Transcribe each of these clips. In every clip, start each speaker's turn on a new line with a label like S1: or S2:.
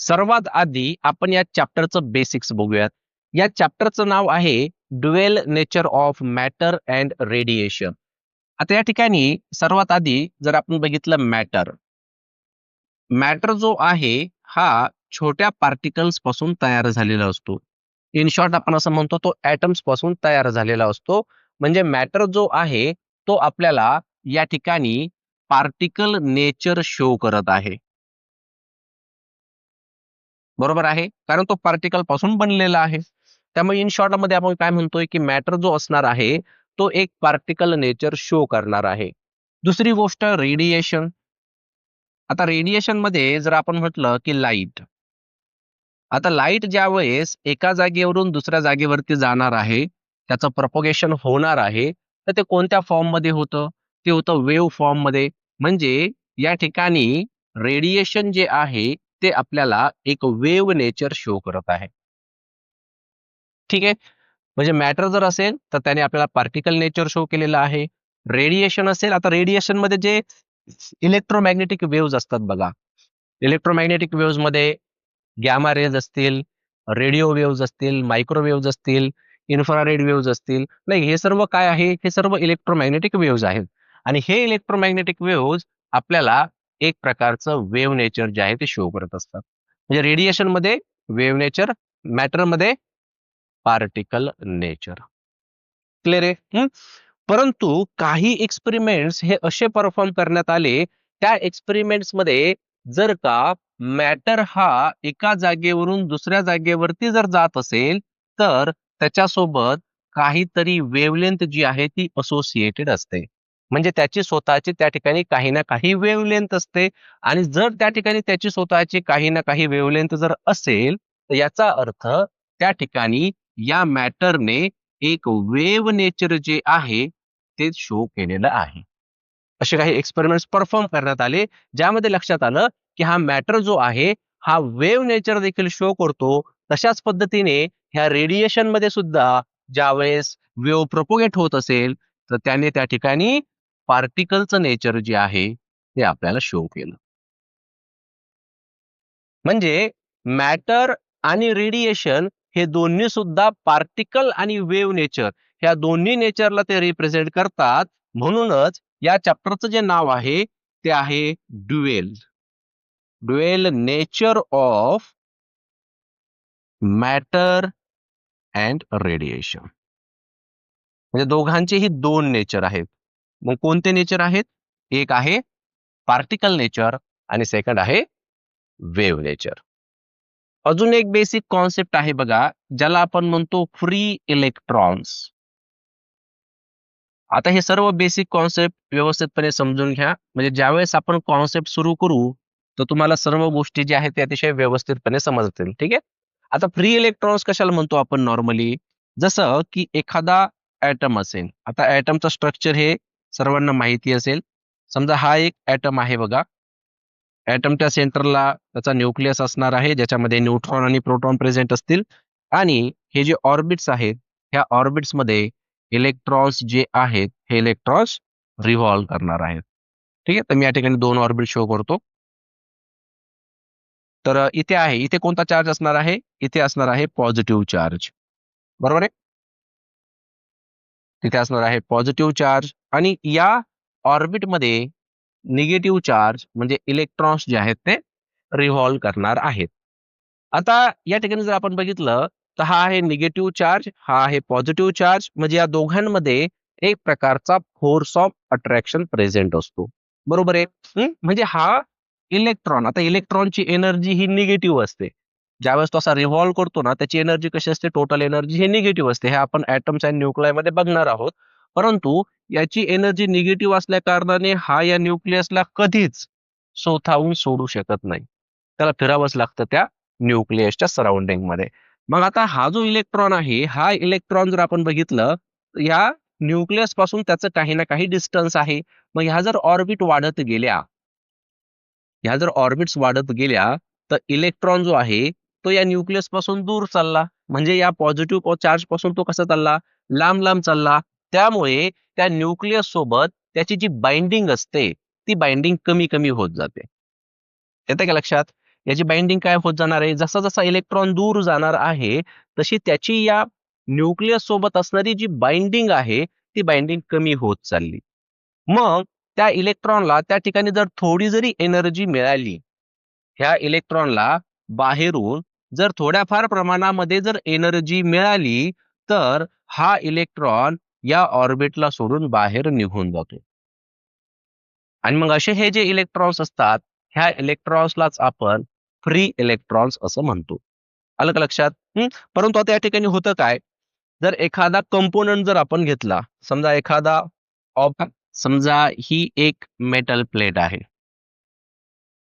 S1: सर्वात आधी आपण या चॅप्टरचं बेसिक्स बघूयात. या चॅप्टरचं नाव आहे dual nature of matter and radiation. आता या ठिकाणी सर्वात आधी जर आपण बघितलं मॅटर, मॅटर जो आहे हा छोट्या पार्टिकल्स पासून तयार झालेला असतो. इन शॉर्ट आपण असं म्हणतो तो ऍटम्स पासून तयार झालेला असतो. म्हणजे मॅटर जो आहे तो आपल्याला या ठिकाणी पार्टिकल नेचर शो करत आहे. बरोबर आहे, कारण तो पार्टिकल पासून बनलेला आहे. त्यामुळे इन शॉर्ट मध्ये आपण काय म्हणतोय की मॅटर जो असणार आहे तो एक पार्टिकल नेचर शो करणार आहे. दुसरी गोष्ट रेडिएशन. आता रेडिएशन मध्ये जर आपण म्हटलं की लाईट, आता लाईट ज्या वेळेस एका जागेवरून दुसऱ्या जागेवरती जाणार आहे, त्याचं प्रपोगेशन होणार आहे, तर ते कोणत्या फॉर्म मध्ये होतं? ते होतं वेव्ह फॉर्म मध्ये. म्हणजे या ठिकाणी रेडिएशन जे आहे ते आपल्याला एक वेव्ह नेचर शो करत आहे. ठीक आहे. म्हणजे मॅटर जर असेल तर त्याने आपल्याला पार्टिकल नेचर शो केलेलं आहे. रेडिएशन असेल, आता रेडिएशन मध्ये जे इलेक्ट्रोमॅग्नेटिक वेव्ह असतात बघा, इलेक्ट्रोमॅग्नेटिक वेव्ह मध्ये गॅमा रेज असतील, रेडिओ वेव्ह असतील, मायक्रोवेव्ह असतील, इन्फ्रारेड वेव्ह असतील, नाही हे सर्व काय आहे? हे सर्व इलेक्ट्रोमॅग्नेटिक वेव्ह आहेत. आणि हे इलेक्ट्रोमॅग्नेटिक वेव्ह आपल्याला एक प्रकारचं वेव्ह नेचर जे आहे ते शो करत असतात. म्हणजे रेडिएशन मध्ये वेव्ह नेचर, मॅटर मध्ये पार्टिकल नेचर. क्लिअर आहे? परंतु काही एक्सपेरिमेंट्स हे असे परफॉर्म करण्यात आले, त्या एक्सपेरिमेंट्स मध्ये जर का मॅटर हा एका जागेवरून दुसऱ्या जागेवरती जर जात असेल तर त्याच्यासोबत काहीतरी वेवलेंथ जी आहे ती असोसिएटेड असते. म्हणजे त्याची स्वतःची त्या ठिकाणी काही ना काही वेवलेंथ असते. आणि जर त्या ठिकाणी त्याची स्वतःची काही ना काही वेवलेंथ जर असेल तर याचा अर्थ त्या ठिकाणी या मॅटरने एक वेव्ह नेचर जे आहे ते शो केलेलं आहे. असे काही एक्सपेरिमेंट्स परफॉर्म करण्यात आले, ज्यामध्ये लक्षात आलं की हा मॅटर जो आहे हा वेव्ह नेचर देखील शो करतो. तशाच पद्धतीने ह्या रेडिएशन मध्ये सुद्धा ज्यावेळेस वेव्ह प्रोपोगेट होत असेल तर त्याने त्या ठिकाणी पार्टिकलचं नेचर जे आहे ते आपल्याला शो केलं. म्हणजे मॅटर आणि रेडिएशन हे दोन्ही सुद्धा पार्टिकल आणि वेव्ह नेचर ह्या दोन्ही नेचरला ते रिप्रेझेंट करतात. म्हणूनच या चॅप्टरचं जे नाव आहे ते आहे dual, dual nature of matter and radiation. म्हणजे दोघांचेही दोन नेचर आहेत. मग कोणते नेचर आहेत? एक आहे पार्टिकल नेचर आणि सेकंड आहे वेव्ह नेचर. अजून एक बेसिक कॉन्सेप्ट आहे बघा, ज्याला आपण म्हणतो फ्री इलेक्ट्रॉन्स. आता हे सर्व बेसिक कॉन्सेप्ट व्यवस्थितपणे समजून घ्या. म्हणजे ज्यावेळेस आपण कॉन्सेप्ट सुरू करू तर तुम्हाला सर्व गोष्टी ज्या आहेत ते अतिशय व्यवस्थितपणे समजतील. ठीक आहे. आता फ्री इलेक्ट्रॉन्स कशाला म्हणतो आपण नॉर्मली? जसं की एखादा ऍटम असेल. आता ऍटमचं स्ट्रक्चर हे सर्वांना माहिती असेल. समजा हा एक ऍटम आहे बघा. ऍटमच्या सेंटरला त्याचा न्यूक्लियस असणार आहे, ज्याच्यामध्ये न्यूट्रॉन आणि प्रोटॉन प्रेझेंट असतील. आणि हे जे ऑर्बिट्स आहेत ह्या ऑर्बिट्स मध्ये इलेक्ट्रॉन्स जे आहेत हे इलेक्ट्रॉन्स रिव्हॉल्व करणार आहेत. ठीक आहे. तर मी या ठिकाणी दोन ऑर्बिट शो करतो. तर इथे आहे, इथे कोणता चार्ज असणार आहे? इथे असणार आहे पॉझिटिव्ह चार्ज. बरोबर आहे. तिथे असणार आहे पॉझिटिव्ह चार्ज आणि या ऑर्बिट मध्ये निगेटिव्ह चार्ज म्हणजे इलेक्ट्रॉन्स जे आहेत ते रिव्हॉल्व करणार आहेत. आता या ठिकाणी जर आपण बघितलं तर हा आहे निगेटिव्ह चार्ज, हा आहे पॉझिटिव्ह चार्ज. म्हणजे या दोघांमध्ये एक प्रकारचा फोर्स ऑफ अट्रॅक्शन प्रेझेंट असतो. बरोबर आहे. म्हणजे हा इलेक्ट्रॉन, आता इलेक्ट्रॉनची एनर्जी ही निगेटिव्ह असते. ज्यावेळेस तो असा रिव्हॉल्व करतो ना त्याची एनर्जी कशी असते? टोटल एनर्जी ही निगेटिव्ह असते. हे आपण ऍटम्स आणि न्यूक्लिय मध्ये बघणार आहोत. परंतु याची एनर्जी निगेटिव्ह असल्या कारणाने हा या न्यूक्लियसला कधीच स्वतःहून सोडू शकत नाही. त्याला फिरावंच लागतं त्या न्यूक्लियसच्या सराउंडिंग मध्ये. मग आता हा जो इलेक्ट्रॉन आहे, हा इलेक्ट्रॉन जर आपण बघितलं या न्यूक्लियस पासून त्याचं काही ना काही डिस्टन्स आहे. मग ह्या जर ऑर्बिट वाढत गेल्या, ह्या जर ऑर्बिट्स वाढत गेल्या तर इलेक्ट्रॉन जो आहे तो या न्यूक्लियस पासून दूर चालला. म्हणजे या पॉझिटिव्ह चार्ज पासून तो कसा चालला? लांब लांब चालला. त्यामुळे त्या न्यूक्लियस सोबत त्याची जी बाइंडिंग असते ती बाइंडिंग कमी कमी होत जाते. येते का लक्षात? याची बाइंडिंग काय होत जाणार आहे, जसा जसा इलेक्ट्रॉन दूर जाणार आहे तशी त्याची या न्यूक्लियस सोबत असणारी जी बाइंडिंग आहे ती बाइंडिंग कमी होत चालली. मग त्या इलेक्ट्रॉनला त्या ठिकाणी जर थोडी जरी एनर्जी मिळाली, ह्या इलेक्ट्रॉनला बाहेरून जर थोड्याफार प्रमाणामध्ये जर एनर्जी मिळाली, तर हा इलेक्ट्रॉन या ऑर्बिटला सोडून बाहेर निघून जातो. आणि मग असे हे जे इलेक्ट्रॉन्स असतात, ह्या इलेक्ट्रॉन्सलाच आपण फ्री इलेक्ट्रॉन्स असं म्हणतो. आलं का लक्षात? परंतु आता या ठिकाणी होतं काय, जर एखादा कंपोनंट जर आपण घेतला, समजा एखादा समजा ही एक मेटल प्लेट आहे.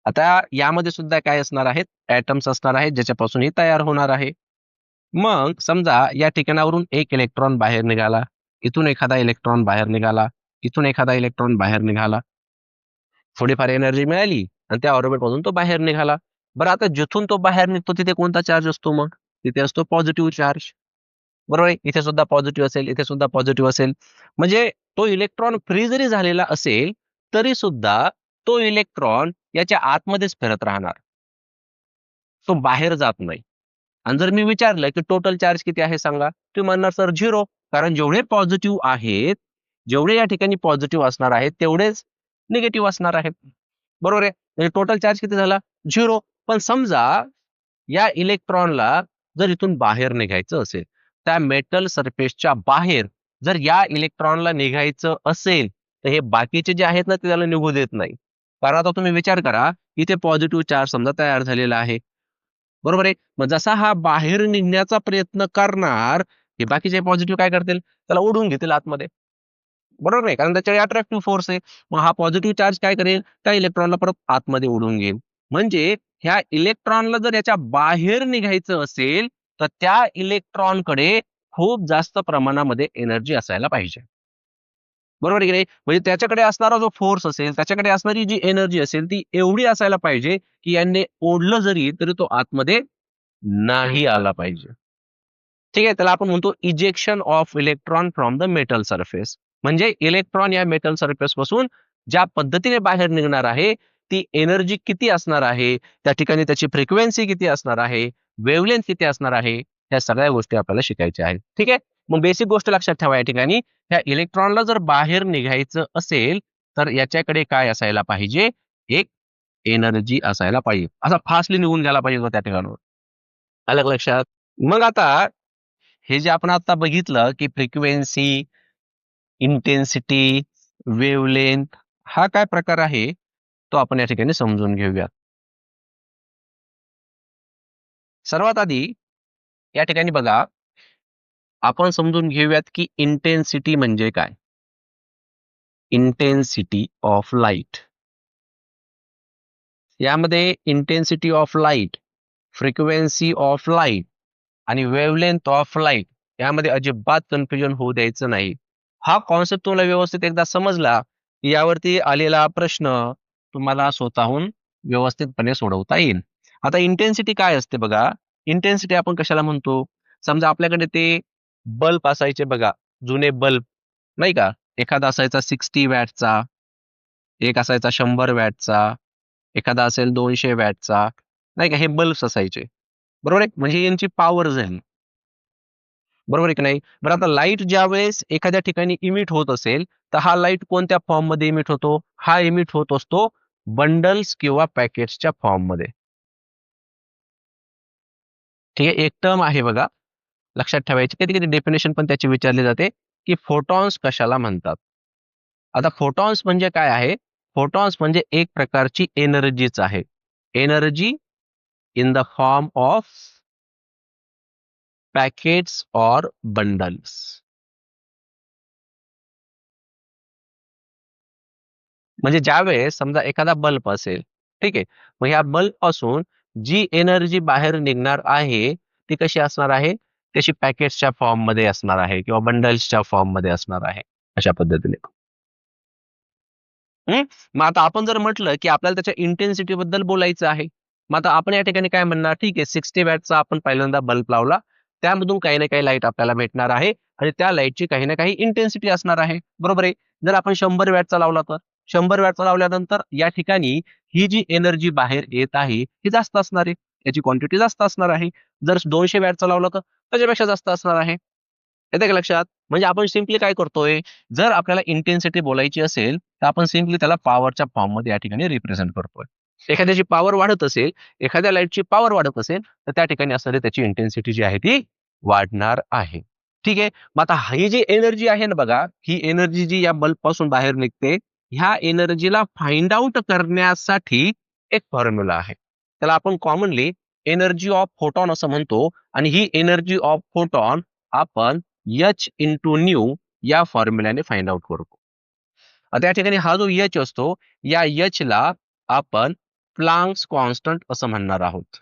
S1: आता यामध्ये सुद्धा काय असणार आहेत, ऍटम्स असणार आहेत ज्याच्यापासून ही तयार होणार आहे. मग समजा या ठिकाणावरून एक इलेक्ट्रॉन बाहेर निघाला, इथून एखादा इलेक्ट्रॉन बाहेर निघाला, इथून एखादा इलेक्ट्रॉन बाहेर निघाला. थोडीफार एनर्जी मिळाली आणि त्या ऑर्बिट मधून तो बाहेर निघाला. बरं, आता जिथून तो बाहेर निघतो तिथे कोणता चार्ज असतो मग? तिथे असतो पॉझिटिव्ह चार्ज. बरोबर आहे? इथे सुद्धा पॉझिटिव्ह असेल, इथे सुद्धा पॉझिटिव्ह असेल. म्हणजे तो इलेक्ट्रॉन फ्री जरी झालेला असेल तरी सुद्धा तो इलेक्ट्रॉन याच्या आतमध्येच फिरत राहणार. तो बाहेर जात नाही. आणि जर मी विचारलं की टोटल चार्ज किती आहे सांगा, तुम्ही म्हणणार सर 0. कारण जेवढे पॉझिटिव्ह आहेत, जेवढे या ठिकाणी पॉझिटिव्ह असणार आहेत तेवढेच निगेटिव्ह असणार आहेत. बरोबर आहे? म्हणजे टोटल चार्ज किती झाला? 0. पण समजा या इलेक्ट्रॉनला जर इथून बाहेर निघायचं असेल, त्या मेटल सरफेसच्या बाहेर जर या इलेक्ट्रॉनला निघायचं असेल, तर हे बाकीचे जे आहेत ना ते त्याला निघू देत नाही. कारण आता तुम्ही विचार करा, इथे पॉझिटिव्ह चार्ज समजा तयार झालेला आहे. बरोबर आहे? मग जसा हा बाहेर निघण्याचा प्रयत्न करणार, हे बाकीचे पॉझिटिव्ह काय करतील? त्याला ओढून घेतील आतमध्ये. बरोबर नाही? कारण त्याच्याकडे अट्रॅक्टिव्ह फोर्स आहे. मग हा पॉझिटिव्ह चार्ज काय करेल? त्या इलेक्ट्रॉनला परत आतमध्ये ओढून घेईल. म्हणजे ह्या इलेक्ट्रॉनला जर याच्या बाहेर निघायचं असेल, तर त्या इलेक्ट्रॉनकडे खूप जास्त प्रमाणामध्ये एनर्जी असायला पाहिजे. बरोबर आहे की नाही? म्हणजे त्याच्याकडे असणारा जो फोर्स असेल, त्याच्याकडे असणारी जी एनर्जी असेल, ती एवढी असायला पाहिजे, की याने ओढलं जरी तरी तो आतमध्ये नाही आला पाहिजे. ठीक आहे, त्याला आपण म्हणतो ejection of electron from the metal surface. म्हणजे इलेक्ट्रॉन या मेटल सरफेस पासून ज्या पद्धतीने बाहेर निघणार आहे, ती एनर्जी किती असणार आहे, त्या ठिकाणी त्याची फ्रिक्वेन्सी किती असणार आहे, वेव्हलेंथ किती असणार आहे, ह्या सगळ्या गोष्टी आपल्याला शिकायच्या आहेत. ठीक आहे. मग बेसिक गोष्ट लक्षात ठेवा या ठिकाणी, ह्या इलेक्ट्रॉनला जर बाहेर निघायचं असेल तर याच्याकडे काय असायला पाहिजे, एक एनर्जी असायला पाहिजे. असा फास्टली निघून गेला पाहिजे तो त्या ठिकाणावर. आलं का लक्षात? मग आता हे जे आपण आता बघितलं की फ्रिक्वेन्सी, इंटेन्सिटी, वेव्हलेंथ हा काय प्रकार आहे, तो आपण या ठिकाणी समजून घेऊयात. सर्वात आधी या ठिकाणी बघा, आपण समजून घेऊयात की इंटेन्सिटी म्हणजे काय. Intensity of light. यामध्ये intensity of light, frequency of light आणि वेव्हलेंथ ऑफ लाईट यामध्ये अजिबात कन्फ्युजन होऊ द्यायचं नाही. हा कॉन्सेप्ट तुम्हाला व्यवस्थित एकदा समजला की यावरती आलेला प्रश्न तुम्हाला स्वतःहून व्यवस्थितपणे सोडवता येईल. आता इंटेन्सिटी काय असते बघा. इंटेन्सिटी आपण कशाला म्हणतो, समजा आपल्याकडे ते बल्ब असायचे बघा, जुने बल्ब नाही का. एखादा असायचा 60 वॅटचा, एक असायचा 100 वॅटचा, एखादा असेल 200 वॅटचा, नाही का. हे बल्ब्स असायचे. बरोबर आहे. म्हणजे यांची पॉवर झाली. बरोबर आहे की नाही? बरं, आता लाईट ज्यावेळेस एखाद्या ठिकाणी इमिट होत असेल, तर हा लाईट कोणत्या फॉर्ममध्ये इमिट होतो? हा इमिट होत असतो बंडल्स किंवा पॅकेट्सच्या फॉर्ममध्ये. ठीक आहे. एक टर्म आहे बघा, लक्षात ठेवायची. कधी-कधी डेफिनेशन पण त्याची विचारली जाते, की फोटॉन्स कशाला म्हणतात? आता फोटॉन्स म्हणजे काय आहे? फोटॉन्स म्हणजे एक प्रकारची एनर्जीच आहे. Energy in the form of packets or bundles. म्हणजे ज्यावेळेस समजा एखादा बल्ब असेल, ठीक आहे. मग ह्या बल्ब पासून जी एनर्जी बाहेर निघणार आहे, ती कशी असणार आहे? तशी पॅकेट्सच्या फॉर्ममध्ये असणार आहे किंवा बंडल्सच्या फॉर्ममध्ये असणार आहे. अशा पद्धतीने. हं. मग आता आपण जर म्हटलं, की आपल्याला त्याच्या इंटेन्सिटी बद्दल बोलायचं आहे. मग आता आपण या ठिकाणी काय म्हणणार? ठीक आहे, 60 वॅटचा आपण पहिल्यांदा बल्ब लावला. त्यामधून काही ना काही लाईट आपल्याला भेटणार आहे आणि त्या लाईटची काही ना काही इंटेन्सिटी असणार आहे. बरोबर आहे. जर आपण 100 वॅटचा लावला तर? 100 वॅटचा लावल्यानंतर या ठिकाणी ही जी एनर्जी बाहेर येत आहे ही जास्त असणार आहे, याची क्वांटिटी जास्त असणार आहे. जर 200 वॅटचा लावलं तर त्याच्यापेक्षा जास्त असणार आहे. येते का लक्षात? म्हणजे आपण सिम्पली काय करतोय, जर आपल्याला इंटेन्सिटी बोलायची असेल तर आपण सिम्पली त्याला पॉवरच्या फॉर्म मध्ये या ठिकाणी रिप्रेझेंट करतोय. एखाद्याची पॉवर वाढत असेल, एखाद्या लाईटची पॉवर वाढत असेल तर त्या ठिकाणी असणारी त्याची इंटेन्सिटी जी आहे ती वाढणार आहे. ठीक आहे. मग आता ही जी एनर्जी आहे ना बघा, ही एनर्जी जी या बल्ब पासून बाहेर निघते, ह्या एनर्जीला फाइंड आउट करण्यासाठी एक फॉर्म्युला आहे. त्याला आपण कॉमनली एनर्जी ऑफ फोटॉन असं म्हणतो आणि ही एनर्जी ऑफ फोटॉन आपण एच इंटू न्यू या फॉर्म्युल्याने फाइंड आउट करतो. आता या ठिकाणी हा जो एच असतो, या एच ला आपण प्लांक्स कॉन्स्टंट असं म्हणणार आहोत.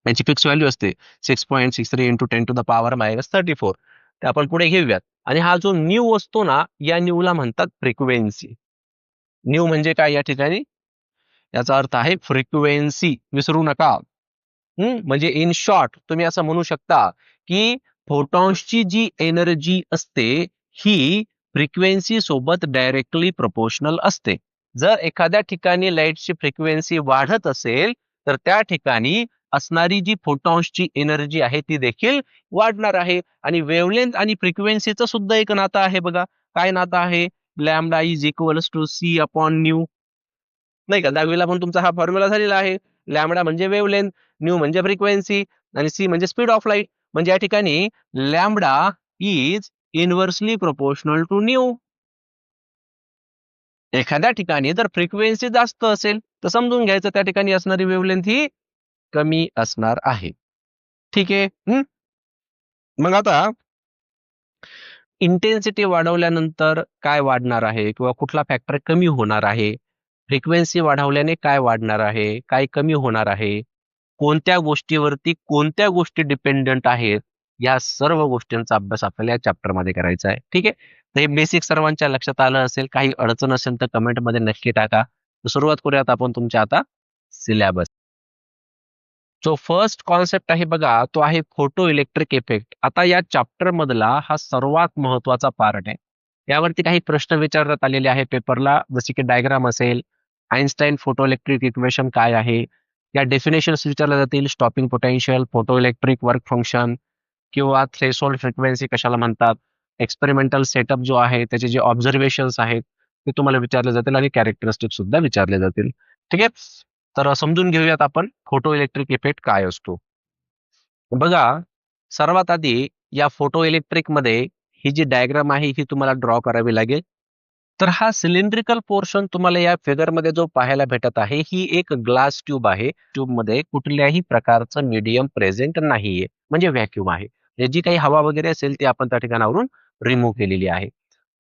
S1: याची फिक्स व्हॅल्यू असते 6.63 इंटू 10 टू द पॉवर -34. ते आपण पुढे घेऊयात. आणि हा जो न्यू असतो ना, या न्यूला म्हणतात फ्रिक्वेन्सी. न्यू म्हणजे काय या ठिकाणी? याचा अर्थ आहे फ्रिक्वेन्सी, विसरू नका. म्हणजे इन शॉर्ट तुम्ही असं म्हणू शकता की फोटॉन्सची जी एनर्जी असते ही फ्रिक्वेन्सी सोबत डायरेक्टली प्रोपोर्शनल असते. जर एखाद्या ठिकाणी लाईटची फ्रिक्वेन्सी वाढत असेल तर त्या ठिकाणी असणारी जी फोटॉन्सची एनर्जी आहे ती देखील वाढणार आहे. आणि वेव्हलेंथ आणि फ्रिक्वेन्सीचं सुद्धा एक नातं आहे बघा. काय नातं आहे? Lambda is equals to C upon nu. नाही का? 10वीला पण तुमचा हा फॉर्म्युला झालेला आहे. लॅम्डा म्हणजे वेव्हलेंथ, न्यू म्हणजे फ्रिक्वेन्सी आणि सी म्हणजे स्पीड ऑफ लाईट. म्हणजे या ठिकाणी lambda is inversely proportional to nu. एखाद्या ठिकाणी जर फ्रिक्वेन्सी जास्त असेल तर समजून घ्यायचं त्या ठिकाणी असणारी वेव्हलेंथ ही कमी असणार आहे. ठीक आहे. मग आता इंटेन्सिटी वाढवल्यानंतर काय वाढणार आहे किंवा कुठला फॅक्टर कमी होणार आहे? फ्रिक्वेन्सी वाढवल्याने काय वाढणार आहे? काय कमी होणार आहे? कोणत्या गोष्टीवरती कोणत्या गोष्टी डिपेंडंट आहेत? या सर्व गोष्टींचा अभ्यास आपल्याला या चॅप्टर मध्ये करायचा आहे. ठीक आहे. तर हे बेसिक सर्वांच्या लक्षात आलं असेल. काही अडचण असेल तर कमेंट मध्ये नक्की टाका. तर सुरुवात करूयात आपण तुमच्या आता सिलेबस. जो फर्स्ट कॉन्सेप्ट आहे बघा, तो आहे फोटो इलेक्ट्रिक इफेक्ट. आता या चॅप्टर मधला हा सर्वात महत्वाचा पार्ट आहे. यावरती काही प्रश्न विचारण्यात आलेले आहे पेपरला, जसे की डायग्राम असेल, आइन्स्टाईन फोटो इलेक्ट्रिक इक्वेशन काय आहे, या डेफिनेशन्स विचारल्या जातील, stopping potential, photo electric work function किंवा थ्रेशोल्ड फ्रिक्वेन्सी कशाला म्हणतात, एक्सपेरिमेंटल सेटअप जो आहे त्याचे जे ऑब्झर्वेशन्स आहेत ते तुम्हाला विचारले जातील आणि कॅरेक्टरिस्टिक सुद्धा विचारले जातील. ठीक आहे. तर समजून घेऊयात आपण फोटो इलेक्ट्रिक इफेक्ट काय असतो. बघा, सर्वात आधी या फोटो इलेक्ट्रिक मध्ये ही जी डायग्राम आहे ही तुम्हाला ड्रॉ करावी लागेल. तर हा सिलेंड्रिकल पोर्शन तुम्हाला या फिगर मध्ये जो पाहायला भेटत आहे ही एक ग्लास ट्यूब आहे. ट्यूब मध्ये कुठल्याही प्रकारचं मीडियम प्रेझेंट नाहीये, म्हणजे व्हॅक्यूम आहे. जी काही हवा वगैरे असेल ती आपण त्या ठिकाणावरून रिमूव्ह केलेली आहे.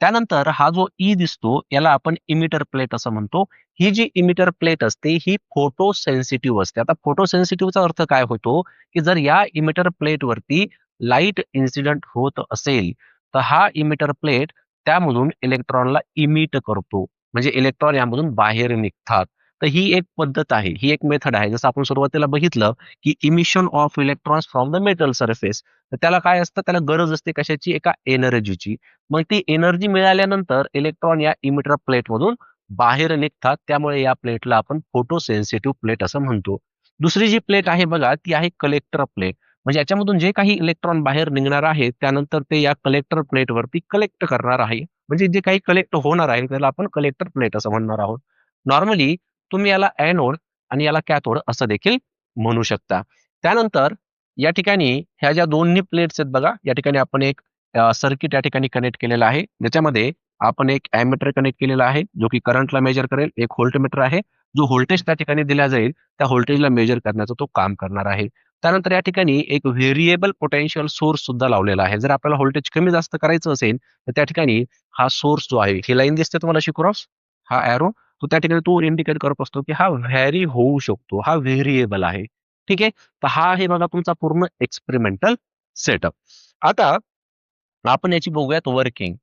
S1: त्यानंतर हा जो ई दिसतो याला आपण इमिटर प्लेट असं म्हणतो. ही जी इमिटर प्लेट असते ही फोटो सेन्सिटिव्ह असते. आता फोटो सेन्सिटिव्हचा अर्थ काय होतो, की जर या इमिटर प्लेट वरती लाईट इन्सिडेंट होत असेल तर हा इमिटर प्लेट त्यामधून इलेक्ट्रॉनला इमिट करतो. म्हणजे इलेक्ट्रॉन यामधून बाहेर निघतात. तर ही एक पद्धत आहे, ही एक मेथड आहे. जसं आपण सुरुवातीला बघितलं की emission of electrons from the metal surface. तर त्याला काय असतं, त्याला गरज असते कशाची? एका एनर्जीची. मग ती एनर्जी मिळाल्यानंतर इलेक्ट्रॉन या इमिटर प्लेट मधून बाहेर निघतात. त्यामुळे या प्लेटला आपण फोटो सेन्सिटिव्ह प्लेट असं म्हणतो. दुसरी जी प्लेट आहे बघा ती आहे कलेक्टर प्लेट. म्हणजे याच्यामधून जे काही इलेक्ट्रॉन बाहेर निघणार आहे त्यानंतर ते या कलेक्टर प्लेट वरती कलेक्ट करणार आहे. म्हणजे जे काही कलेक्ट होणार आहे त्याला आपण कलेक्टर प्लेट असं म्हणणार आहोत. नॉर्मली तुम्ही याला एनोड आणि याला कॅथोड असं देखील म्हणू शकता. त्यानंतर या ठिकाणी ह्या ज्या दोन्ही प्लेट्स आहेत बघा, या ठिकाणी आपण एक सर्किट या ठिकाणी कनेक्ट केलेला आहे. ज्याच्यामध्ये आपण एक ॲमीटर कनेक्ट केलेला आहे जो की करंटला मेजर करेल. एक व्होल्टमीटर आहे जो व्होल्टेज त्या ठिकाणी दिला जाईल त्या व्होल्टेजला मेजर करण्याचा तो काम करणार आहे. त्यानंतर या ठिकाणी एक व्हेरिएबल पोटेन्शियल सोर्स सुद्धा लावलेला आहे. जर आपल्याला व्होल्टेज कमी जास्त करायचं असेल तर त्या ठिकाणी हा सोर्स जो आहे, ही लाईन दिसते तुम्हाला अशी क्रॉस, हा एरो, तो त्या ठिकाणी तो इंडिकेट करत असतो की हा व्हॅरी होऊ शकतो, हा व्हेरिएबल आहे. ठीक आहे. तर हा आहे बघा तुमचा पूर्ण एक्सपेरिमेंटल सेटअप. आता आपण याची बघूयात वर्किंग.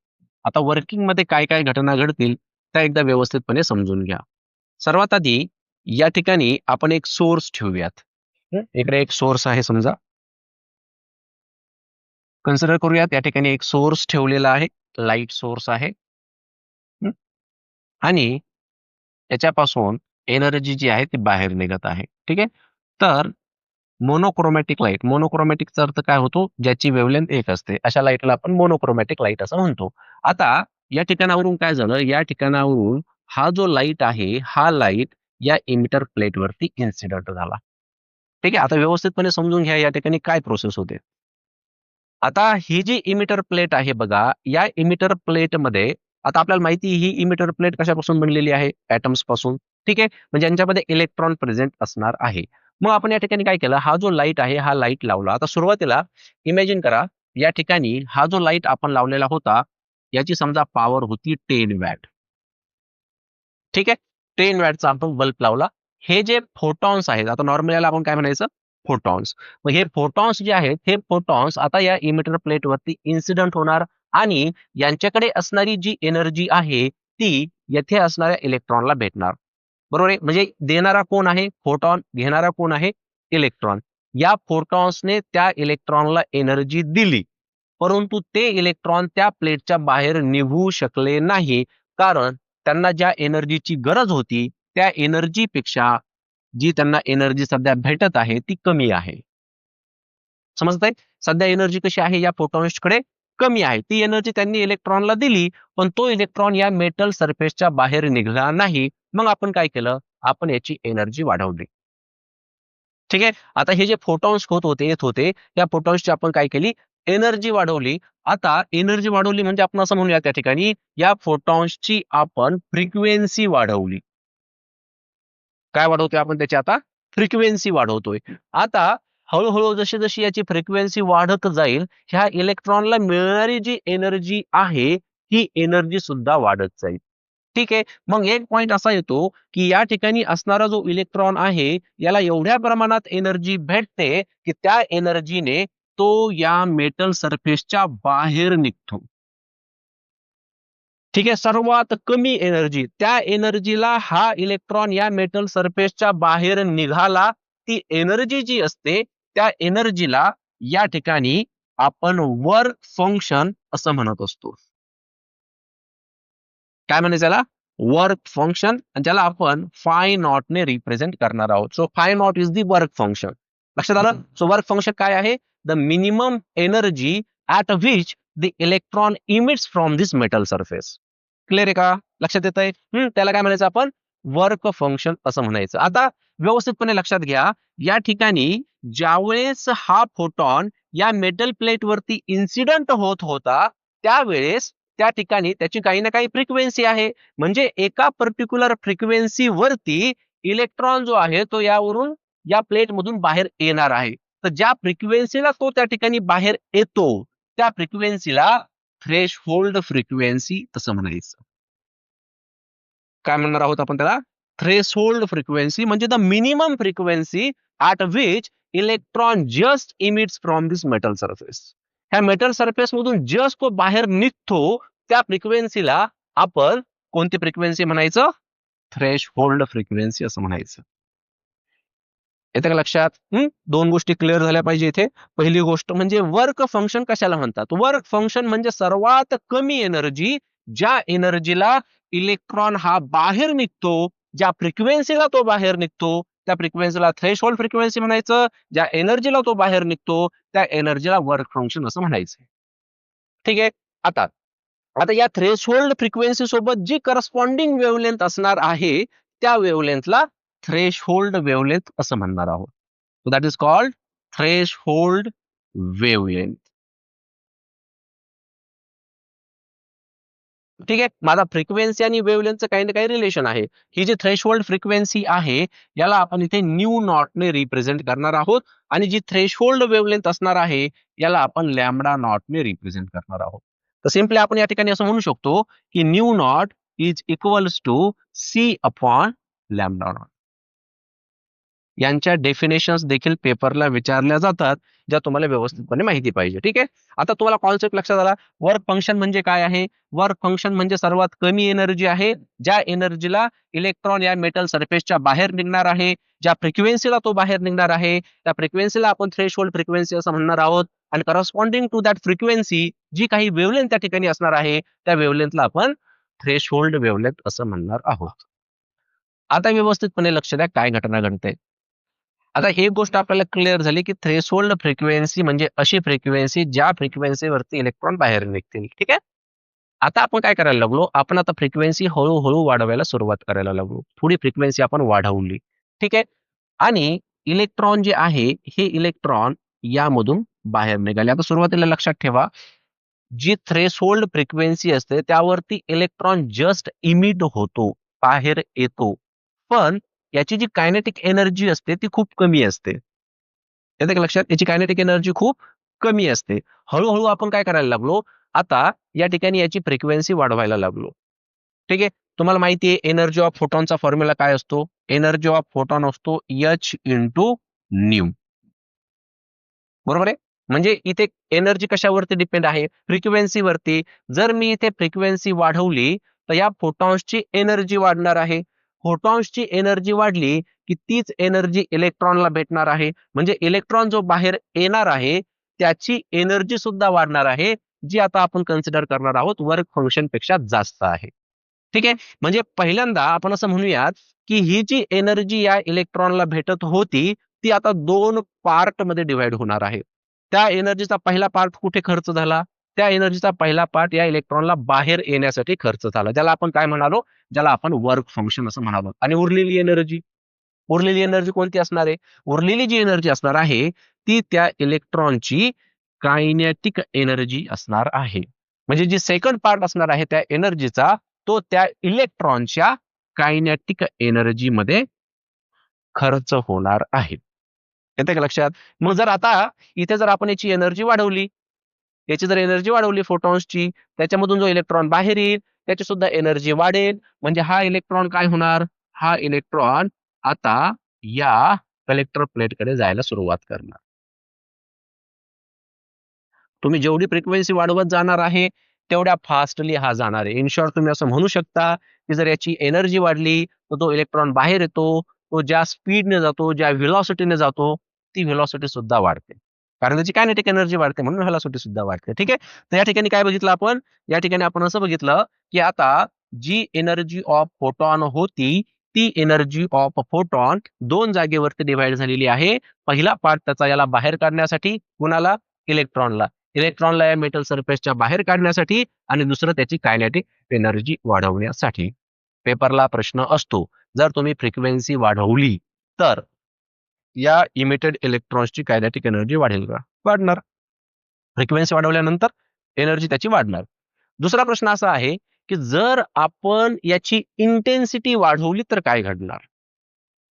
S1: आता वर्किंग मध्ये काय काय घटना घडतील त्या एकदा व्यवस्थितपणे समजून घ्या. सर्वात आधी या ठिकाणी आपण एक सोर्स ठेवूयात. इकडे एक सोर्स आहे समजा. कन्सिडर करूयात या ठिकाणी एक सोर्स ठेवलेला आहे, लाईट सोर्स आहे. आणि याच्यापासून एनर्जी जी आहे ती बाहेर निघत आहे. ठीक आहे. तर मोनोक्रोमॅटिक लाईट, मोनोक्रोमॅटिकचा अर्थ काय होतो, ज्याची वेव्हलेंथ एक असते, अशा लाईटला आपण मोनोक्रोमॅटिक लाईट असं म्हणतो. आता या ठिकाणावरून काय झालं, या ठिकाणावरून हा जो लाईट आहे, हा लाईट या इमिटर प्लेटवरती इन्सिडेंट झाला. ठीक आहे. आता व्यवस्थितपणे समजून घ्या या ठिकाणी काय प्रोसेस होते. आता ही जी इमिटर प्लेट आहे बघा, या इमिटर प्लेटमध्ये आता आपल्याला माहिती आहे, ही इमिटर प्लेट कशापासून बनलेली आहे? ॲटम्स पासून. ठीक आहे. म्हणजे यांच्यामध्ये इलेक्ट्रॉन प्रेझेंट असणार आहे. मग आपण या ठिकाणी काय केलं, हा जो लाईट आहे, हा लाईट लावला. आता सुरुवातीला इमॅजिन करा, या ठिकाणी हा जो लाईट आपण लावलेला होता, याची समजा पॉवर होती 10 वॅट. ठीक आहे. 10 वॅटचा आपण बल्ब लावला. हे जे फोटॉन्स आहेत, आता नॉर्मल याला आपण काय म्हणायचं? फोटॉन्स. मग हे फोटॉन्स जे आहेत, हे फोटॉन्स आता या इमिटर प्लेटवरती इन्सिडेंट होणार आणि यांच्याकडे असणारी जी एनर्जी आहे, ती येथे असणाऱ्या इलेक्ट्रॉनला भेटणार. बरोबर आहे? म्हणजे देणारा कोण आहे? फोटॉन. घेणारा कोण आहे? इलेक्ट्रॉन. या फोटॉन्सने त्या इलेक्ट्रॉनला एनर्जी दिली. परंतु ते इलेक्ट्रॉन त्या प्लेटच्या बाहेर निघू शकले नाही. कारण त्यांना ज्या एनर्जीची गरज होती, त्या एनर्जीपेक्षा जी त्यांना एनर्जी सध्या भेटत आहे, ती कमी आहे. समजतंय? सध्या एनर्जी कशी आहे या फोटॉन्सकडे? कमी आहे. ती एनर्जी त्यांनी इलेक्ट्रॉनला दिली, पण तो इलेक्ट्रॉन या मेटल सरफेसच्या बाहेर निघाला नाही. मग आपण काय केलं? आपण याची एनर्जी वाढवली. ठीक आहे. आता हे जे फोटॉन्स होत होते, येत होते, त्या फोटॉन्सची आपण काय केली? एनर्जी वाढवली. आता एनर्जी वाढवली म्हणजे आपण असं म्हणूया त्या ठिकाणी, या फोटॉन्सची आपण फ्रिक्वेन्सी वाढवली. काय वाढवतोय आपण त्याची आता? फ्रिक्वेन्सी वाढवतोय. आता हळू-हळू जशी-जशी याची फ्रिक्वेन्सी वाढत जाईल, ह्या इलेक्ट्रॉनला मिळणारी जी एनर्जी आहे, ही एनर्जी सुद्धा वाढत जाईल. ठीक आहे. मग एक पॉइंट असा येतो, की या ठिकाणी असणारा जो इलेक्ट्रॉन आहे, याला एवढ्या प्रमाणात एनर्जी भेटते, की त्या एनर्जीने तो या मेटल सरफेसच्या बाहेर निघतो. ठीक आहे. सर्वात कमी एनर्जी, त्या एनर्जीला हा इलेक्ट्रॉन या मेटल सरफेसच्या बाहेर निघाला. ती एनर्जी जी असते, त्या एनर्जीला या ठिकाणी आपण वर्क फंक्शन असं म्हणत असतो. काय म्हणायचं त्याला? वर्क फंक्शन आणि ज्याला आपण फाय नॉटने रिप्रेझेंट करणार आहोत. So five naught is the work function. लक्षात आलं? सो वर्क फंक्शन काय आहे? The minimum energy at which the electron emits from this metal surface. Clear आहे का? लक्षात येतंय? त्याला काय म्हणायचं आपण? वर्क फंक्शन असं म्हणायचं. आता व्यवस्थितपणे लक्षात घ्या, या ठिकाणी ज्यावेळेस हा फोटॉन या मेटल प्लेटवरती इन्सिडेंट होत होता, त्यावेळेस त्या ठिकाणी त्याची काही ना काही फ्रिक्वेन्सी आहे. म्हणजे एका पर्टिक्युलर फ्रिक्वेन्सी वरती इलेक्ट्रॉन जो आहे तो यावरून या प्लेटमधून बाहेर येणार आहे. तर ज्या फ्रिक्वेन्सीला तो त्या ठिकाणी बाहेर येतो, त्या फ्रिक्वेन्सीला थ्रेशहोल्ड फ्रिक्वेन्सी तसं म्हणायचं. काय म्हणणार आहोत आपण त्याला? थ्रेशहोल्ड फ्रिक्वेन्सी म्हणजे the minimum frequency at which electron just emits from this metal surface. ह्या मेटल सरफेस मधून जस्ट तो बाहेर निघतो, त्या फ्रिक्वेन्सीला आपण कोणती फ्रिक्वेन्सी म्हणायचं? थ्रेशहोल्ड फ्रिक्वेन्सी असं म्हणायचं. येतं का लक्षात? दोन गोष्टी क्लिअर झाल्या पाहिजे इथे. पहिली गोष्ट म्हणजे वर्क फंक्शन कशाला म्हणतात? वर्क फंक्शन म्हणजे सर्वात कमी एनर्जी, ज्या एनर्जीला इलेक्ट्रॉन हा बाहेर निघतो, ज्या फ्रिक्वेन्सीला तो बाहेर निघतो, त्या फ्रिक्वेन्सीला थ्रेशहोल्ड फ्रिक्वेन्सी म्हणायचं. ज्या एनर्जीला तो बाहेर निघतो, त्या एनर्जीला वर्क फंक्शन असं म्हणायचं. ठीक आहे. आता आता या थ्रेशहोल्ड फ्रिक्वेन्सी सोबत जी करस्पॉन्डिंग वेव्हलेंथ असणार आहे, त्या वेव्हलेंथला थ्रेशहोल्ड वेव्हलेंथ असं म्हणणार आहोत. So that is called threshold wavelength. ठीक आहे. माझा फ्रिक्वेन्सी आणि वेव्हलेंथचं काही ना काही रिलेशन आहे. ही जी थ्रेशहोल्ड फ्रिक्वेन्सी आहे, याला आपण इथे न्यू नॉटने रिप्रेझेंट करणार आहोत आणि जी थ्रेशहोल्ड वेव्हलेंथ असणार आहे, याला आपण लॅम्बडा नॉटने रिप्रेझेंट करणार आहोत. तर सिंपली आपण या ठिकाणी असं म्हणू शकतो, की nu not is equals to C upon lambda not. यांच्या डेफिनेशन्स देखील पेपरला विचारल्या जातात, ज्या तुम्हाला व्यवस्थितपणे माहिती पाहिजे. ठीक आहे. आता तुम्हाला कॉन्सेप्ट लक्षात आला. वर्क फंक्शन म्हणजे काय आहे? वर्क फंक्शन म्हणजे सर्वात कमी एनर्जी आहे, ज्या एनर्जीला इलेक्ट्रॉन या मेटल सरफेसच्या बाहेर निघणार आहे, ज्या फ्रिक्वेन्सीला तो बाहेर निघणार आहे, त्या फ्रिक्वेन्सीला आपण थ्रेशहोल्ड फ्रिक्वेन्सी असं म्हणणार आहोत आणि करस्पॉन्डिंग टू दॅट फ्रिक्वेन्सी जी काही वेव्हलेंथ त्या ठिकाणी असणार आहे, त्या वेव्हलेंथला आपण थ्रेशोल्ड वेव्हलेंथ असं म्हणणार आहोत. आता व्यवस्थितपणे लक्ष द्या काय घटना घडते. आता एक गोष्ट आपल्याला क्लिअर झाली की थ्रेशोल्ड फ्रिक्वेन्सी म्हणजे अशी फ्रिक्वेन्सी ज्या फ्रिक्वेन्सीवरती इलेक्ट्रॉन बाहेर निघतील. ठीक आहे. आता आपण काय करायला लागलो, आपण आता फ्रिक्वेन्सी हळूहळू वाढवायला सुरुवात करायला लागलो. थोडी फ्रिक्वेन्सी आपण वाढवली. ठीक आहे. आणि इलेक्ट्रॉन जे आहे हे इलेक्ट्रॉन यामधून बाहेर निघाले. आता सुरुवातीला लक्षात ठेवा, जी थ्रेशोल्ड फ्रिक्वेन्सी असते त्यावरती इलेक्ट्रॉन जस्ट इमिट होतो, बाहेर येतो. पण याची जी कायनेटिक एनर्जी असते ती खूप कमी असते. येते का लक्षात? याची कायनेटिक एनर्जी खूप कमी असते. हळूहळू आपण काय करायला लागलो, आता या ठिकाणी याची फ्रिक्वेन्सी वाढवायला लागलो. ठीक आहे. तुम्हाला माहिती आहे एनर्जी ऑफ फोटॉनचा फॉर्म्युला काय असतो? एनर्जी ऑफ फोटॉन असतो H इंटू न्यू. बरोबर आहे. म्हणजे इथे एनर्जी कशावरती डिपेंड आहे? फ्रिक्वेन्सीवरती. जर मी इथे फ्रिक्वेन्सी वाढवली तर या फोटॉन्सची एनर्जी वाढणार आहे. फोटॉन्सची एनर्जी वाढली की तीच एनर्जी इलेक्ट्रॉनला भेटणार आहे. म्हणजे इलेक्ट्रॉन जो बाहेर येणार आहे त्याची एनर्जी सुद्धा वाढणार आहे, जी आता आपण कन्सिडर करणार आहोत वर्क फंक्शन पेक्षा जास्त आहे. ठीक आहे. म्हणजे पहिल्यांदा आपण असं म्हणूयात की ही जी एनर्जी या इलेक्ट्रॉनला भेटत होती ती आता 2 पार्ट मध्ये डिव्हाइड होणार आहे. त्या एनर्जीचा पहिला पार्ट कुठे खर्च झाला? त्या एनर्जीचा पहिला पार्ट या इलेक्ट्रॉनला बाहेर येण्यासाठी खर्च झाला. ज्याला आपण काय म्हणालो? ज्याला आपण वर्क फंक्शन असं म्हणालो. आणि उरलेली एनर्जी कोणती असणार आहे? उरलेली जी एनर्जी असणार आहे ती त्या इलेक्ट्रॉनची कायनेटिक एनर्जी असणार आहे. म्हणजे जी सेकंड पार्ट असणार आहे त्या एनर्जीचा तो त्या इलेक्ट्रॉनच्या कायनेटिक एनर्जी मध्ये खर्च होणार आहे. येते का लक्षात? मग जर आता इथे जर आपण याची एनर्जी वाढवली, याची जर एनर्जी वाढवली फोटॉन्सची, त्याच्यामधून जो इलेक्ट्रॉन बाहेर येईल त्याची सुद्धा एनर्जी वाढेल. म्हणजे हा इलेक्ट्रॉन काय होणार? हा इलेक्ट्रॉन आता या कलेक्टर प्लेटकडे जायला सुरुवात करणार. तुम्ही जेवढी फ्रिक्वेन्सी वाढवत जाणार आहे, तेवढ्या फास्टली हा जाणार आहे. इन शॉर्ट तुम्ही असं म्हणू शकता, की जर याची एनर्जी वाढली, तर तो इलेक्ट्रॉन बाहेर येतो. तो ज्या स्पीडने जातो, ज्या व्हेलॉसिटीने जातो, ती व्हेलॉसिटी सुद्धा वाढते. कारण त्याची कायनेटिक एनर्जी वाढते म्हणून व्हेलॉसिटी सुद्धा वाढते. ठीक आहे. तर या ठिकाणी काय बघितलं आपण? या ठिकाणी आपण असं बघितलं, की आता जी एनर्जी ऑफ फोटॉन होती, ती एनर्जी ऑफ फोटॉन 2 जागेवरती डिव्हाईड झालेली आहे. पहिला पार्ट त्याचा याला बाहेर काढण्यासाठी, कुणाला? इलेक्ट्रॉनला. इलेक्ट्रॉनला या मेटल सरफेसच्या बाहेर काढण्यासाठी आणि दुसरं त्याची कायनेटिक एनर्जी वाढवण्यासाठी. पेपरला प्रश्न असतो, जर तुम्ही फ्रिक्वेन्सी वाढवली तर या इमिटेड इलेक्ट्रॉन्सची कायनेटिक एनर्जी वाढेल का? वाढणार. फ्रिक्वेन्सी वाढवल्यानंतर एनर्जी त्याची वाढणार. दुसरा प्रश्न असा आहे, की जर आपण याची इंटेन्सिटी वाढवली तर काय घडणार?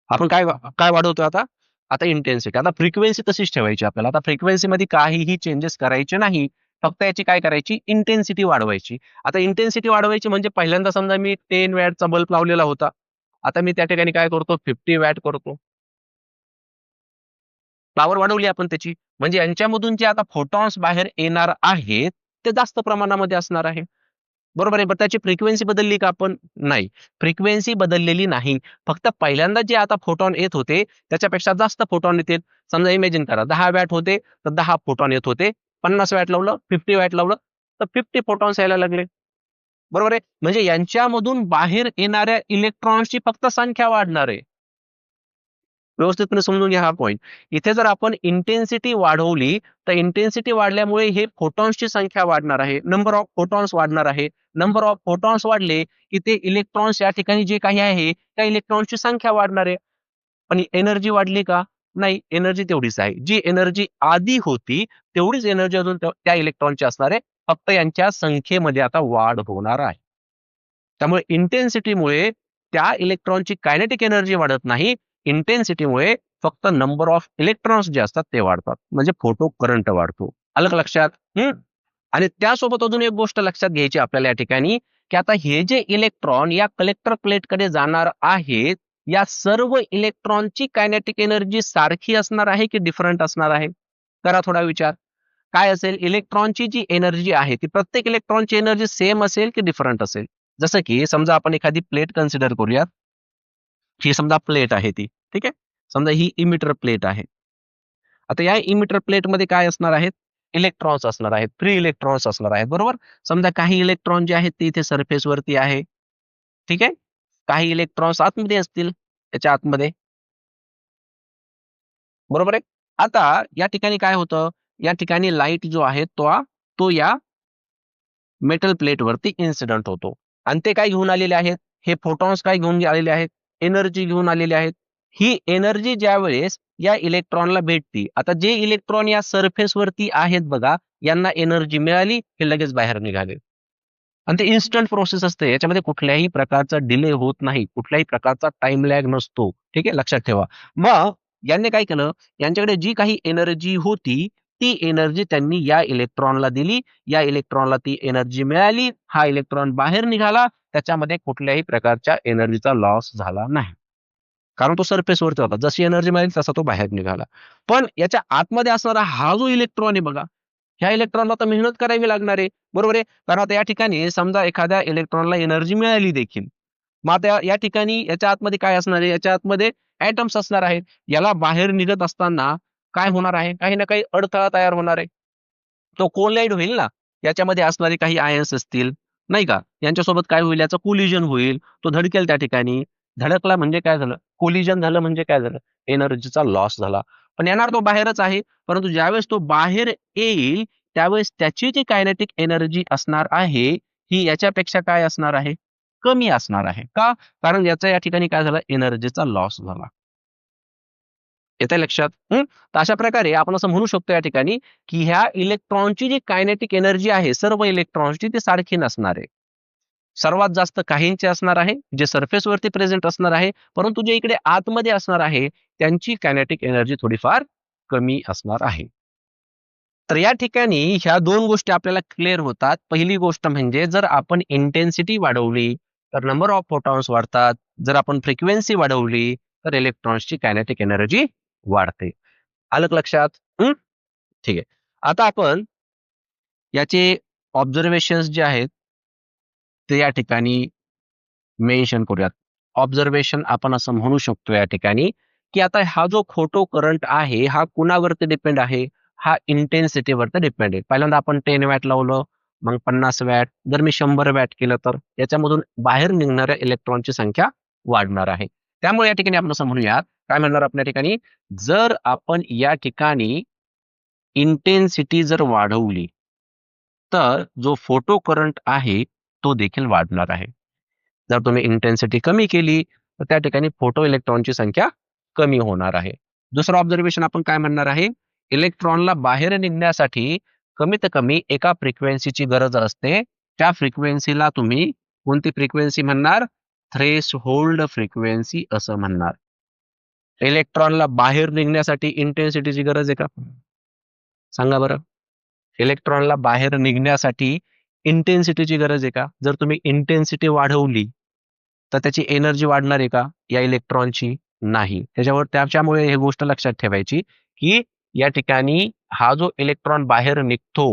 S1: आपण काय काय वाढवतोय आता? आता इंटेन्सिटी. आता फ्रिक्वेन्सी तशीच ठेवायची आपल्याला. आता फ्रिक्वेन्सीमध्ये काहीही चेंजेस करायचे नाही. फक्त याची काय करायची? इंटेन्सिटी वाढवायची. आता इंटेन्सिटी वाढवायची म्हणजे पहिल्यांदा समजा मी 10 वॅटचा बल्ब लावलेला होता. आता मी त्या ठिकाणी काय करतो? 50 वॅट करतो. पॉवर वाढवली आपण त्याची. म्हणजे यांच्यामधून जे आता फोटॉन्स बाहेर येणार आहेत, ते जास्त प्रमाणामध्ये असणार आहे. बरोबर आहे. पण त्याची फ्रिक्वेन्सी बदलली का आपण? नाही. फ्रिक्वेन्सी बदललेली नाही. फक्त पहिल्यांदा जे आता फोटॉन येत होते, त्याच्यापेक्षा जास्त फोटॉन येतील. समजा इमॅजिन करा 10 वॅट होते, तर 10 फोटॉन येत होते. 50 वॅट लावलं, 50 वॅट लावलं, तर 50 फोटॉन्स यायला लागले. बरोबर आहे. म्हणजे यांच्यामधून बाहेर येणाऱ्या इलेक्ट्रॉन्सची फक्त संख्या वाढणार आहे. व्यवस्थितपणे समजून घ्या हा पॉइंट. इथे जर आपण इंटेन्सिटी वाढवली, तर इंटेन्सिटी वाढल्यामुळे हे फोटॉन्सची संख्या वाढणार आहे. नंबर ऑफ फोटॉन्स वाढणार आहे. नंबर ऑफ फोटॉन्स वाढले, की ते इलेक्ट्रॉन्स या ठिकाणी जे काही आहे, त्या इलेक्ट्रॉन्सची संख्या वाढणार आहे. पण एनर्जी वाढली का? नाही, एनर्जी तेवढीच आहे. जी एनर्जी आधी होती, तेवढीच एनर्जी अजून त्या इलेक्ट्रॉनची असणार आहे. फक्त यांच्या संख्येमध्ये आता वाढ होणार आहे. त्यामुळे इंटेन्सिटीमुळे त्या इलेक्ट्रॉनची कायनेटिक एनर्जी वाढत नाही. इंटेन्सिटीमुळे फक्त नंबर ऑफ इलेक्ट्रॉन्स जे असतात ते वाढतात. म्हणजे फोटो करंट वाढतो. आलं का लक्षात? आणि त्यासोबत अजून एक गोष्ट लक्षात घ्यायची आपल्याला या ठिकाणी, की आता हे जे इलेक्ट्रॉन या कलेक्टर प्लेटकडे जाणार आहेत, या सर्व इलेक्ट्रॉनची कायनेटिक एनर्जी सारखी असणार आहे की डिफरंट असणार आहे? करा थोडा विचार. काय असेल? इलेक्ट्रॉनची जी एनर्जी आहे, ती प्रत्येक इलेक्ट्रॉनची एनर्जी सेम असेल की डिफरंट असेल? जसं की समजा आपण एखादी प्लेट कन्सिडर करूयात. ही समजा प्लेट आहे ती. ठीक आहे. समजा ही इमिटर प्लेट आहे. आता या इमिटर प्लेटमध्ये काय असणार आहेत? इलेक्ट्रॉन्स असणार आहेत, फ्री इलेक्ट्रॉन्स असणार आहेत, बरोबर. समजा काही इलेक्ट्रॉन जे आहेत ते इथे सरफेस वरती आहे, ठीक आहे. काही इलेक्ट्रॉन्स आतमध्ये असतील त्याच्या आतमध्ये, बरोबर आहे. आता या ठिकाणी काय होतं, या ठिकाणी लाईट जो आहे तो या मेटल प्लेट वरती इन्सिडेंट होतो आणि ते काय घेऊन आलेले आहेत, हे फोटॉन्स काय घेऊन आलेले आहेत, एनर्जी घेऊन आलेले आहेत. ही एनर्जी ज्या वेळेस या इलेक्ट्रॉनला भेटती, आता जे इलेक्ट्रॉन या सरफेस वरती आहेत बघा, यांना एनर्जी मिळाली, हे लगेच बाहेर निघाले. आणि ते इन्स्टंट प्रोसेस असते, याच्यामध्ये कुठल्याही प्रकारचा डिले होत नाही, कुठल्याही प्रकारचा टाइम लॅग नसतो. ठीक आहे, लक्षात ठेवा. मग यांनी काय केलं, यांच्याकडे जी काही एनर्जी होती ती एनर्जी त्यांनी या इलेक्ट्रॉनला दिली, या इलेक्ट्रॉनला ती एनर्जी मिळाली, हा इलेक्ट्रॉन बाहेर निघाला, त्याच्यामध्ये कुठल्याही प्रकारच्या एनर्जीचा लॉस झाला नाही, कारण तो सरफेस वरती होता. जशी एनर्जी मिळाली तसा तो बाहेर निघाला. पण याच्या आतमध्ये असणारा हा जो इलेक्ट्रॉन आहे बघा, ह्या इलेक्ट्रॉनला तर मेहनत करावी लागणार आहे, बरोबर आहे. कारण आता या ठिकाणी समजा एखाद्या इलेक्ट्रॉनला एनर्जी मिळाली देखील, मग आता या ठिकाणी याच्या आतमध्ये काय असणार आहे, याच्या आतमध्ये ऍटम्स असणार आहेत. याला बाहेर निघत असताना काय होणार आहे, काही ना काही अडथळा तयार होणार आहे. तो कोलाईड होईल ना, याच्यामध्ये असणारे काही आयन्स असतील, नाही का, यांच्यासोबत काय होईल, याचं कोलिजन होईल, तो धडकेल त्या ठिकाणी. धडकला म्हणजे काय झालं, कोलिजन झालं म्हणजे काय झालं, एनर्जीचा लॉस झाला. पण येणार तो बाहेरच आहे, परंतु ज्यावेळेस तो बाहेर येईल त्यावेळेस त्याची जी कायनेटिक एनर्जी असणार आहे ही याच्यापेक्षा काय असणार आहे, कमी असणार आहे. का? कारण याचा या ठिकाणी काय झालं, एनर्जीचा लॉस झाला. येतंय लक्षात? तर अशा प्रकारे आपण असं म्हणू शकतो या ठिकाणी, की ह्या इलेक्ट्रॉनची जी कायनेटिक एनर्जी आहे सर्व इलेक्ट्रॉन्सची ती सारखी नसणार आहे. सर्वात जास्त काहींची असणार आहे, जे सरफेस वरती प्रेझेंट असणार आहे, परंतु जे इकडे आतमध्ये असणार आहे, त्यांची कायनेटिक एनर्जी थोडीफार कमी असणार आहे. तर या ठिकाणी ह्या 2 गोष्टी आपल्याला क्लिअर होतात. पहिली गोष्ट म्हणजे जर आपण इंटेन्सिटी वाढवली, तर नंबर ऑफ फोटॉन्स वाढतात. जर आपण फ्रिक्वेन्सी वाढवली, तर इलेक्ट्रॉन्सची कायनेटिक एनर्जी वाढते. आलं का लक्षात? ठीक आहे. आता आपण याचे ऑब्झर्वेशन्स जे आहेत, ते या ठिकाणी मेन्शन करूयात. ऑब्झर्वेशन आपण असं म्हणू शकतो या ठिकाणी, की आता हा जो फोटो करंट आहे, हा कुणावरती डिपेंड आहे? हा इंटेन्सिटीवरती डिपेंड आहे. पहिल्यांदा आपण 10 वॅट लावलं, मग 50 वॅट. जर मी 100 वॅट केलं, तर याच्यामधून बाहेर निघणाऱ्या इलेक्ट्रॉनची संख्या वाढणार आहे. त्यामुळे या ठिकाणी आपण असं म्हणूयात, काय म्हणणार आपण या ठिकाणी? जर आपण या ठिकाणी इंटेन्सिटी जर वाढवली, तर जो फोटो करंट आहे, तो देखील वाढणार आहे. जर तुम्ही इंटेन्सिटी कमी केली, तर त्या ठिकाणी फोटो इलेक्ट्रॉनची संख्या कमी होणार आहे. दुसरं ऑब्झर्वेशन आपण काय म्हणणार आहे? इलेक्ट्रॉनला बाहेर निघण्यासाठी कमीत कमी एका फ्रिक्वेन्सीची गरज असते. त्या फ्रिक्वेन्सीला तुम्ही कोणती फ्रिक्वेन्सी म्हणणार? थ्रेशहोल्ड फ्रिक्वेन्सी असं म्हणणार. इलेक्ट्रॉनला बाहेर निघण्यासाठी इंटेन्सिटीची गरज आहे का? सांगा बरं. इलेक्ट्रॉनला बाहेर निघण्यासाठी इंटेन्सिटीची गरज आहे का? जर तुम्ही इंटेन्सिटी वाढवली, तर त्याची एनर्जी वाढणार आहे का या इलेक्ट्रॉनची? नाही. त्याच्यामुळे ही गोष्ट लक्षात ठेवायची, की या ठिकाणी हा जो इलेक्ट्रॉन बाहेर निघतो,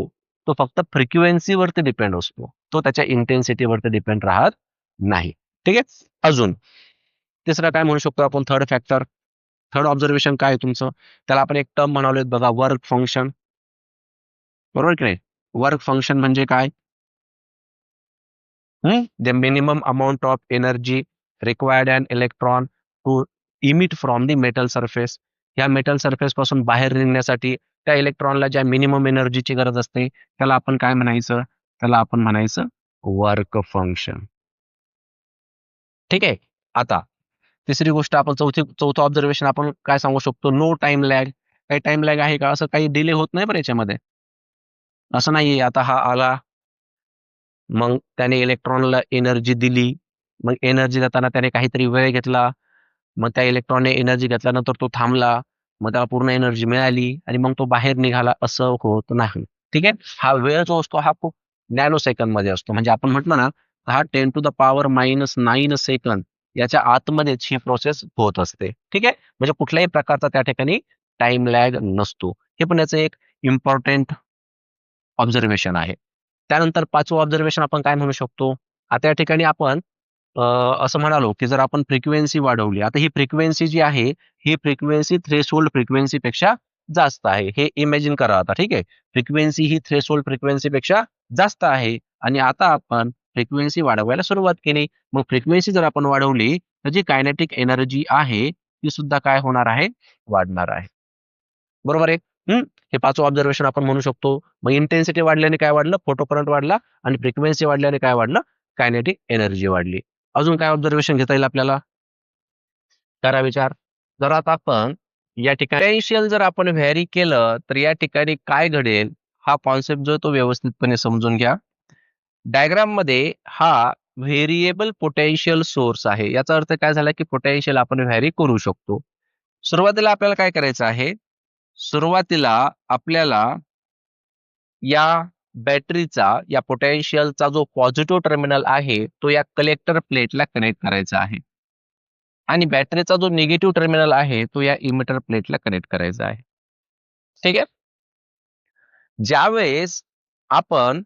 S1: तो फक्त फ्रिक्वेन्सीवरती डिपेंड असतो. तो त्याच्या इंटेन्सिटीवरती डिपेंड राहत नाही. ठीक आहे? अजून तिसरं काय म्हणू शकतो आपण, थर्ड फॅक्टर, थर्ड ऑब्झर्वेशन काय आहे तुमचं? त्याला आपण एक टर्म म्हणालोय बघा, वर्क फंक्शन. बरोबर की नाही? वर्क फंक्शन म्हणजे काय? The minimum amount of energy required an electron to emit from the metal surface. या मेटल सरफेस पासून बाहेर निघण्यासाठी त्या इलेक्ट्रॉनला ज्या मिनिमम एनर्जीची गरज असते, त्याला आपण काय म्हणायचं? त्याला आपण म्हणायचं वर्क फंक्शन. ठीक आहे. आता तिसरी गोष्ट आपण चौथं ऑब्झर्वेशन आपण काय सांगू शकतो? No time lag. काही टाइम लॅग आहे का? असं काही डिले होत नाही बरं याच्यामध्ये. असं नाहीये, आता हा आला, मग त्याने इलेक्ट्रॉनला एनर्जी दिली. मग एनर्जी देताना त्याने काहीतरी वेळ घेतला. मग त्या इलेक्ट्रॉनने एनर्जी घेतल्यानंतर तो थांबला. मग त्याला पूर्ण एनर्जी मिळाली आणि मग तो बाहेर निघाला, असं होत नाही. ठीक आहे. हा वेळ जो असतो हा खूप नॅनो सेकंद मध्ये असतो. म्हणजे आपण म्हटलं ना, हा 10⁻⁹ सेकंद याच्या आतमध्येच ही प्रोसेस होत असते. ठीक आहे. म्हणजे कुठल्याही प्रकारचा त्या ठिकाणी टाइम लॅग नसतो. हे पण याचं एक इम्पॉर्टंट ऑब्झर्वेशन आहे. त्यानंतर 5वं ऑब्झर्वेशन आपण काय म्हणू शकतो? आता या ठिकाणी आपण अ, असं म्हणालो, की जर आपण फ्रिक्वेन्सी वाढवली, आता ही फ्रिक्वेन्सी जी आहे, ही फ्रिक्वेन्सी थ्रेशोल्ड फ्रिक्वेन्सीपेक्षा जास्त आहे. हे इमॅजिन करा आता, ठीक आहे. फ्रिक्वेन्सी ही थ्रेशोल्ड फ्रिक्वेन्सीपेक्षा जास्त आहे आणि आता आपण फ्रिक्वेन्सी वाढवायला सुरुवात केली. मग फ्रिक्वेन्सी जर आपण वाढवली तर जी कायनेटिक एनर्जी आहे ती सुद्धा काय होणार आहे? वाढणार आहे. बरोबर आहे. हे 5वं ऑब्झर्वेशन आपण म्हणू शकतो. मग इंटेन्सिटी वाढल्याने काय वाढलं? फोटो करंट वाढला आणि फ्रिक्वेन्सी वाढल्याने काय वाढलं? कायनेटिक एनर्जी वाढली. अजून काय ऑब्झर्वेशन घेता येईल आपल्याला? करा विचार. जर आता आपण या ठिकाणी पोटेन्शियल जर आपण व्हॅरी केलं, तर या ठिकाणी काय घडेल? हा कॉन्सेप्ट जो तो व्यवस्थितपणे समजून घ्या. डायग्राममध्ये हा व्हेरिएबल पोटेन्शियल सोर्स आहे. याचा अर्थ काय झाला, की पोटेन्शियल आपण व्हॅरी करू शकतो. सुरुवातीला आपल्याला काय करायचं आहे? सुरुवातीला आपल्याला या बॅटरीचा, या पोटेन्शियलचा जो पॉझिटिव्ह टर्मिनल आहे, तो या कलेक्टर प्लेटला कनेक्ट करायचा आहे. आणि बॅटरीचा जो निगेटिव्ह टर्मिनल आहे, तो या इमिटर प्लेटला कनेक्ट करायचा आहे. ठीक आहे? ज्यावेळेस आपण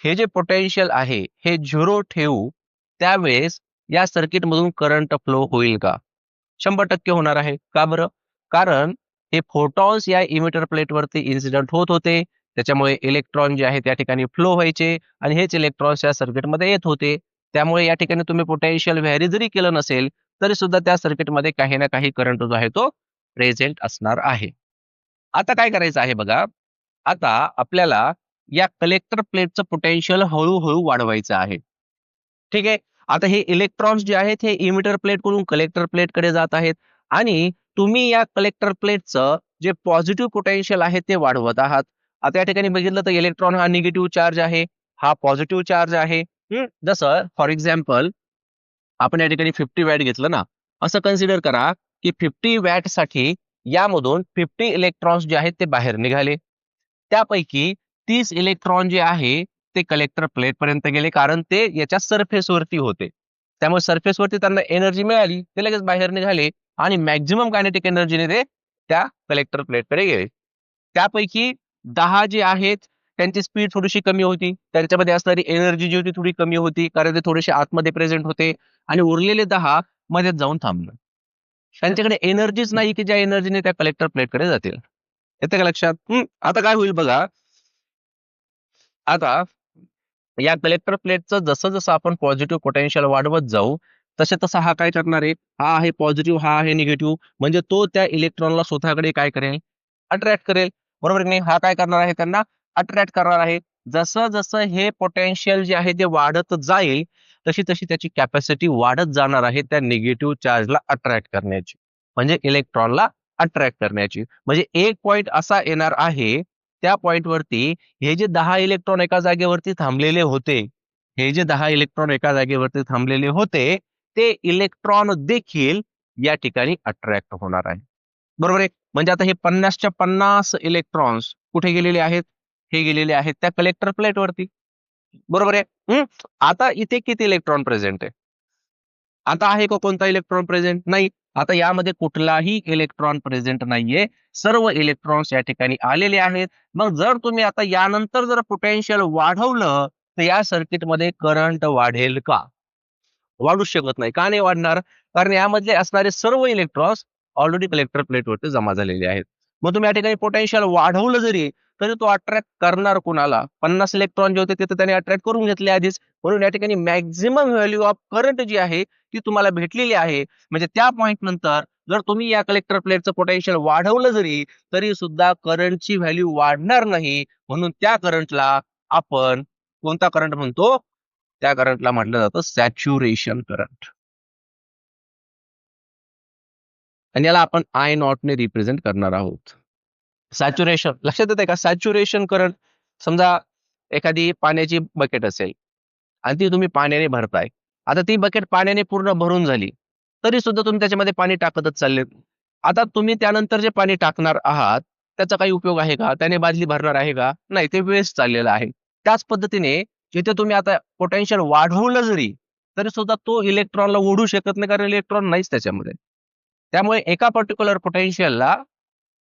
S1: हे जे पोटेन्शियल आहे, हे 0 ठेवू, त्यावेळेस या सर्किटमधून करंट फ्लो होईल का? 100% होणार आहे. का बरं? कारण हे फोटॉन्स या इमिटर प्लेटवरती इन्सिडेंट होत होते. त्याच्यामुळे इलेक्ट्रॉन जे आहे त्या ठिकाणी फ्लो व्हायचे आणि हेच इलेक्ट्रॉन्स या सर्किटमध्ये येत होते. त्यामुळे या ठिकाणी तुम्ही पोटेन्शियल व्हॅरी जरी केलं नसेल, तरी सुद्धा त्या सर्किटमध्ये काही ना काही करंट जो आहे तो प्रेझेंट असणार आहे. आता काय करायचं आहे बघा. आता आपल्याला या कलेक्टर प्लेटचं पोटेन्शियल हळू-हळू वाढवायचं आहे. ठीक आहे. आता हे इलेक्ट्रॉन्स जे आहेत हे इमिटर प्लेटकडून कलेक्टर प्लेटकडे जात आहेत आणि तुम्ही या कलेक्टर प्लेटचं जे पॉझिटिव्ह पोटेन्शियल आहे ते वाढवत आहात. आता या ठिकाणी बघितलं तर इलेक्ट्रॉन हा निगेटिव्ह चार्ज आहे, हा पॉझिटिव्ह चार्ज आहे. जसं फॉर एक्झाम्पल आपण या ठिकाणी 50 वॅट घेतलं ना, असं कन्सिडर करा की 50 वॅटसाठी यामधून 50 इलेक्ट्रॉन्स जे आहेत ते बाहेर निघाले. त्यापैकी 30 इलेक्ट्रॉन जे आहे ते कलेक्टर प्लेट पर्यंत गेले, कारण ते याच्या सरफेसवरती होते. त्यामुळे सरफेसवरती त्यांना एनर्जी मिळाली, ते लगेच बाहेर निघाले आणि मॅक्झिमम कायनेटिक एनर्जीने ते त्या कलेक्टर प्लेटकडे गेले. त्यापैकी 10 जे आहेत त्यांची स्पीड थोडीशी कमी होती. त्यांच्यामध्ये असणारी एनर्जी जी होती थोडी कमी होती, कारण ते थोडेसे आतमध्ये प्रेझेंट होते आणि उरलेले 10 मध्येच जाऊन थांबले. त्यांच्याकडे एनर्जीच नाही की ज्या एनर्जीने त्या कलेक्टर प्लेटकडे जातील. येतं का लक्षात? आता काय होईल बघा. आता या कलेक्टर प्लेटचं जसं-जसं आपण पॉझिटिव्ह पोटेन्शियल वाढवत जाऊ, तसं-तसं हा काय करणार आहे? हा आहे पॉझिटिव्ह, हा आहे निगेटिव्ह. म्हणजे तो त्या इलेक्ट्रॉनला स्वतःकडे काय करेल? अट्रॅक्ट करेल. बरोबर की नाही? हा काय करणार आहे? त्यांना अट्रॅक्ट करणार आहे. जसं-जसं हे पोटेन्शियल जे आहे ते वाढत जाईल, तशी-तशी त्याची कॅपॅसिटी वाढत जाणार आहे त्या निगेटिव्ह चार्जला अट्रॅक्ट करण्याची. म्हणजे इलेक्ट्रॉनला अट्रॅक्ट करण्याची. म्हणजे एक पॉइंट असा येणार आहे, त्या पॉइंटवरती हे जे 10 इलेक्ट्रॉन एका जागेवरती थांबलेले होते, हे जे 10 इलेक्ट्रॉन एका जागेवरती थांबलेले होते, ते इलेक्ट्रॉन देखील या ठिकाणी अट्रॅक्ट होणार आहे. बरोबर आहे? म्हणजे आता हे 50च्या 50 इलेक्ट्रॉन्स कुठे गेलेले आहेत? हे गेलेले आहेत त्या कलेक्टर प्लेटवरती. बरोबर आहे? आता इथे किती इलेक्ट्रॉन प्रेझेंट आहे? आता आहे का कोणता इलेक्ट्रॉन प्रेझेंट? नाही. आता यामध्ये कुठलाही इलेक्ट्रॉन प्रेझेंट नाहीये. सर्व इलेक्ट्रॉन्स या ठिकाणी आलेले आहेत. मग जर तुम्ही आता यानंतर जर पोटेन्शियल वाढवलं, तर या सर्किटमध्ये करंट वाढेल का? वाढूच शकत नाही. का नाही वाढणार? कारण यामधले असणारे सर्व इलेक्ट्रॉन्स ऑलरेडी कलेक्टर प्लेटवरती जमा झालेले आहेत. मग तुम्ही या ठिकाणी पोटेन्शियल वाढवलं जरी, तरी तो अट्रॅक्ट करणार कुणाला? 50 इलेक्ट्रॉन जे होते ते तर त्याने अट्रॅक्ट करून घेतले आधीच. म्हणून या ठिकाणी मॅक्सिमम व्हॅल्यू ऑफ करंट जी आहे ती तुम्हाला भेटलेली आहे. म्हणजे त्या पॉइंट नंतर जर तुम्ही या कलेक्टर प्लेटचं पोटेन्शियल वाढवलं जरी, तरी सुद्धा करंटची व्हॅल्यू वाढणार नाही. म्हणून त्या करंटला आपण कोणता करंट म्हणतो? त्या करंटला म्हटलं जातं सॅच्युरेशन करंट. आणि याला आपण आय नॉटने रिप्रेझेंट करणार आहोत. सॅच्युरेशन लक्षात येतंय का? Saturation current. समजा एखादी पाण्याची बकेट असेल आणि ती तुम्ही पाण्याने भरताय. आता ती बकेट पाण्याने पूर्ण भरून झाली, तरी सुद्धा तुम्ही त्याच्यामध्ये पाणी टाकतच चाललेत. आता तुम्ही त्यानंतर जे पाणी टाकणार आहात, त्याचा काही उपयोग आहे का? त्याने बादली भरणार आहे का? नाही, ते वेस्ट चाललेलं आहे. त्याच पद्धतीने जिथे तुम्ही आता पोटेन्शियल वाढवलं जरी, तरी सुद्धा तो इलेक्ट्रॉनला ओढू शकत नाही, कारण इलेक्ट्रॉन नाहीच त्याच्यामध्ये. त्यामुळे एका पर्टिक्युलर पोटेन्शियलला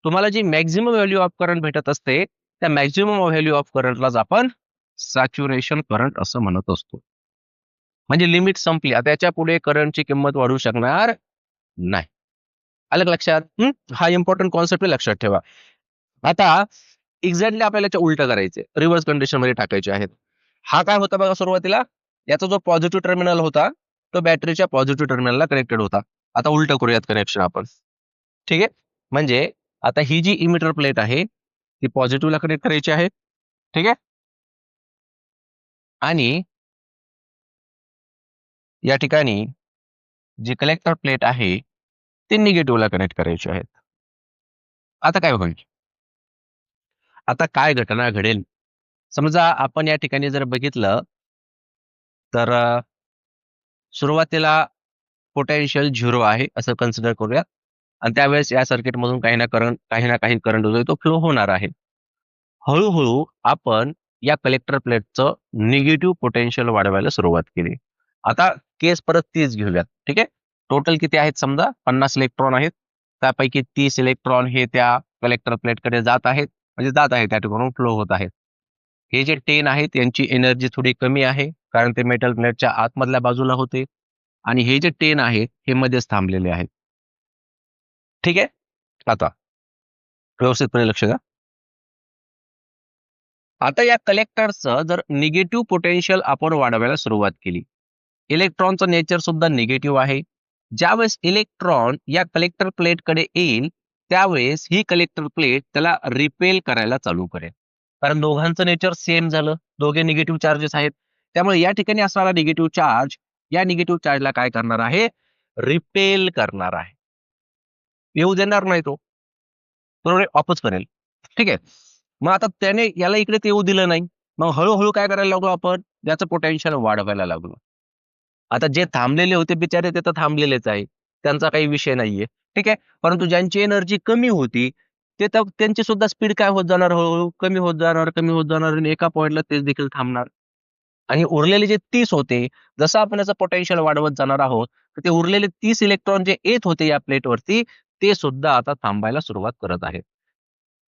S1: तुम्हाला जी मॅक्सिमम व्हॅल्यू ऑफ करंट भेटत असते, त्या मॅक्सिमम व्हॅल्यू ऑफ करंटलाच आपण सॅच्युरेशन करंट असं म्हणत असतो. म्हणजे लिमिट संपली. आता याच्या पुढे करंटची किंमत वाढू शकणार नाही. आलं का लक्षात? हा इम्पॉर्टंट कॉन्सेप्ट लक्षात ठेवा. आता एक्झॅक्टली आपल्याला याच्या उलट करायचे, रिव्हर्स कंडिशन मध्ये टाकायचे आहेत. हा काय होता बघा सुरुवातीला, याचा जो पॉझिटिव्ह टर्मिनल होता तो बॅटरीच्या पॉझिटिव्ह टर्मिनलला कनेक्टेड होता. आता उलट करूयात कनेक्शन आपण. ठीक आहे, म्हणजे आता ही जी इमिटर प्लेट आहे ती पॉझिटिव्हला कनेक्ट करायची आहे. ठीक आहे, आणि या ठिकाणी जी कलेक्टर प्लेट आहे ती निगेटिव्हला कनेक्ट करायची आहेत. आता काय होईल? आता काय घटना घडेल? समजा आपण या ठिकाणी जर बघितलं तर सुरुवातीला पोटेन्शियल 0 आहे असं कन्सिडर करूया, आणि त्यावेळेस या सर्किट मधून काही ना काही करंट जो आहे तो फ्लो होणार आहे. हळूहळू आपण या कलेक्टर प्लेटचं निगेटिव्ह पोटेन्शियल वाढवायला सुरुवात केली. आता केस परत 30 घेऊयात. ठीक आहे, टोटल किती आहेत? समजा 50 इलेक्ट्रॉन आहेत. त्यापैकी 30 इलेक्ट्रॉन हे त्या कलेक्टर प्लेटकडे जात आहेत, म्हणजे जात आहेत, त्या ठिकाणून फ्लो होत आहेत. हे जे 10 आहेत यांची एनर्जी थोडी कमी आहे, कारण ते मेटल प्लेटच्या आतमधल्या बाजूला होते, आणि हे जे 10 आहेत हे मध्येच थांबलेले आहेत. ठीक आहे, आता व्यवस्थितपणे लक्ष द्या. आता या कलेक्टरचं जर निगेटिव्ह पोटेन्शियल आपण वाढवायला सुरुवात केली, इलेक्ट्रॉनचं नेचर सुद्धा निगेटिव्ह आहे. ज्यावेळेस इलेक्ट्रॉन या कलेक्टर प्लेटकडे येईल त्यावेळेस ही कलेक्टर प्लेट त्याला रिपेल करायला चालू करेल, कारण दोघांचं नेचर सेम झालं, दोघे निगेटिव्ह चार्जेस आहेत. त्यामुळे या ठिकाणी असणारा निगेटिव्ह चार्ज या निगेटिव्ह चार्जला काय करणार आहे? रिपेल करणार आहे, येऊ देणार नाही तो, बरोबर, ऑपच करेल. ठीक आहे, मग आता त्याने याला इकडे ते येऊ दिलं नाही, मग हळूहळू काय करायला लागलो आपण? त्याचं पोटेन्शियल वाढवायला लागलो. आता जे थांबलेले होते बिचारे ते तर थांबलेलेच आहे, त्यांचा काही विषय नाहीये. ठीक आहे, परंतु ज्यांची एनर्जी कमी होती ते तर त्यांची सुद्धा स्पीड काय होत जाणार? हळूहळू कमी होत जाणार, कमी होत जाणार, आणि एका पॉइंटला तेच देखील थांबणार. आणि उरलेले जे 30 होते, जसं आपण याचं पोटेन्शियल वाढवत जाणार आहोत, तर ते उरलेले 30 इलेक्ट्रॉन जे येत होते या प्लेटवरती ते सुद्धा आता थांबायला सुरुवात करत आहेत.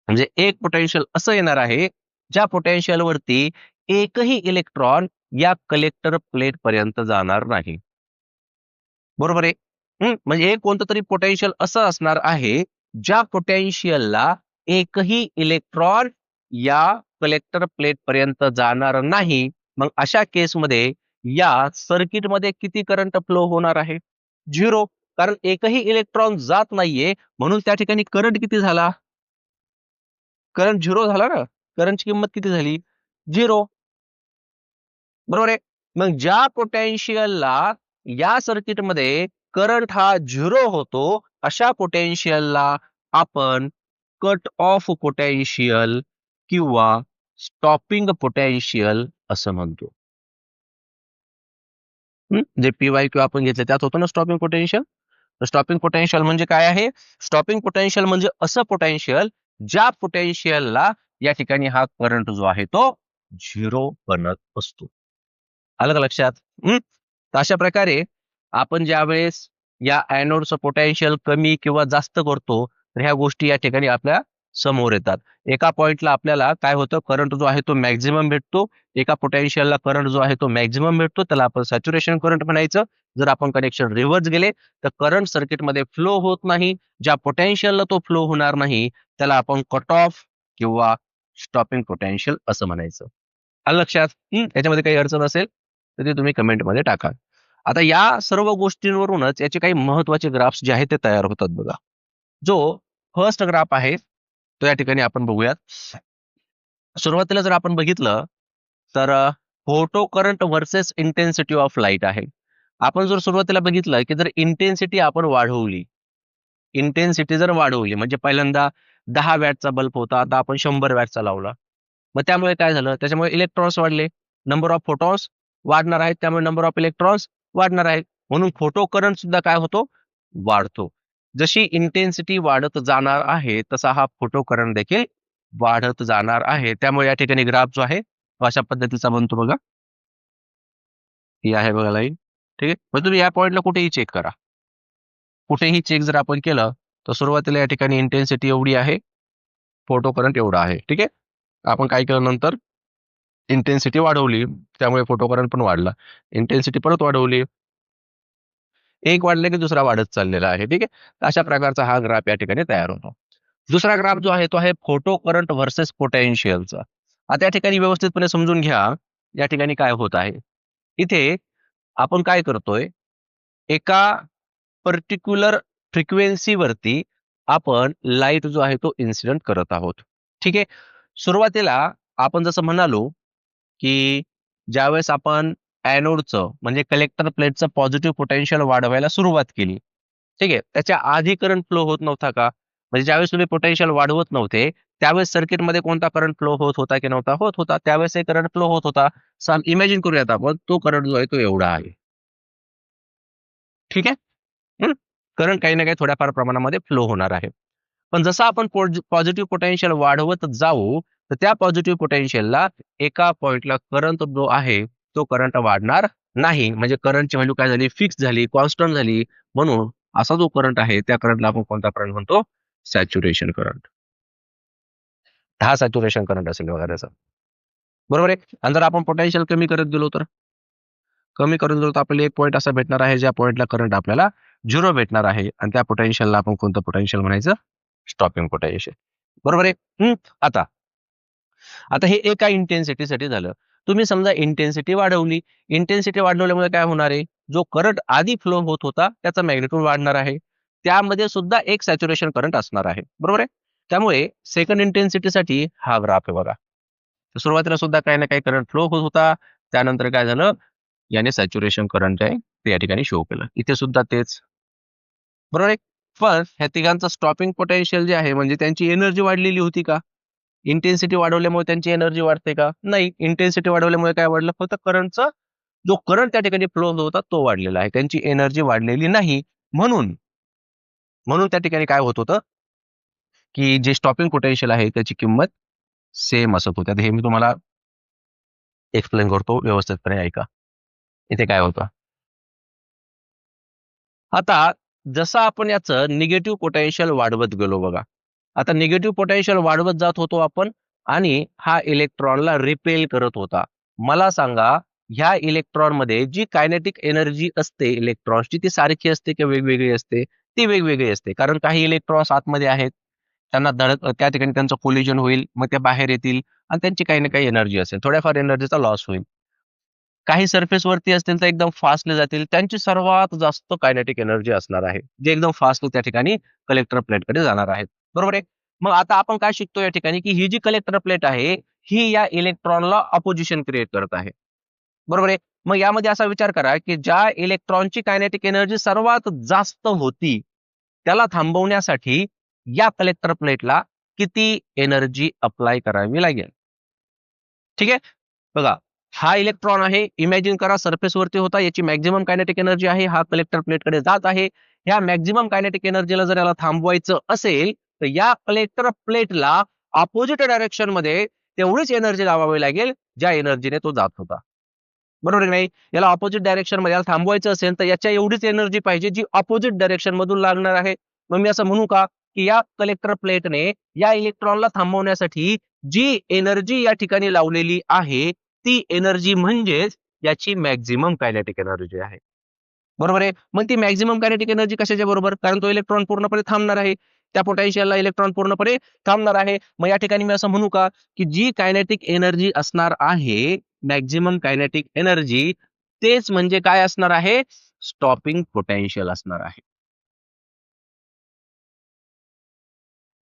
S1: म्हणजे एक पोटेन्शियल असं येणार आहे ज्या पोटेन्शियल वरती एकही इलेक्ट्रॉन या कलेक्टर प्लेट पर्यंत जाणार नाही. बरोबर आहे. म्हणजे हे कोणतं तरी पोटेन्शियल असं असणार आहे ज्या पोटेन्शियलला एकही इलेक्ट्रॉन या कलेक्टर प्लेट पर्यंत जाणार नाही. मग अशा केसमध्ये या सर्किटमध्ये किती करंट फ्लो होणार आहे? 0. कारण एकही इलेक्ट्रॉन जात नाहीये, म्हणून त्या ठिकाणी करंट किती झाला? करंट 0 झाला ना. करंटची किंमत किती झाली? 0. बरोबर आहे. मग ज्या पोटेन्शियलला या सर्किटमध्ये करंट हा 0 होतो, अशा पोटेन्शियलला आपण कट ऑफ पोटेन्शियल किंवा स्टॉपिंग पोटेन्शियल असं म्हणतो. जे PYQ आपण घेतले त्यात होतं ना स्टॉपिंग पोटेन्शियल. स्टॉपिंग पोटेन्शियल म्हणजे काय आहे? स्टॉपिंग पोटेन्शियल म्हणजे असं पोटेन्शियल ज्या पोटेन्शियलला या ठिकाणी हा करंट जो आहे तो 0 बनत असतो. आलं का लक्षात? तर अशा प्रकारे आपण ज्यावेळेस या एनोडचं पोटेन्शियल कमी किंवा जास्त करतो, तर ह्या गोष्टी या ठिकाणी आपल्या समोर येतात. एका पॉइंटला आपल्याला काय होतं? करंट जो आहे तो मॅक्झिमम भेटतो. एका पोटेन्शियलला करंट जो आहे तो मॅक्झिमम भेटतो. त्याला आपण सॅच्युरेशन करंट म्हणायचं. जर आपण कनेक्शन रिव्हर्स गेले तर करंट सर्किटमध्ये फ्लो होत नाही. ज्या पोटेन्शियलला तो फ्लो होणार नाही त्याला आपण कट ऑफ किंवा स्टॉपिंग पोटेन्शियल असं म्हणायचं. आलं लक्षात? याच्यामध्ये काही अडचण असेल तर ते तुम्ही कमेंटमध्ये टाका. आता या सर्व गोष्टींवरूनच याचे काही महत्वाचे ग्राफ्स जे आहेत ते तयार होतात बघा. जो फर्स्ट ग्राफ आहे तो या ठिकाणी आपण बघूयात. सुरुवातीला जर आपण बघितलं तर photo current versus intensity of light आहे. आपण जर सुरुवातीला बघितलं की जर इंटेन्सिटी आपण वाढवली, इंटेन्सिटी जर वाढवली म्हणजे पहिल्यांदा 10 वॅटचा बल्ब होता, आता आपण 100 वॅटचा लावला. मग त्यामुळे काय झालं? त्याच्यामुळे इलेक्ट्रॉन्स वाढले, नंबर ऑफ फोटॉन्स वाढणार आहेत, त्यामुळे नंबर ऑफ इलेक्ट्रॉन्स वाढणार आहेत. म्हणून फोटो करंट सुद्धा काय होतो? वाढतो. जशी इंटेन्सिटी वाढत जाणार आहे तसा हा फोटो करंट देखील वाढत जाणार आहे. त्यामुळे या ठिकाणी ग्राफ जो आहे तो अशा पद्धतीचा बनतो बघा. ही आहे बघा लाईन. ठीक आहे. मग तुम्ही या पॉइंटला कुठेही चेक करा. कुठेही चेक जर आपण केलं तर सुरुवातीला या ठिकाणी इंटेन्सिटी एवढी आहे, फोटो करंट एवढा आहे. ठीक आहे. आपण काय केलं नंतर? इंटेन्सिटी वाढवली, त्यामुळे फोटो करंट पण वाढला. इंटेन्सिटी परत वाढवली, एक वाढलं की दुसरा वाढत चाललेला आहे. ठीक आहे. तर अशा प्रकारचा हा ग्राफ या ठिकाणी तयार होतो. दुसरा ग्राफ जो आहे तो आहे फोटो करंट व्हर्सेस पोटेन्शियलचा. आता या ठिकाणी व्यवस्थितपणे समजून घ्या, या ठिकाणी काय होत आहे. इथे आपण काय करतोय, एका पर्टिक्युलर फ्रिक्वेन्सीवरती आपण लाईट जो आहे तो इन्सिडेंट करत आहोत. ठीक आहे. सुरुवातीला आपण जसं म्हणालो, की ज्यावेळेस आपण एनोडचं म्हणजे कलेक्टर प्लेटचं पॉझिटिव्ह पोटेन्शियल वाढवायला सुरुवात केली. ठीक आहे. त्याच्या आधी करंट फ्लो होत नव्हता का? म्हणजे ज्यावेळेस तुम्ही पोटेन्शियल वाढवत नव्हते, त्यावेळेस सर्किटमध्ये कोणता करंट फ्लो होत होता की नव्हता? होत होता. त्यावेळेस करंट फ्लो होत होता. इमॅजिन करूयात आपण, तो करंट जो आहे तो एवढा आहे. ठीक आहे. करंट काही ना काही थोड्याफार प्रमाणामध्ये फ्लो होणार आहे. पण जसं आपण पॉझिटिव्ह पोटेन्शियल वाढवत जाऊ, तर त्या पॉझिटिव्ह पोटेन्शियलला एका पॉइंटला करंट जो आहे, तो करंट वाढणार नाही. म्हणजे करंटची व्हॅल्यू काय झाली? फिक्स झाली, कॉन्स्टंट झाली. म्हणून असा जो करंट आहे, त्या करंटला आपण कोणता करंट म्हणतो? Saturation current. हा सॅच्युरेशन करंट असेल बघा त्याचा. बरोबर आहे. आणि जर आपण पोटेन्शियल कमी करत गेलो तर? कमी करत गेलो तर आपल्याला एक पॉइंट असा भेटणार आहे, ज्या पॉइंटला करंट आपल्याला 0 भेटणार आहे आणि त्या पोटेन्शियलला आपण कोणतं पोटेन्शियल म्हणायचं? Stopping potential. बरोबर आहे. आता आता हे एका इंटेन्सिटीसाठी झालं. तुम्ही समजा इंटेन्सिटी वाढवली. इंटेन्सिटी वाढवल्यामुळे काय होणार आहे? जो करंट आधी फ्लो होत होता, त्याचा मॅग्निट्यूड वाढणार आहे. त्यामध्ये सुद्धा एक सॅच्युरेशन करंट असणार आहे. बरोबर आहे? त्यामुळे सेकंड इंटेन्सिटीसाठी हा ग्राफ आहे बघा. सुरुवातीला सुद्धा काही ना काही करंट फ्लो होत होता. त्यानंतर काय झालं? याने सॅच्युरेशन करंट आहे ते या ठिकाणी शो केलं. इथे सुद्धा तेच. बरोबर आहे? पण ह्या तिघांचं स्टॉपिंग पोटेन्शियल जे आहे म्हणजे त्यांची एनर्जी वाढलेली होती का? इंटेन्सिटी वाढवल्यामुळे त्यांची एनर्जी वाढते का? नाही. इंटेन्सिटी वाढवल्यामुळे काय वाढलं? फक्त करंटचा जो करंट त्या ठिकाणी फ्लो होता तो वाढलेला आहे. त्यांची एनर्जी वाढलेली नाही. म्हणून म्हणून त्या ठिकाणी काय होत होतं, की जे स्टॉपिंग पोटेन्शियल आहे त्याची किंमत सेम असत होती. आता हे मी तुम्हाला एक्सप्लेन करतो, व्यवस्थितपणे ऐका. इथे काय होतं? आता जसं आपण याचं निगेटिव्ह पोटेन्शियल वाढवत गेलो बघा. आता निगेटिव्ह पोटेन्शियल वाढवत जात होतो आपण आणि हा इलेक्ट्रॉनला रिपेल करत होता. मला सांगा, ह्या इलेक्ट्रॉनमध्ये जी कायनेटिक एनर्जी असते इलेक्ट्रॉन्सची ती सारखी असते की वेगवेगळी असते? ती वेगवेगळी असते. कारण काही इलेक्ट्रॉन्स आतमध्ये आहेत. त्यांना त्या ठिकाणी त्यांचं कोलिजन होईल, मग ते बाहेर येतील आणि त्यांची काही ना काही एनर्जी असेल. थोड्याफार एनर्जीचा लॉस होईल. काही सरफेस वरती असतील तर एकदम फास्टली जातील. त्यांची सर्वात जास्त कायनेटिक एनर्जी असणार आहे. जे एकदम फास्ट त्या ठिकाणी कलेक्टर प्लेटकडे जाणार आहेत. बरोबर आहे? मग आता आपण काय शिकतो या ठिकाणी, की ही जी कलेक्टर प्लेट आहे, ही या इलेक्ट्रॉनला अपोझिशन क्रिएट करत आहे. बरोबर आहे? मग यामध्ये असा विचार करा, की ज्या इलेक्ट्रॉनची कायनेटिक एनर्जी सर्वात जास्त होती, त्याला थांबवण्यासाठी या कलेक्टर प्लेटला किती एनर्जी अप्लाय करावी लागेल? ठीक आहे? बघा, हा इलेक्ट्रॉन आहे. इमॅजिन करा सरफेसवरती होता. याची मॅक्सिमम कायनेटिक एनर्जी आहे. हा कलेक्टर प्लेटकडे जात आहे. ह्या मॅक्सिमम कायनेटिक एनर्जीला जर याला थांबवायचं असेल, तर या कलेक्टर प्लेटला अपोझिट डायरेक्शनमध्ये तेवढीच एनर्जी लावावी लागेल, ज्या एनर्जीने तो जात होता. बरोबर आहे नाही? याला अपोझिट डायरेक्शनमध्ये याला थांबवायचं असेल, तर याच्या एवढीच एनर्जी पाहिजे, जी अपोझिट डायरेक्शनमधून लागणार आहे. मग मी असं म्हणू का, की या कलेक्टर प्लेटने या इलेक्ट्रॉनला थांबवण्यासाठी जी एनर्जी या ठिकाणी लावलेली आहे, ती एनर्जी म्हणजेच याची मॅक्सिमम कायनेटिक एनर्जी आहे. बरोबर आहे. मग ती मॅक्सिमम कायनेटिक एनर्जी कशाच्या बरोबर? कारण तो इलेक्ट्रॉन पूर्णपणे थांबणार आहे. त्या पोटेन्शियलला इलेक्ट्रॉन पूर्णपणे थांबणार आहे. मग या ठिकाणी मी असं म्हणू का, की जी कायनेटिक एनर्जी असणार आहे, मॅक्सिमम कायनेटिक एनर्जी तेच म्हणजे काय असणार आहे? स्टॉपिंग पोटेन्शियल असणार आहे.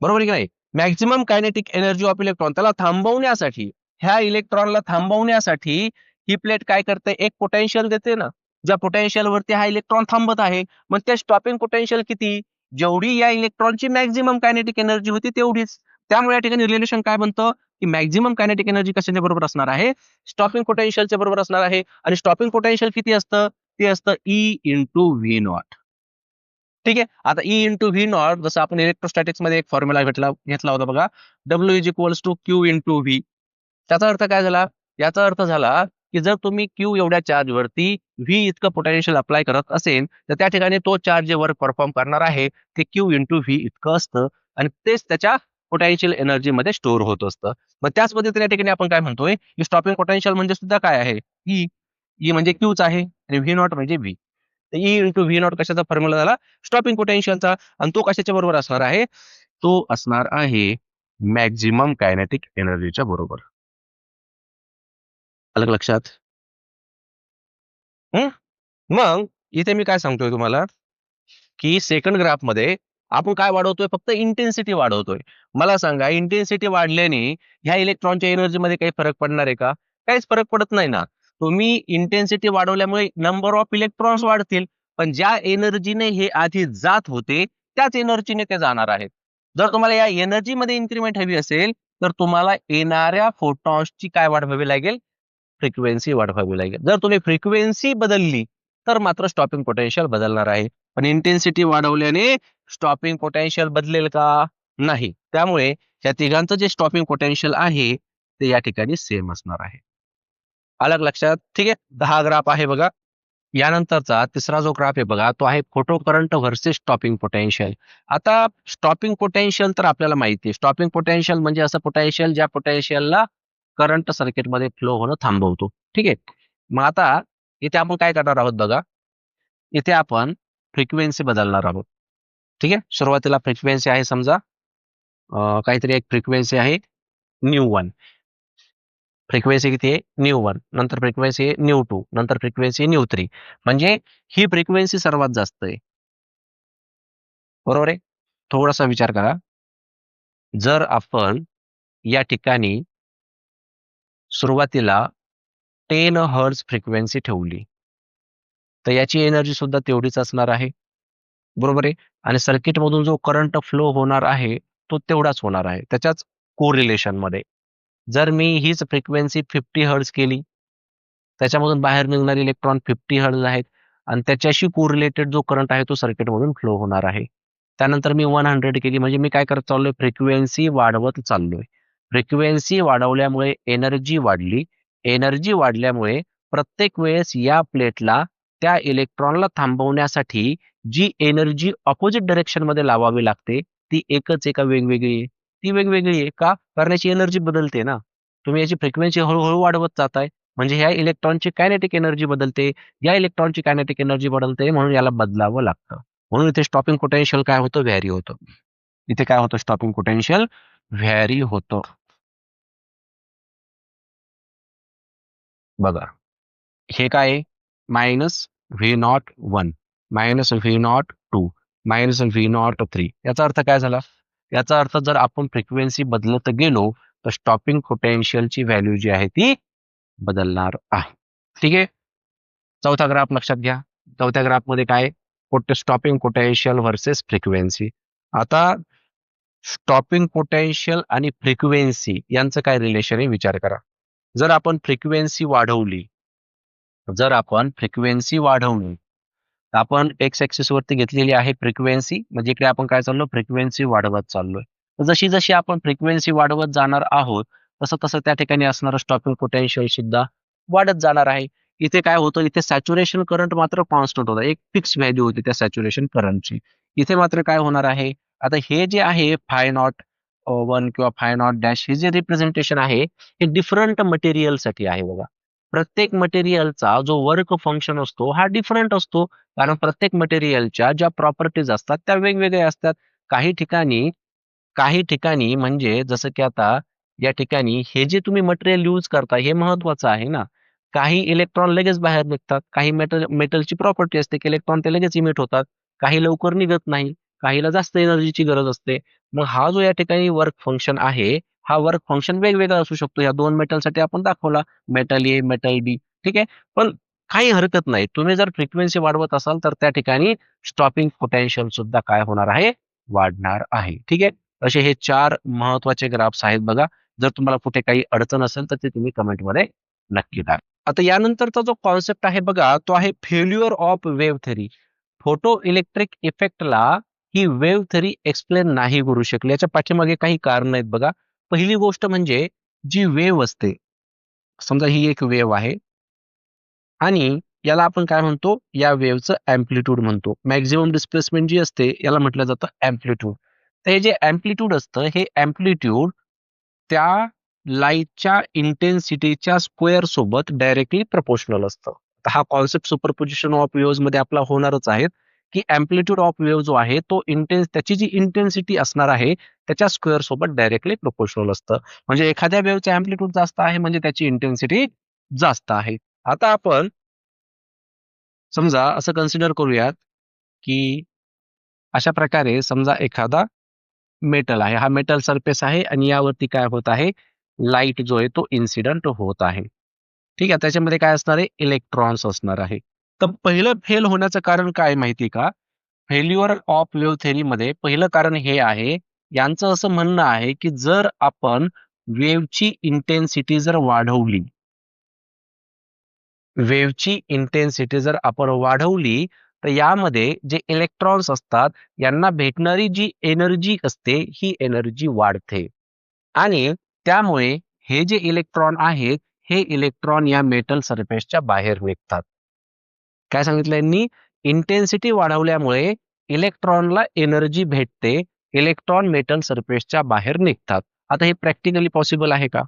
S1: बरोबर आहे की नाही? Maximum kinetic energy of electron त्याला थांबवण्यासाठी, ह्या इलेक्ट्रॉनला थांबवण्यासाठी ही प्लेट काय करते? एक पोटेन्शियल देते ना. ज्या पोटेन्शियलवरती हा इलेक्ट्रॉन थांबत आहे. मग ते स्टॉपिंग पोटेन्शियल किती? जेवढी या इलेक्ट्रॉनची मॅक्सिमम कायनेटिक एनर्जी होती तेवढीच. त्यामुळे या ठिकाणी रिलेशन काय बनतं? की मॅक्सिमम कायनेटिक एनर्जी कशाच्या बरोबर असणार आहे? स्टॉपिंग पोटेन्शियलच्या बरोबर असणार आहे. आणि स्टॉपिंग पोटेन्शियल किती असतं? ते असतं E इंटू व्ही नॉट. ठीक आहे. आता E इंटू व्ही नॉट जसं आपण इलेक्ट्रोस्टॅटिक्समध्ये एक फॉर्म्युला घेतला होता बघा. W is equals to Q into V. त्याचा अर्थ काय झाला? याचा अर्थ झाला, की जर तुम्ही Q एवढ्या चार्जवरती व्ही इतकं पोटेन्शियल अप्लाय करत असेल, तर त्या ठिकाणी तो चार्ज जे वर्क परफॉर्म करणार आहे, ते Q इंटू व्ही इतकं असतं आणि तेच त्याच्या पोटेन्शियल एनर्जीमध्ये स्टोअर होत असतं. मग त्याच पद्धतीने या ठिकाणी आपण काय म्हणतोय, की स्टॉपिंग पोटेन्शियल म्हणजे सुद्धा काय आहे? E. E म्हणजे Qच आहे आणि व्ही नॉट म्हणजे V. E into V not कशाचा फॉर्म्युला झाला? स्टॉपिंग पोटेन्शियलचा. आणि तो कशाच्या बरोबर असणार आहे? तो असणार आहे मॅक्झिमम कायनेटिक एनर्जीच्या बरोबर. आलं का लक्षात? हं? मग इथे मी काय सांगतोय तुम्हाला, की सेकंड ग्राफमध्ये आपण काय वाढवतोय? फक्त इंटेन्सिटी वाढवतोय. मला सांगा, इंटेन्सिटी वाढल्याने ह्या इलेक्ट्रॉनच्या एनर्जीमध्ये काही फरक पडणार आहे का? काहीच फरक पडत नाही ना. तुम्ही इंटेन्सिटी वाढवल्यामुळे नंबर ऑफ इलेक्ट्रॉन्स वाढतील, पण ज्या एनर्जीने हे आधी जात होते त्याच एनर्जीने ते जाणार आहेत. जर तुम्हाला या एनर्जीमध्ये इन्क्रिमेंट हवी असेल, तर तुम्हाला येणाऱ्या फोटॉन्सची काय वाढवावी लागेल? फ्रिक्वेन्सी वाढवावी लागेल. जर तुम्ही फ्रिक्वेन्सी बदलली, तर मात्र स्टॉपिंग पोटेन्शियल बदलणार आहे. पण इंटेन्सिटी वाढवल्याने स्टॉपिंग पोटेन्शियल बदलेल का? नाही. त्यामुळे या तिघांचं जे स्टॉपिंग पोटेन्शियल आहे, ते या ठिकाणी सेम असणार आहे. आलं का लक्षात? ठीक आहे. 10 ग्राफ आहे बघा. यानंतरचा तिसरा जो ग्राफ आहे बघा, तो आहे photo current versus stopping potential. आता स्टॉपिंग पोटेन्शियल तर आपल्याला माहिती आहे. स्टॉपिंग पोटेन्शियल म्हणजे असं पोटेन्शियल ज्या पोटेन्शियलला करंट सर्किटमध्ये फ्लो होणं थांबवतो. ठीक आहे. मग आता इथे आपण काय करणार आहोत बघा. इथे आपण फ्रिक्वेन्सी बदलणार आहोत. ठीक आहे. सुरुवातीला फ्रिक्वेन्सी आहे समजा काहीतरी एक फ्रिक्वेन्सी आहे न्यू 1. फ्रिक्वेन्सी किती आहे? न्यू 1. नंतर फ्रिक्वेन्सी आहे न्यू 2. नंतर फ्रिक्वेन्सी न्यू 3. म्हणजे ही फ्रिक्वेन्सी सर्वात जास्त आहे. बरोबर आहे? थोडासा विचार करा. जर आपण या ठिकाणी सुरुवातीला 10 हर्ट्झ फ्रिक्वेन्सी ठेवली, तर याची एनर्जी सुद्धा तेवढीच असणार आहे. बरोबर आहे? आणि सर्किटमधून जो करंट फ्लो होणार आहे, तो तेवढाच होणार आहे. त्याच्याच कोरिलेशनमध्ये. जर मी हीच फ्रिक्वेन्सी 50 हर्ट्झ केली, त्याच्यामधून बाहेर निघणारे इलेक्ट्रॉन 50 हर्ट्झ आहेत आणि त्याच्याशी कोरिलेटेड जो करंट आहे तो सर्किटमधून फ्लो होणार आहे. त्यानंतर मी 100 केली म्हणजे मी काय करत चाललोय? फ्रिक्वेन्सी वाढवत चाललोय. फ्रिक्वेन्सी वाढवल्यामुळे एनर्जी वाढली. एनर्जी वाढल्यामुळे प्रत्येक वेळेस या प्लेटला त्या इलेक्ट्रॉनला थांबवण्यासाठी जी एनर्जी अपोजिट डायरेक्शनमध्ये लावावी लागते, ती एकच आहे का वेगवेगळी आहे? ती वेगवेगळी आहे. का? कारण याची एनर्जी बदलते ना. तुम्ही याची फ्रिक्वेन्सी हळू वाढवत जाताय. म्हणजे ह्या इलेक्ट्रॉनची कायनेटिक एनर्जी बदलते. या इलेक्ट्रॉनची कायनेटिक एनर्जी बदलते म्हणून याला बदलावं लागतं. म्हणून इथे स्टॉपिंग पोटेन्शियल काय होतं? व्हॅरी होतं. इथे काय होतं? स्टॉपिंग पोटेन्शियल व्हॅरी होतं. बघा. हे काय आहे? -V01, -V02, -V03. याचा अर्थ काय झाला? याचा अर्थ जर आपण फ्रिक्वेन्सी बदलत गेलो, तर स्टॉपिंग पोटेन्शियलची व्हॅल्यू जी आहे ती बदलणार आहे. ठीक आहे. चौथा ग्राफ लक्षात घ्या. चौथ्या ग्राफमध्ये काय? Stopping potential versus frequency. आता स्टॉपिंग पोटेन्शियल आणि फ्रिक्वेन्सी यांचं काय रिलेशन आहे विचार करा. जर आपण फ्रिक्वेन्सी वाढवली, तर आपण एक्स ऍक्सिस वरती घेतलेली आहे फ्रिक्वेन्सी, म्हणजे इकडे आपण काय चाललो? फ्रिक्वेन्सी वाढवत चाललोय. तर जशी जशी आपण फ्रिक्वेन्सी वाढवत जाणार आहोत, तसं तसं त्या ठिकाणी असणारं स्टॉपिंग पोटेन्शियल सुद्धा वाढत जाणार आहे. इथे काय होतं? इथे सॅच्युरेशन करंट मात्र कॉन्स्टंट होता. एक फिक्स व्हॅल्यू होती त्या सॅच्युरेशन करंटची. इथे मात्र काय होणार आहे? आता हे जे आहे फाय नॉट 1 किंवा फाय नॉट डॅश हे जे रिप्रेझेंटेशन आहे, हे डिफरंट मटेरियलसाठी आहे बघा. प्रत्येक मटेरियलचा जो वर्क फंक्शन असतो हा डिफरंट असतो. कारण प्रत्येक मटेरियलच्या ज्या प्रॉपर्टीज असतात त्या वेगवेगळ्या असतात. काही ठिकाणी काही ठिकाणी म्हणजे जसं की आता या ठिकाणी हे जे तुम्ही मटेरियल यूज करता हे महत्वाचं आहे ना. काही इलेक्ट्रॉन लगेच बाहेर निघतात. काही मेटलची प्रॉपर्टी असते की इलेक्ट्रॉन ते लगेच इमिट होतात. काही लवकर निघत नाही. काहीला जास्त एनर्जीची गरज असते. मग हा जो या ठिकाणी वर्क फंक्शन आहे, हा वर्क फंक्शन वेगवेगळा असू शकतो. या 2 मेटलसाठी आपण दाखवला. मेटल ए, मेटल बी. ठीक आहे. पण काही हरकत नाही. तुम्ही जर फ्रिक्वेन्सी वाढवत असाल तर त्या ठिकाणी स्टॉपिंग पोटेन्शियल सुद्धा काय होणार आहे? वाढणार आहे. ठीक आहे. असे हे 4 महत्वाचे ग्राफ्स आहेत बघा. जर तुम्हाला कुठे काही अडचण असेल तर ते तुम्ही कमेंटमध्ये नक्की टाका. आता यानंतरचा जो कॉन्सेप्ट आहे बघा, तो आहे failure of wave theory. Photoelectric इफेक्टला ही वेव्ह थेरी एक्सप्लेन नाही करू शकली. याच्या पाठीमागे काही कारण आहेत बघा. पहिली गोष्ट म्हणजे जी वेव्ह असते, समजा ही एक वेव्ह आहे आणि याला आपण काय म्हणतो? या वेव्हचं अँप्लिट्यूड म्हणतो. मॅक्सिमम डिस्प्लेसमेंट जी असते याला म्हटलं जातं अँप्लिट्यूड. तर हे जे अँप्लिट्यूड असतं, हे अँप्लिट्यूड त्या लाईटच्या इंटेन्सिटीच्या स्क्वेअर सोबत डायरेक्टली प्रपोर्शनल असतं. तर हा कॉन्सेप्ट सुपरपोजिशन ऑफ वेव्हज मध्ये आपला होणारच आहे, की अँप्लिट्यूड ऑफ वेव्ह जो आहे तो त्याची जी इंटेन्सिटी असणार आहे त्याच्या स्क्वेअर सोबत डायरेक्टली प्रोपोर्शनल असतं. म्हणजे एखाद्या वेव्हचे अँप्लिट्यूड जास्त आहे म्हणजे त्याची इंटेन्सिटी जास्त आहे. आता आपण समजा असं कन्सिडर करूयात, की अशा प्रकारे समजा एखादा मेटल आहे. हा मेटल सरफेस आहे आणि यावरती काय होत आहे? लाईट जो आहे तो इन्सिडेंट होत आहे. ठीक आहे. त्याच्यामध्ये काय असणार आहे? इलेक्ट्रॉन्स असणार आहे. तर पहिलं फेल होण्याचं कारण काय माहिती का? फेल्युअर ऑफ वेव्ह थेअरीमध्ये पहिलं कारण हे आहे, यांचं असं म्हणणं आहे, की जर आपण वेव्हची इंटेन्सिटी जर वाढवली, वेव्हची इंटेन्सिटी जर आपण वाढवली, तर यामध्ये जे इलेक्ट्रॉन्स असतात, यांना भेटणारी जी एनर्जी असते, ही एनर्जी वाढते. आणि त्यामुळे हे जे इलेक्ट्रॉन आहेत, हे इलेक्ट्रॉन या मेटल सरफेसच्या बाहेर निघतात. काय सांगितलं यांनी? इंटेन्सिटी वाढवल्यामुळे इलेक्ट्रॉनला एनर्जी भेटते. इलेक्ट्रॉन मेटल सरफेसच्या बाहेर निघतात. आता हे प्रॅक्टिकली पॉसिबल आहे का?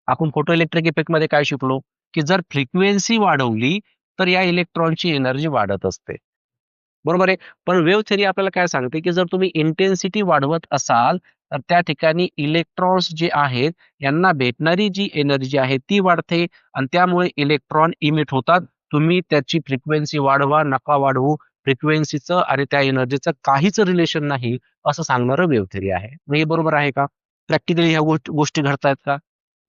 S1: आपण फोटो इलेक्ट्रिक इफेक्टमध्ये काय शिकलो? की जर फ्रिक्वेन्सी वाढवली, तर या इलेक्ट्रॉनची एनर्जी वाढत असते. बरोबर आहे. पण वेव्ह थिअरी आपल्याला काय सांगते, की जर तुम्ही इंटेन्सिटी वाढवत असाल, तर त्या ठिकाणी इलेक्ट्रॉन्स जे आहेत, यांना भेटणारी जी एनर्जी आहे ती वाढते आणि त्यामुळे इलेक्ट्रॉन इमिट होतात. तुम्ही त्याची फ्रिक्वेन्सी वाढवा, नका वाढवू. फ्रिक्वेन्सीचं आणि त्या एनर्जीचं काहीच रिलेशन नाही, असं सांगणारं वेव्ह थिअरी आहे. मग हे बरोबर आहे का? प्रॅक्टिकली ह्या गोष्टी घडतायत का?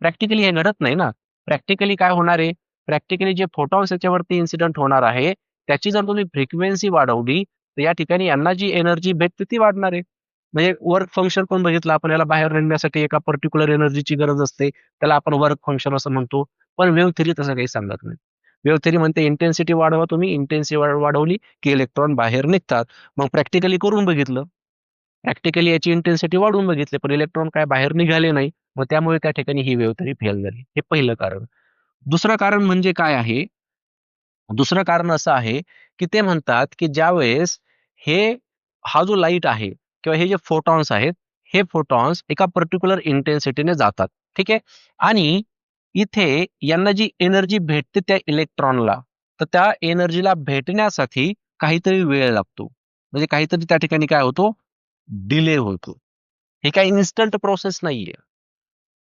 S1: प्रॅक्टिकली हे घडत नाही ना. प्रॅक्टिकली काय होणार आहे? प्रॅक्टिकली जे फोटॉन्स याच्यावरती इन्सिडेंट होणार आहे, त्याची जर तुम्ही फ्रिक्वेन्सी वाढवली, तर या ठिकाणी यांना जी एनर्जी भेटते ती वाढणार आहे. म्हणजे वर्क फंक्शन पण बघितलं आपण, याला बाहेर निघण्यासाठी एका पर्टिक्युलर एनर्जीची गरज असते. त्याला आपण वर्क फंक्शन असं म्हणतो. पण वेव्ह थिअरी तसं काही सांगत नाही. वेव्ह थिअरी म्हणते इंटेन्सिटी वाढवा तुम्ही, इंटेन्सिटी वाढवली की इलेक्ट्रॉन बाहेर निघतात. मग प्रॅक्टिकली करून बघितलं. प्रॅक्टिकली याची इंटेन्सिटी वाढवून बघितली, पण इलेक्ट्रॉन काय बाहेर निघाले नाही. मग त्यामुळे त्या ठिकाणी ही वेव्ह थिअरी फेल झाली. हे पहिलं कारण. दुसरं कारण म्हणजे काय आहे? दुसरं कारण असं आहे, की ते म्हणतात, की ज्यावेळेस हे हा जो लाईट आहे किंवा हे जे फोटॉन्स आहेत, हे फोटॉन्स एका पर्टिक्युलर इंटेन्सिटीने जातात. ठीक आहे. आणि इथे यांना जी एनर्जी भेटते त्या इलेक्ट्रॉनला, तर त्या एनर्जीला भेटण्यासाठी काहीतरी वेळ लागतो. म्हणजे काहीतरी त्या ठिकाणी काय होतो? डिले होतो. हे काही इन्स्टंट प्रोसेस नाहीये.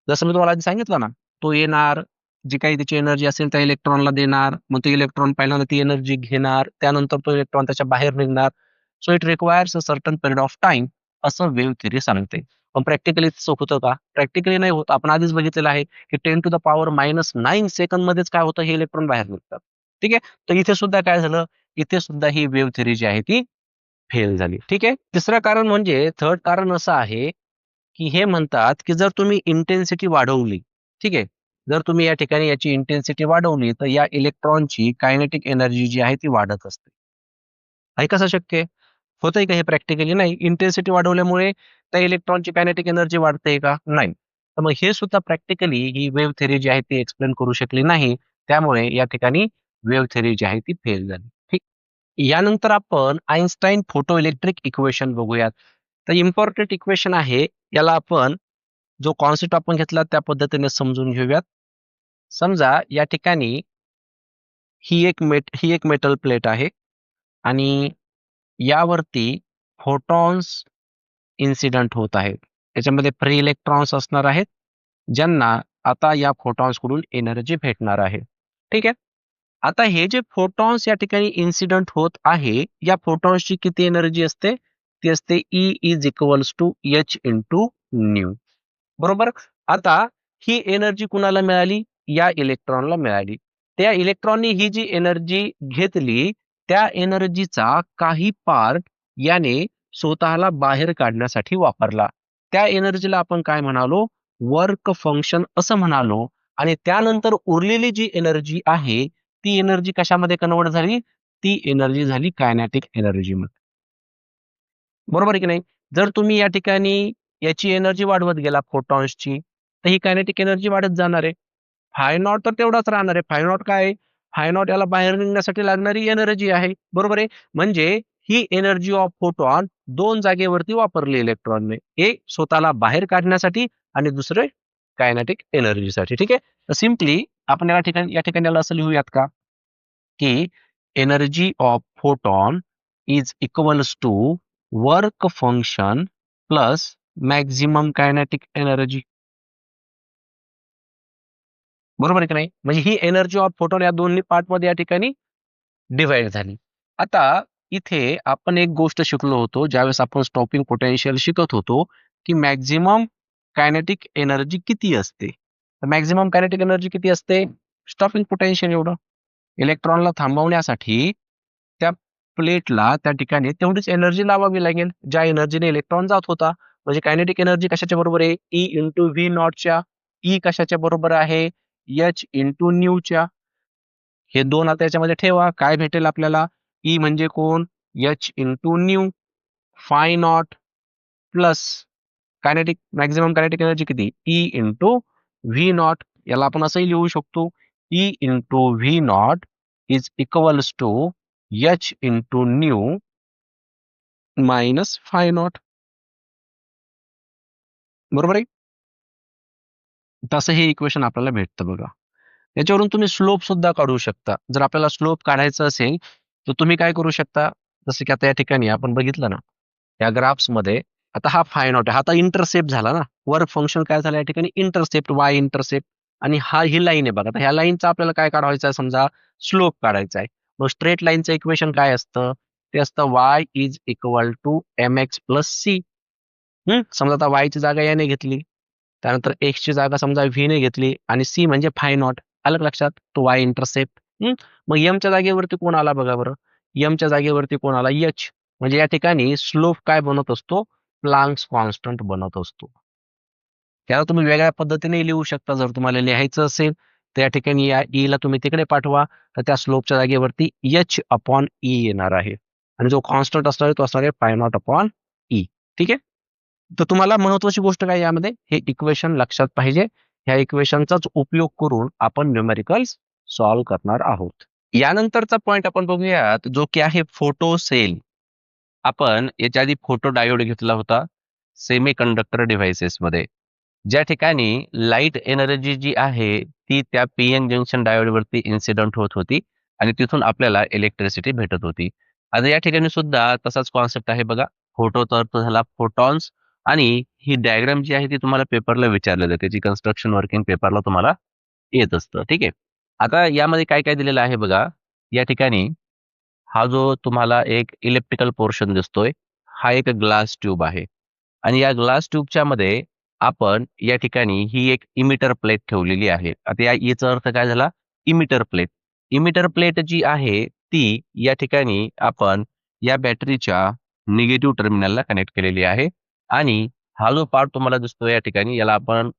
S1: जसं मी तुम्हाला आधी सांगितलं ना, तो येणार, जी काही त्याची एनर्जी असेल त्या इलेक्ट्रॉनला देणार, मग तो इलेक्ट्रॉन पहिल्यांदा ती एनर्जी घेणार, त्यानंतर तो इलेक्ट्रॉन त्याच्या बाहेर निघणार. So it requires a certain period of time, असं वेव्ह थिअरी सांगते. पण प्रॅक्टिकली तसं होतं का? प्रॅक्टिकली नाही होत. आपण आधीच बघितलेलं आहे, की 10⁻⁹ सेकंदमध्येच काय होतं, हे इलेक्ट्रॉन बाहेर निघतात. ठीक आहे. तर इथे सुद्धा काय झालं? इथे सुद्धा ही वेव्ह थिअरी जी आहे ती फेल झाली. ठीक आहे. तिसरं कारण म्हणजे थर्ड कारण असं आहे, की हे म्हणतात, की जर तुम्ही इंटेन्सिटी वाढवली, ठीक आहे. जर तुम्ही या ठिकाणी याची इंटेन्सिटी वाढवली, तर या इलेक्ट्रॉनची कायनेटिक एनर्जी जी आहे ती वाढत असते. हे कसं शक्य आहे? होतंय का हे प्रॅक्टिकली? नाही. इंटेन्सिटी वाढवल्यामुळे त्या इलेक्ट्रॉनची कायनेटिक एनर्जी वाढते का? नाही. तर मग हे सुद्धा प्रॅक्टिकली ही वेव्ह थिअरी जी आहे ती एक्सप्लेन करू शकली नाही. त्यामुळे या ठिकाणी वेव्ह थिअरी जी आहे ती फेल झाली. ठीक. यानंतर आपण आइन्स्टाईन फोटो इलेक्ट्रिक इक्वेशन बघूयात. तर इम्पोर्टंट इक्वेशन आहे. याला आपण जो कॉन्सेप्ट आपण घेतला त्या पद्धतीने समजून घेऊयात. समजा या ठिकाणी ही एक मेटल प्लेट आहे आणि यावरती फोटॉन्स इन्सिडेंट होत आहेत. त्याच्यामध्ये फ्री इलेक्ट्रॉन्स असणार आहेत, ज्यांना आता या फोटॉन्सकडून एनर्जी भेटणार आहे. ठीक आहे. आता हे जे फोटॉन्स या ठिकाणी इन्सिडेंट होत आहे, या फोटॉन्सची किती एनर्जी असते? ती असते E is equals to H into nu. बरोबर? आता ही एनर्जी कुणाला मिळाली? या इलेक्ट्रॉनला मिळाली. त्या इलेक्ट्रॉननी ही जी एनर्जी घेतली, त्या एनर्जीचा काही पार्ट याने स्वतःला बाहेर काढण्यासाठी वापरला. त्या एनर्जीला आपण काय म्हणालो? वर्क फंक्शन असं म्हणालो आणि त्यानंतर उरलेली जी एनर्जी आहे, ती एनर्जी कशामध्ये कन्व्हर्ट झाली? ती एनर्जी झाली कायनॅटिक एनर्जीमध्ये. बरोबर आहे की नाही? जर तुम्ही या ठिकाणी याची एनर्जी वाढवत गेला फोटॉन्सची, तर ही कायनेटिक एनर्जी वाढत जाणार आहे. फाय नॉट तर तेवढाच राहणार आहे. फाय नॉट काय आहे? फाय नॉट याला बाहेर निघण्यासाठी लागणारी एनर्जी आहे. बरोबर आहे? म्हणजे ही एनर्जी ऑफ फोटॉन 2 जागेवरती वापरली इलेक्ट्रॉनने. एक स्वतःला बाहेर काढण्यासाठी आणि दुसरे कायनेटिक एनर्जीसाठी. ठीक आहे? तर सिम्पली आपण या ठिकाणी याला असं लिहूयात का? की energy of photon is equals to work function plus maximum kinetic energy. बरोबर आहे की नाही? म्हणजे ही एनर्जी ऑफ फोटॉन या दोन्ही पार्ट मध्ये या ठिकाणी डिवाइड झाली. आता इथे आपण एक गोष्ट शिकलो होतो ज्यावेळेस आपण स्टॉपिंग पोटेन्शियल शिकत होतो की मॅक्झिमम कायनेटिक एनर्जी किती असते. मॅक्झिमम कायनेटिक एनर्जी किती असते? स्टॉपिंग पोटेन्शियल एवढं. इलेक्ट्रॉनला थांबवण्यासाठी त्या प्लेटला त्या ठिकाणी तेवढीच एनर्जी लावावी लागेल ज्या एनर्जीने इलेक्ट्रॉन जात होता. म्हणजे कायनेटिक एनर्जी कशाच्या बरोबर आहे? ई इंटू व्ही नॉटच्या. ई कशाच्या बरोबर आहे? एच इंटू न्यूच्या. हे दोन आता याच्यामध्ये ठेवा. काय भेटेल आपल्याला? ई म्हणजे कोण? H into nu. Phi nought plus kinetic maximum kinetic energy किती? E into V nought. याला आपण असंही लिहू शकतो. E into V nought is equals to H into nu minus phi nought. बरोबर आहे? तसं हे इक्वेशन आपल्याला भेटतं बघा. याच्यावरून तुम्ही स्लोप सुद्धा काढू शकता. जर आपल्याला स्लोप काढायचा असेल तर तुम्ही काय करू शकता? जसं की आता या ठिकाणी आपण बघितलं ना, या ग्राफ्स मध्ये आता हा फाय नॉट आहे. हा आता इंटरसेप्ट झाला ना. वर्क फंक्शन काय झालं या ठिकाणी? Intercept, Y intercept. आणि हा ही लाईन आहे बघा. आता ह्या लाईनचा आपल्याला काय काढायचं आहे? समजा स्लोप काढायचा आहे. मग स्ट्रेट लाईनचं इक्वेशन काय असतं? ते असतं Y is equal to M X plus C. समजा आता वाय ची जागा याने घेतली, त्यानंतर एक्स ची जागा समजा व्ही ने घेतली आणि सी म्हणजे फाय नॉट. आलं का लक्षात? तो वाय इंटरसेप्ट. मग एम च्या जागेवरती कोण आला बघा बरं? एम च्या जागेवरती कोण आला? एच. म्हणजे या ठिकाणी स्लोप काय बनत असतो? प्लांक्स कॉन्स्टंट बनत असतो. त्याला तुम्ही वेगळ्या पद्धतीने लिहू शकता. जर तुम्हाला लिहायचं असेल तर या ठिकाणी या ई ला तुम्ही तिकडे पाठवा, तर त्या स्लोपच्या जागेवरती एच अपॉन ई येणार आहे. आणि जो कॉन्स्टंट असणार आहे तो असणार आहे पाय नॉट अपॉन ई. ठीक आहे. तर तुम्हाला महत्वाची गोष्ट काय यामध्ये? हे इक्वेशन लक्षात पाहिजे. ह्या इक्वेशनचाच उपयोग करून आपण न्यूमेरिकल्स सॉल्व्ह करणार आहोत. यानंतरचा पॉइंट आपण बघूयात जो की आहे फोटो सेल. आपण याच्या आधी फोटो डायोड घेतला होता सेमी कंडक्टर डिव्हाइसेस मध्ये, ज्या ठिकाणी लाईट एनर्जी जी आहे ती त्या पीएन जंक्शन डायोड वरती इन्सिडंट होत होती आणि तिथून आपल्याला इलेक्ट्रिसिटी भेटत होती. आता या ठिकाणी सुद्धा तसाच कॉन्सेप्ट आहे बघा. फोटोचा अर्थ झाला फोटॉन्स. आणि ही डायग्राम जी आहे ती तुम्हाला पेपरला विचारलं जाते. त्याची कन्स्ट्रक्शन वर्किंग पेपरला तुम्हाला येत असतं. ठीक आहे. आता यामध्ये काय काय दिलेलं आहे बघा. या ठिकाणी हा जो तुम्हाला एक इलेक्ट्रिकल पोर्शन दिसतोय, हा एक ग्लास ट्यूब आहे. आणि या ग्लास ट्यूबच्या मध्ये आपण या ठिकाणी ही एक इमिटर प्लेट ठेवलेली आहे. आता याचा अर्थ काय झाला? Emitter plate. इमिटर प्लेट जी आहे ती या ठिकाणी आपण या बॅटरीच्या निगेटिव्ह टर्मिनलला कनेक्ट केलेली आहे. आणि हा जो पार्ट तुम्हाला दिसतो या ठिकाणी याला आपण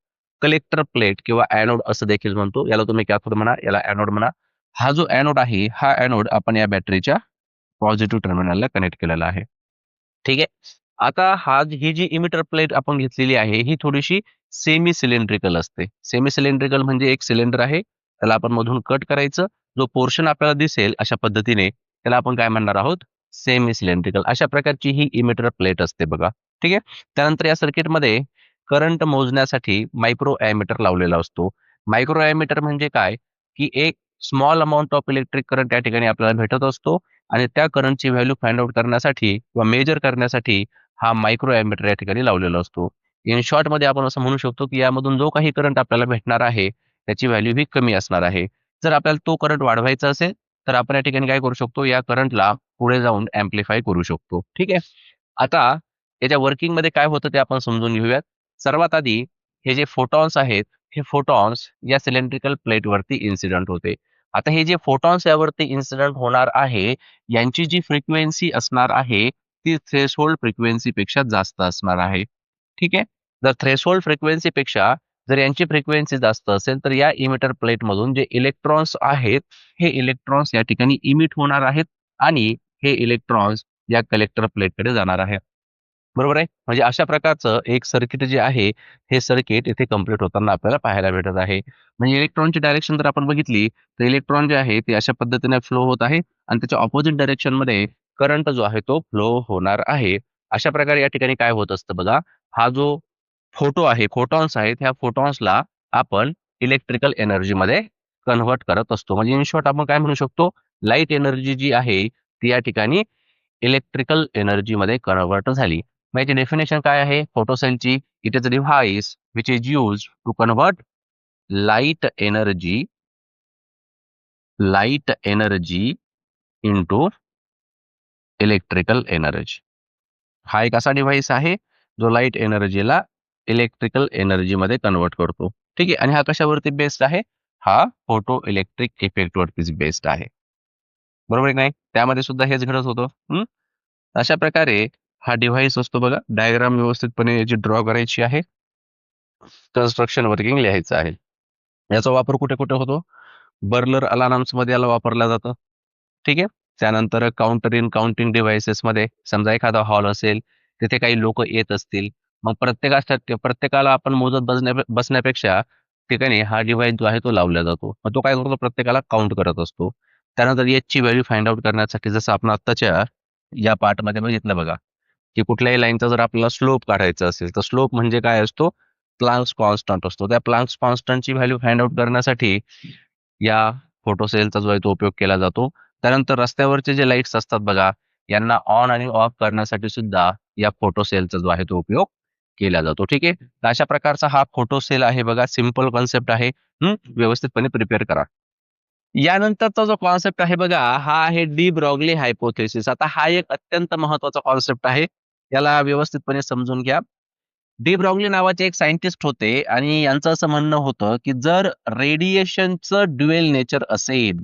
S1: कलेक्टर प्लेट किंवा ॲनोड असं देखील म्हणतो. याला तुम्ही कॅथोड म्हणा, याला ॲनोड म्हणा. हा जो ॲनोड आहे, हा ॲनोड आपण या बॅटरीच्या पॉझिटिव्ह टर्मिनलला कनेक्ट केलेला आहे. ठीक आहे. आता ही जी इमिटर प्लेट आपण घेतलेली आहे ही थोडीशी सेमी सिलेंड्रिकल असते. सेमी सिलेंड्रिकल म्हणजे एक सिलेंडर आहे, त्याला आपण मधून कट करायचं. जो पोर्शन आपल्याला दिसेल अशा पद्धतीने त्याला आपण काय म्हणणार आहोत? Semi cylindrical. अशा प्रकारची ही इमिटर प्लेट असते बघा. ठीक आहे. त्यानंतर या सर्किटमध्ये करंट मोजण्यासाठी मायक्रो ॲमीटर लावलेला असतो. मायक्रो ॲमीटर म्हणजे काय? की एक small amount of electric current या ठिकाणी आपल्याला भेटत असतो आणि त्या करंटची व्हॅल्यू फाइंड आउट करण्यासाठी किंवा मेजर करण्यासाठी हा मायक्रो ॲमीटर या ठिकाणी लावलेला असतो. इन शॉर्ट मध्ये आपण असं म्हणू शकतो की यामधून जो काही करंट आपल्याला भेटणार आहे त्याची व्हॅल्यू ही कमी असणार आहे. जर आपल्याला तो करंट वाढवायचा असेल तर आपण या ठिकाणी काय करू शकतो? या करंटला पुढे जाऊन एम्प्लिफाय करू शकतो. ठीक आहे. आता याच्या वर्किंग मध्ये काय होतं ते आपण समजून घेऊयात. सर्वात आधी हे जे फोटॉन्स आहेत, हे फोटॉन्स या सिलेंड्रिकल प्लेट वरती इन्सिडेंट होते. आता हे जे फोटॉन्स यावरती इन्सिडेंट होणार आहे, यांची जी फ्रिक्वेन्सी असणार आहे ती थ्रेशोल्ड फ्रिक्वेन्सी पेक्षा जास्त असणार आहे. ठीक आहे. जर थ्रेशोल्ड फ्रिक्वेन्सी पेक्षा जर यांची फ्रिक्वेन्सी जास्त असेल तर या इमिटर प्लेट मधून जे इलेक्ट्रॉन्स आहेत, हे इलेक्ट्रॉन्स या ठिकाणी इमिट होणार आहेत आणि हे इलेक्ट्रॉन्स या कलेक्टर प्लेटकडे जाणार आहे. बरोबर आहे. म्हणजे अशा प्रकारचं एक सर्किट जे आहे, हे सर्किट इथे कंप्लीट होताना आपल्याला पाहायला भेटत आहे. म्हणजे इलेक्ट्रॉनची डायरेक्शन जर आपण बघितली तर इलेक्ट्रॉन जे आहे ते अशा पद्धतीने फ्लो होत आहे आणि त्याच्या ऑपोजिट डायरेक्शन मध्ये करंट जो आहे तो फ्लो होणार आहे. अशा प्रकारे या ठिकाणी काय होत असतं बघा. हा जो फोटो आहे, फोटॉन्स आहेत, ह्या फोटॉन्सला आपण इलेक्ट्रिकल एनर्जी मध्ये कन्व्हर्ट करत असतो. म्हणजे इन शॉर्ट आपण काय म्हणू शकतो? लाईट एनर्जी जी आहे ती या ठिकाणी इलेक्ट्रिकल एनर्जी मध्ये कन्वर्ट झाली. मग याची डेफिनेशन काय आहे फोटोसेलची? It is a device which is use to convert light energy into electrical energy. हा एक असा डिव्हाइस आहे जो लाईट एनर्जीला इलेक्ट्रिकल एनर्जी मध्ये कन्वर्ट करतो. ठीक आहे. आणि हा कशावरती बेस्ड आहे? हा फोटो इलेक्ट्रिक इफेक्ट वरती बेस्ड आहे. बरोबर आहे की नाही? त्यामध्ये सुद्धा हेच घडत होतं. अशा प्रकारे हा डिव्हाइस असतो बघा. डायग्राम व्यवस्थितपणे याची ड्रॉ करायची आहे. कन्स्ट्रक्शन वर्किंग लिहायचं आहे. याचा वापर कुठे कुठे होतो? बर्नर अलार्म्स मध्ये याला वापरला जातं. ठीक आहे. त्यानंतर काउंटर इन काउंटिंग डिव्हाइसेस मध्ये समजा एखादा हॉल असेल, तिथे काही लोक येत असतील, मग प्रत्येकाला आपण मोजत बसण्यापेक्षा ठिकाणी हा डिव्हाइस जो आहे तो लावला जातो. मग तो काय करतो? प्रत्येकाला काउंट करत असतो. त्यानंतर एचची व्हॅल्यू फाइंड आउट करण्यासाठी जसं आपण आत्ताच्या या पार्टमध्ये बघितलं बघा, की कुठल्याही लाईनचा जर आपल्याला स्लोप काढायचा असेल तर स्लोप म्हणजे काय असतो? प्लांक्स कॉन्स्टंट असतो. त्या प्लांक्स कॉन्स्टंटची व्हॅल्यू फाइंड आउट करण्यासाठी या फोटोसेलचा जो आहे तो उपयोग केला जातो. त्यानंतर रस्त्यावरचे जे लाईट्स असतात बघा, यांना ऑन आणि ऑफ करण्यासाठी सुद्धा या फोटोसेलचा जो आहे तो उपयोग केला जातो. ठीक आहे. तर अशा प्रकारचा हा फोटोसेल आहे बघा. सिंपल कॉन्सेप्ट आहे. व्यवस्थितपणे प्रिपेअर करा. यानंतरचा जो कॉन्सेप्ट आहे बघा, हा आहे डी ब्रॉग्ली हायपोथेसिस. आता हा एक अत्यंत महत्वाचा कॉन्सेप्ट आहे. याला व्यवस्थितपने समजून घ्या. डी ब्रॉग्ली नावाचे एक सायंटिस्ट होते आणि यांचं असं म्हणणं होतं, की जर रेडिएशनचं ड्युएल नेचर असेल,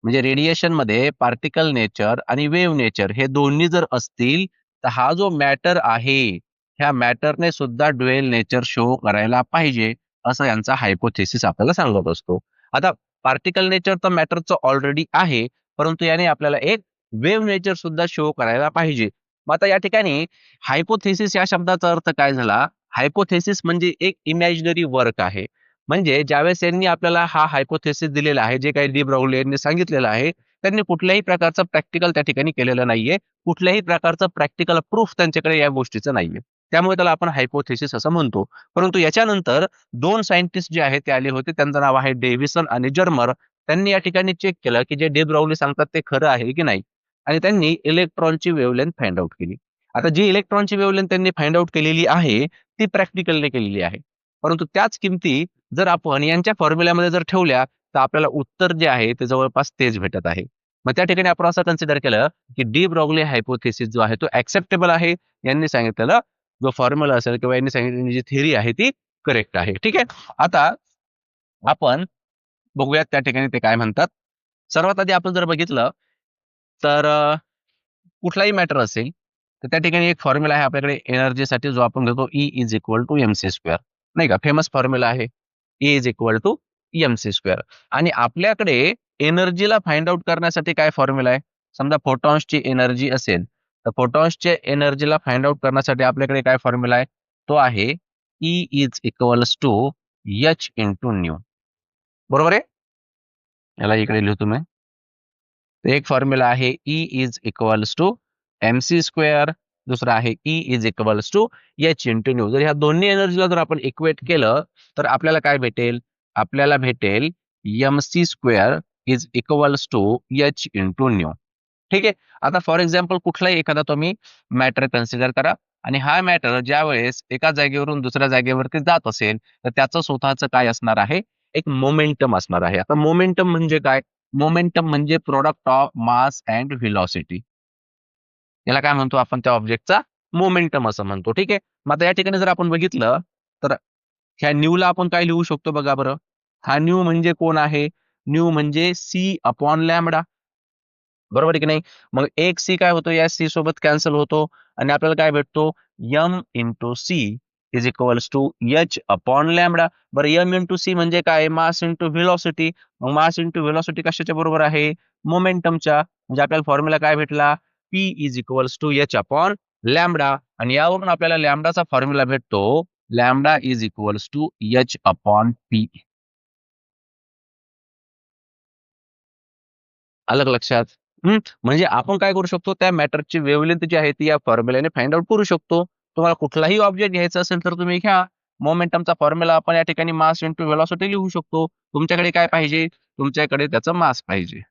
S1: म्हणजे रेडिएशन मध्ये पार्टिकल नेचर आणि वेव्ह नेचर हे दोन्ही जर असतील, तर हा जो मॅटर आहे, ह्या मॅटरने सुद्धा ड्युएल नेचर शो करायला पाहिजे, असं यांचा हायपोथेसिस आपल्याला सांगत असतो. आता पार्टिकल नेचर तर मॅटरचं ऑलरेडी आहे, परंतु याने आपल्याला एक वेव्ह नेचर सुद्धा शो करायला पाहिजे. मग आता या ठिकाणी हायपोथेसिस या शब्दाचा अर्थ काय झाला? हायपोथेसिस म्हणजे एक इमॅजिनरी वर्क आहे. म्हणजे ज्यावेळेस यांनी आपल्याला हा हायपोथेसिस दिलेला आहे, जे काही डी ब्रॉग्ली यांनी सांगितलेलं आहे, त्यांनी कुठल्याही प्रकारचं प्रॅक्टिकल त्या ठिकाणी केलेलं नाहीये. कुठल्याही प्रकारचं प्रॅक्टिकल प्रूफ त्यांच्याकडे या गोष्टीचं नाहीये. त्यामुळे त्याला आपण हायपोथेसिस असं म्हणतो. परंतु याच्यानंतर 2 सायंटिस्ट जे आहेत ते आले होते. त्यांचं नाव आहे डेव्हिसन आणि जर्मर. त्यांनी या ठिकाणी चेक केलं, की जे डी ब्रॉग्ली सांगतात ते खरं आहे की नाही. आणि त्यांनी इलेक्ट्रॉनची वेव्हलेंथ फाइंड आउट केली. आता जी इलेक्ट्रॉनची वेव्हलेंथ त्यांनी फाइंड आउट केलेली आहे, ती प्रॅक्टिकलने केलेली आहे. परंतु त्याच किमती जर आपण यांच्या फॉर्म्युल्यामध्ये जर ठेवल्या, तर आपल्याला उत्तर जे आहे ते जवळपास तेच भेटत आहे. मग त्या ठिकाणी आपण असं कन्सिडर केलं, की डी ब्रॉग्ली हायपोथेसिस जो आहे तो ॲक्सेप्टेबल आहे. यांनी सांगितलेलं जो फॉर्म्युला असेल किंवा यांनी सांगितलेली जी थिअरी आहे ती करेक्ट आहे. ठीक आहे. आता आपण बघूयात त्या ठिकाणी ते काय म्हणतात. सर्वात आधी आपण जर बघितलं तर कुठलाही मॅटर असेल, तर त्या ठिकाणी एक फॉर्म्युला आहे आपल्याकडे एनर्जीसाठी जो आपण घेतो E is equal to MC square. नाही का? फेमस फॉर्म्युला आहे. E is equal to MC square. आणि आपल्याकडे एनर्जीला फाइंड आउट करण्यासाठी काय फॉर्म्युला आहे? समजा फोटॉन्सची एनर्जी असेल, तर फोटॉन्सच्या एनर्जीला फाइंड आउट करण्यासाठी आपल्याकडे काय फॉर्म्युला आहे? तो आहे E is equals to H into nu. बरोबर आहे? याला इकडे लिहतो मी. एक फॉर्म्युला आहे E is equals to MC square. दुसरा आहे E is equals to H into nu. जर ह्या दोन्ही एनर्जीला जर आपण इक्वेट केलं, तर आपल्याला काय भेटेल? आपल्याला भेटेल MC square is equals to H into nu. ठीक आहे. आता फॉर एक्झाम्पल कुठलाही एखादा तुम्ही मॅटर कन्सिडर करा आणि हा मॅटर ज्यावेळेस एका जागेवरून दुसऱ्या जागेवरती जात असेल, तर त्याचं स्वतःचं काय असणार आहे? एक मोमेंटम असणार आहे. आता मोमेंटम म्हणजे काय? मोमेंटम म्हणजे product of mass and velocity. याला काय म्हणतो आपण? त्या ऑब्जेक्टचा मोमेंटम असं म्हणतो. ठीक आहे. मग आता या ठिकाणी जर आपण बघितलं, तर ह्या न्यूला आपण काय लिहू शकतो बघा बरं. हा न्यू म्हणजे कोण आहे? न्यू म्हणजे C अपॉन लॅम्बडा. बरोबर आहे की नाही? मग एक सी काय होतो? या सी सोबत कॅन्सल होतो आणि आपल्याला काय भेटतो? M into C is equals to H upon lambda. बरं, एम इंटू सी म्हणजे काय? Mass into velocity. मग मास इंटू व्हेलॉसिटी कशाच्या बरोबर आहे? मोमेंटमच्या. म्हणजे आपल्याला फॉर्म्युला काय भेटला? P is equals to H upon lambda. आणि यावरून आपल्याला लॅम्बडाचा फॉर्म्युला भेटतो. Lambda is equals to H upon P. आलं का लक्षात? म्हणजे आपण काय करू शकतो? त्या मॅटरची वेव्हलेंथ जी आहे ती या फॉर्म्युल्याने फाइंड आउट करू शकतो. तुम्हाला कुठलाही ऑब्जेक्ट घ्यायचा असेल तर तुम्ही घ्या. मोमेंटमचा फॉर्म्युला आपण या ठिकाणी मास इंटू व्हेलॉसिटी लिहू शकतो. तुमच्याकडे काय पाहिजे? तुमच्याकडे त्याचं मास पाहिजे.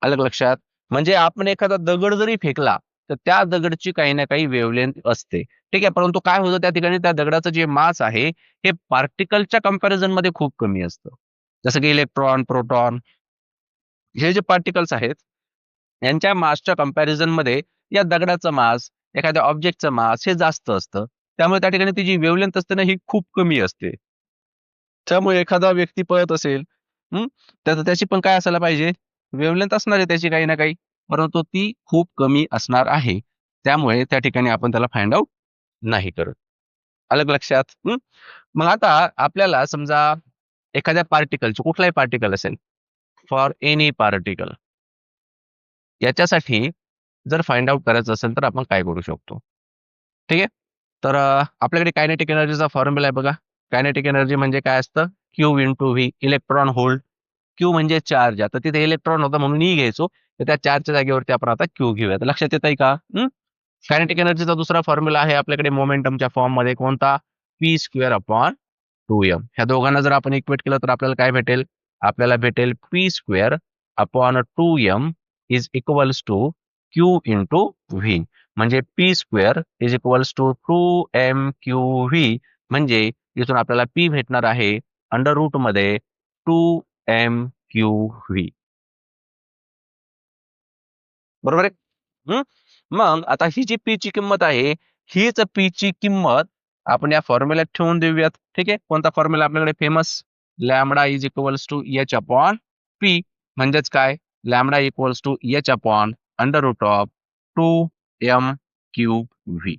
S1: अलग लक्षात. म्हणजे आपण एखादा दगड जरी फेकला तर त्या दगडची काही ना काही वेव्हलेंथ असते. ठीक आहे, परंतु काय होतं त्या ठिकाणी त्या दगडाचं जे मास आहे हे पार्टिकलच्या कंपॅरिझन मध्ये खूप कमी असतं. जसं की इलेक्ट्रॉन, प्रोटॉन हे जे पार्टिकल्स आहेत यांच्या मासच्या कंपॅरिझन मध्ये या दगडाचं मास, एखाद्या ऑब्जेक्टचं मास हे जास्त असतं. त्यामुळे त्या ठिकाणी ती जी वेव्हलेंथ असते ना ही खूप कमी असते. त्यामुळे एखादा व्यक्ती पळत असेल, तर त्याची पण काय असायला पाहिजे? वेव्हलेंथ असणार आहे त्याची काही ना काही, परंतु ती खूप कमी असणार आहे. त्यामुळे त्या ठिकाणी आपण त्याला फाइंड आउट नाही करत. अलग लक्षात. मग आता आपल्याला समजा एखाद्या पार्टिकलचे कुठलाही पार्टिकल असेल, फॉर एनी पार्टिकल याच्यासाठी जर फाइंड आउट करायचं असेल तर आपण काय करू शकतो? ठीक आहे. तर आपल्याकडे कायनेटिक एनर्जीचा फॉर्म्युला आहे बघा. कायनेटिक एनर्जी म्हणजे काय असतं? Q into V, electron volt. Q म्हणजे चार्ज. आता तिथे इलेक्ट्रॉन होता म्हणून ई घ्यायचो. तर त्या चार्जच्या जागेवरती आपण आता क्यू घेऊया. तर लक्षात येतंय का? कायनेटिक एनर्जीचा दुसरा फॉर्म्युला आहे आपल्याकडे मोमेंटमच्या फॉर्ममध्ये कोणता? P square upon 2m. ह्या दोघांना जर आपण इक्वेट केलं तर आपल्याला काय भेटेल? आपल्याला भेटेल P square upon 2m is equals to Q into V. म्हणजे P square is equals to 2m Q V. म्हणजे इथून आपल्याला पी भेटणार आहे अंडर रूट मध्ये 2m क्यू व्ही. बरोबर आहे? हं? मग आता ही जी पी ची किंमत आहे, हीच पी ची किंमत आपण या फॉर्म्युल्यात ठेवून देऊयात. ठीक आहे. कोणता फॉर्म्युला आपल्याकडे famous? Lambda is equals to H upon P. म्हणजेच काय? Lambda equals to H upon under root of 2m cube V.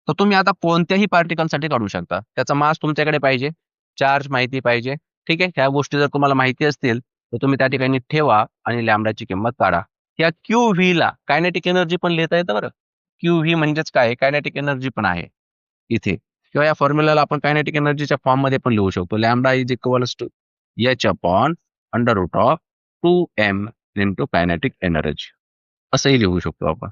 S1: तर तुम्ही आता कोणत्याही पार्टिकलसाठी काढू शकता. त्याचा मास तुमच्याकडे पाहिजे, चार्ज माहिती पाहिजे. ठीक आहे. ह्या गोष्टी जर तुम्हाला माहिती असतील, तर तुम्ही त्या ठिकाणी ठेवा आणि लॅम्बडाची किंमत काढा. या क्यू व्ही ला कायनेटिक एनर्जी पण लिहिता येतं बरं. क्यू व्ही म्हणजेच काय? कायनेटिक एनर्जी पण आहे इथे. किंवा या फॉर्म्युलाला आपण कायनेटिक एनर्जीच्या फॉर्ममध्ये पण लिहू शकतो. Lambda is equals to H upon under root of 2m into kinetic energy असंही लिहू शकतो आपण.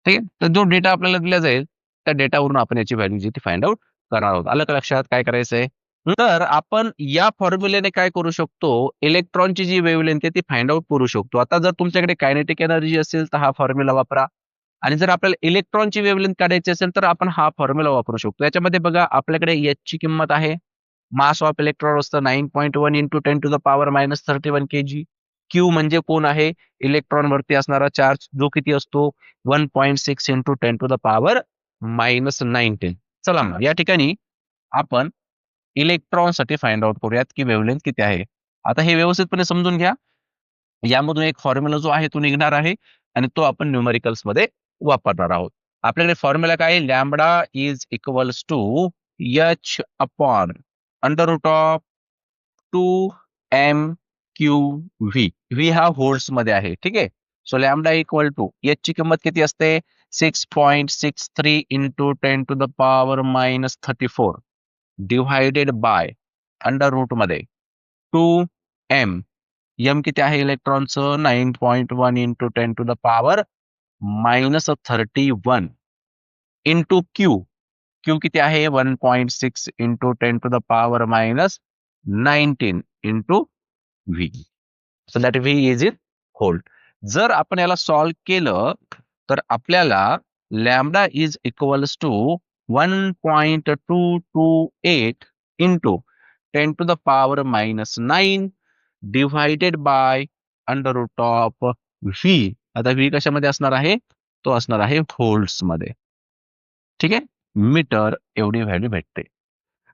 S1: ठीक आहे. तर जो डेटा आपल्याला दिला जाईल त्या डेटावरून आपण याची व्हॅल्यू जी ती फाइंड आउट करणार आहोत. आलं का लक्षात काय करायचंय? तर आपण या फॉर्म्युलेने काय करू शकतो? इलेक्ट्रॉनची जी वेव्हलेंथ आहे ती फाइंड आउट करू शकतो. आता जर तुमच्याकडे कायनेटिक एनर्जी असेल तर हा फॉर्म्युला वापरा. आणि जर आपल्याला इलेक्ट्रॉनची वेव्हलेंथ काढायची असेल तर आपण हा फॉर्म्युला वापरू शकतो. याच्यामध्ये बघा आपल्याकडे एच ची किंमत आहे. मास ऑफ इलेक्ट्रॉन असतं 9.1 into 10 to the power -31 kg. Q म्हणजे कोण आहे? इलेक्ट्रॉन वरती असणारा चार्ज जो किती असतो? 1.6 इंटू 10 टू द पॉवर -19. चला मग या ठिकाणी आपण इलेक्ट्रॉनसाठी फाइंड आउट करूयात की वेव्हलेंथ किती आहे. आता हे व्यवस्थितपणे समजून घ्या. यामधून एक फॉर्म्युला जो आहे तो निघणार आहे आणि तो आपण न्यूमेरिकल्स मध्ये वापरणार आहोत. आपल्याकडे फॉर्म्युला काय आहे? Lambda is equals to H upon under root of 2m Q V. V हा व्होल्ट्स मध्ये आहे. ठीक आहे. So lambda equal to H ची किंमत किती असते? 6.63 into 10 to the power -34 divided by under root मध्ये 2m. एम किती आहे इलेक्ट्रॉनचं? 9.1 into 10 to the power -31 into Q. Q किती आहे? 1.6 into 10 to the power -19 into V. So that V is in volt. जर आपण याला सॉल्व्ह केलं तर आपल्याला lambda is equals to 1.228 into 10 to the power -9 divided by under root of V. आता V कशामध्ये असणार आहे? तो असणार आहे व्होल्ट्स मध्ये. ठीक आहे. मीटर एवढी व्हॅल्यू भेटते.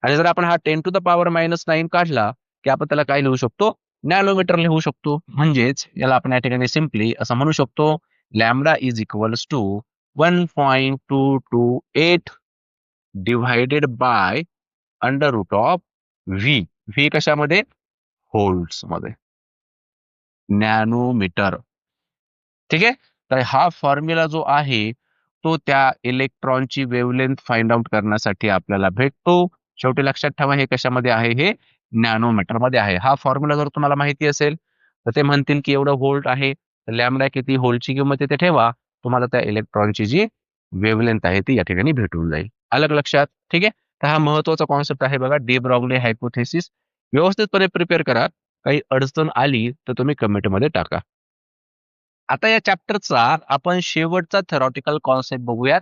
S1: आणि जर आपण हा 10 टू द पॉवर -9 काढला की आपण त्याला काय लिहू शकतो? नॅनोमीटर लिहू शकतो. म्हणजेच याला आपण या ठिकाणी सिम्पली असं म्हणू शकतो lambda is equals to 1.228 divided by under root of V. V कशामध्ये? व्होल्ट्स मध्ये. नॅनोमीटर. ठीक आहे. तर हा फॉर्म्युला जो आहे तो त्या इलेक्ट्रॉनची वेव्हलेंथ फाइंड आउट करण्यासाठी आपल्याला भेटतो. शेवटी लक्षात ठेवा हे कशामध्ये आहे? हे नॅनोमीटर मध्ये आहे. हा फॉर्म्युला जर तुम्हाला माहिती असेल तर ते म्हणतील की एवढं व्होल्ट आहे, तर लॅम्बडा किती, व्होल्टची किंमत इथे ठेवा. तुम्हाला त्या इलेक्ट्रॉनची जी वेव्हलेंथ आहे ती या ठिकाणी भेटून जाईल. अलग लक्षात. ठीक आहे. तर हा महत्वाचा कॉन्सेप्ट आहे बघा, डी ब्रॉग्ली हायपोथेसिस. व्यवस्थितपणे प्रिपेअर करा. काही अडचण आली तर तुम्ही कमेंटमध्ये टाका. आता या चॅप्टरचा आपण शेवटचा थेरॉटिकल कॉन्सेप्ट बघूयात,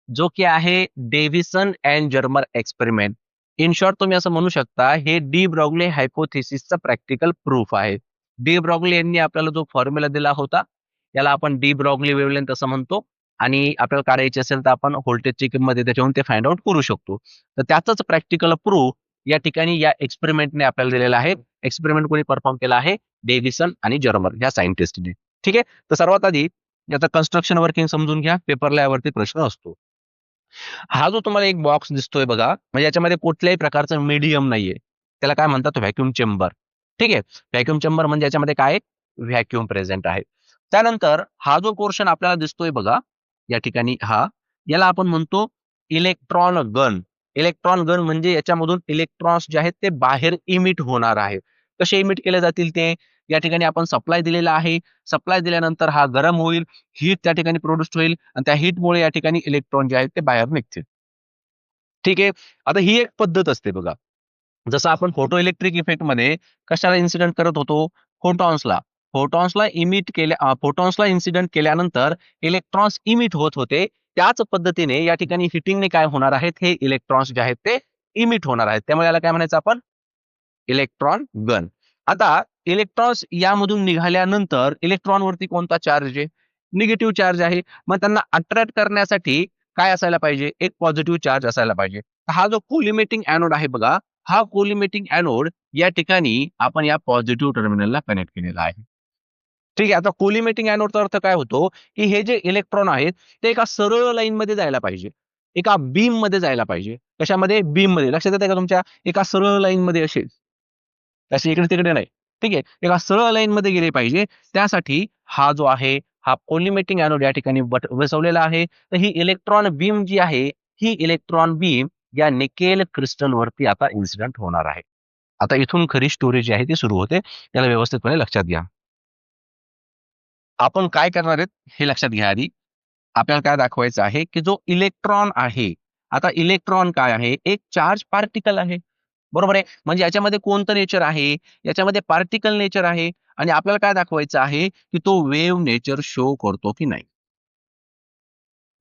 S1: जो की आहे Davidson and Germer experiment. In short तुम्ही असं म्हणू शकता, हे डी ब्रॉग्ली हायपोथेसिसचा प्रॅक्टिकल प्रूफ आहे. डी ब्रॉग्ली यांनी आपल्याला जो फॉर्म्युला दिला होता, याला आपण डी ब्रॉग्ली वेव्हलेंथ असं म्हणतो. आणि आपल्याला काढायची असेल तर आपण व्होल्टेजची किंमत आहे त्याच्यावरून ते फाइंड आउट करू शकतो. तर त्याचाच प्रॅक्टिकल प्रूफ या ठिकाणी या एक्सपेरिमेंटने आपल्याला दिलेला आहे. एक्सपेरिमेंट कोणी परफॉर्म केला आहे? डेव्हिसन आणि जर्मर या सायंटिस्टने. ठीक आहे. तर सर्वात आधी याचं कन्स्ट्रक्शन वर्किंग समजून घ्या. पेपरला यावरती प्रश्न असतो. हा जो तुम्हाला एक बॉक्स दिसतोय बघा, म्हणजे याच्यामध्ये कुठल्याही प्रकारचं मीडियम नाहीये. त्याला काय म्हणतात? Vacuum chamber. ठीक आहे. व्हॅक्यूम चेंबर म्हणजे याच्यामध्ये काय व्हॅक्यूम प्रेझेंट आहे. त्यानंतर हा जो पोर्शन आपल्याला दिसतोय बघा, या ठिकाणी याला आपण म्हणतो इलेक्ट्रॉन गन. इलेक्ट्रॉन गन म्हणजे याच्यामधून इलेक्ट्रॉन्स जे आहेत ते बाहेर इमिट होणार आहेत. कसे इमिट केले जातील ते? या ठिकाणी आपण सप्लाय दिलेला आहे. सप्लाय दिल्यानंतर हा गरम होईल, हीट त्या ठिकाणी प्रोड्यूस होईल आणि त्या हीटमुळे या ठिकाणी इलेक्ट्रॉन जे आहेत ते बाहेर निघतील. ठीक आहे. आता ही एक पद्धत असते बघा. जसं आपण फोटो इलेक्ट्रिक इफेक्टमध्ये कशाला इन्सिडेंट करत होतो? फोटॉन्सला. फोटॉन्सला इन्सिडेंट केल्यानंतर इलेक्ट्रॉन्स इमिट होत होते. त्याच पद्धतीने या ठिकाणी हिटिंगने काय होणार आहेत? हे इलेक्ट्रॉन्स जे आहेत ते इमिट होणार आहेत. त्यामुळे याला काय म्हणायचं आपण? Electron gun. आता इलेक्ट्रॉन्स यामधून निघाल्यानंतर इलेक्ट्रॉनवरती कोणता चार्ज आहे? निगेटिव्ह चार्ज आहे. मग त्यांना अट्रॅक्ट करण्यासाठी काय असायला पाहिजे? एक पॉझिटिव्ह चार्ज असायला पाहिजे. हा जो कोलिमेटिंग एनोड आहे बघा, हा कोलिमेटिंग एनोड या ठिकाणी आपण या पॉझिटिव्ह टर्मिनलला कनेक्ट केलेला आहे. ठीक आहे. आता कोलिमेटिंग एनोडचा अर्थ काय होतो, की हे जे इलेक्ट्रॉन आहेत ते एका सरळ लाईनमध्ये जायला पाहिजे. एका बीममध्ये जायला पाहिजे. कशामध्ये? बीममध्ये. लक्षात येतंय का तुमच्या? एका सरळ लाईनमध्ये असे. असे इकडे-तिकडे नाही. ठीक आहे. एका सरळ लाईनमध्ये गेले पाहिजे. त्यासाठी हा जो आहे, हा कोलिमेटिंग एनोड या ठिकाणी बसवलेला आहे. तर ही इलेक्ट्रॉन बीम जी आहे, ही इलेक्ट्रॉन बीम या निकेल क्रिस्टलवरती आता इन्सिडेंट होणार आहे. आता इथून खरी स्टोरी जी आहे ती सुरू होते. त्याला व्यवस्थितपणे लक्षात घ्या. आपण काय करणार आहेत हे लक्षात घ्या आधी. आपल्याला काय दाखवायचं आहे, की जो इलेक्ट्रॉन आहे, आता इलेक्ट्रॉन काय आहे? एक चार्ज पार्टिकल आहे. बरोबर आहे. म्हणजे याच्यामध्ये कोणतं नेचर आहे? याच्यामध्ये पार्टिकल नेचर आहे आणि आपल्याला काय दाखवायचं आहे, की तो वेव्ह नेचर शो करतो की नाही.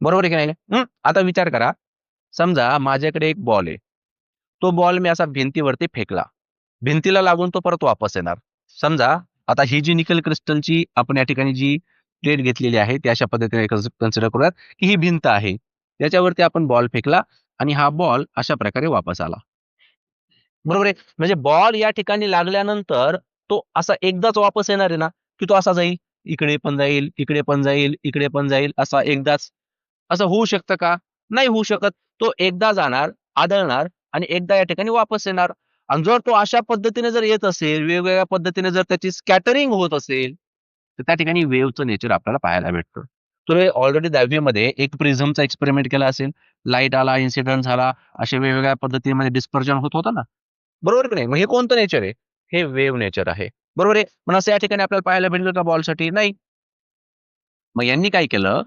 S1: बरोबर आहे की नाही? आता विचार करा. समजा माझ्याकडे एक बॉल आहे. तो बॉल मी असा भिंतीवरती फेकला. भिंतीला लागून तो परत वापस येणार. समजा आता ही जी निकेल क्रिस्टलची आपण या ठिकाणी जी प्लेट घेतलेली आहे, ती अशा पद्धतीने कन्सिडर करूयात, की ही भिंत आहे. त्याच्यावरती आपण बॉल फेकला आणि हा बॉल अशा प्रकारे वापस आला. बरोबर आहे. म्हणजे बॉल या ठिकाणी लागल्यानंतर तो असा एकदाच वापस येणार आहे ना, की तो असा जाईल, इकडे पण जाईल, इकडे पण जाईल, इकडे पण जाईल, असा एकदाच. असं होऊ शकतं का? नाही होऊ शकत. तो एकदा जाणार, आदळणार आणि एकदा या ठिकाणी वापस येणार. आणि जर तो अशा पद्धतीने जर येत असेल, वेगवेगळ्या पद्धतीने जर त्याची स्कॅटरिंग होत असेल, तर त्या ठिकाणी वेव्हचं नेचर आपल्याला पाहायला भेटतं. तुम्ही ऑलरेडी 10वी मध्ये एक प्रिझमचा एक्सपेरिमेंट केला असेल. लाईट आला, इन्सिडेंट झाला, अशा वेगवेगळ्या पद्धतीमध्ये डिस्पर्जन होत होतं ना. बरोबर की नाही? मग हे कोणतं नेचर आहे? हे वेव्ह नेचर आहे. बरोबर आहे. पण असं या ठिकाणी आपल्याला पाहायला भेटलं का बॉलसाठी? नाही. मग यांनी काय केलं?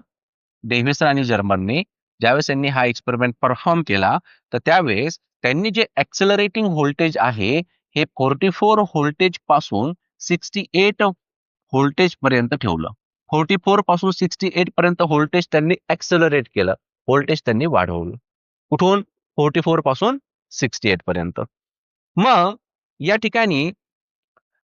S1: डेव्हिसन आणि जर्मननी ज्यावेळेस यांनी हा एक्सपेरिमेंट परफॉर्म केला, तर त्यावेळेस त्यांनी जे एक्सेलरेटिंग व्होल्टेज आहे, हे 44 व्होल्टेज पासून 68 व्होल्टेज पर्यंत ठेवलं. 44 पासून 68 पर्यंत व्होल्टेज त्यांनी एक्सेलरेट केलं. व्होल्टेज त्यांनी वाढवलं. कुठून? 44 पासून 68 पर्यंत. मग या ठिकाणी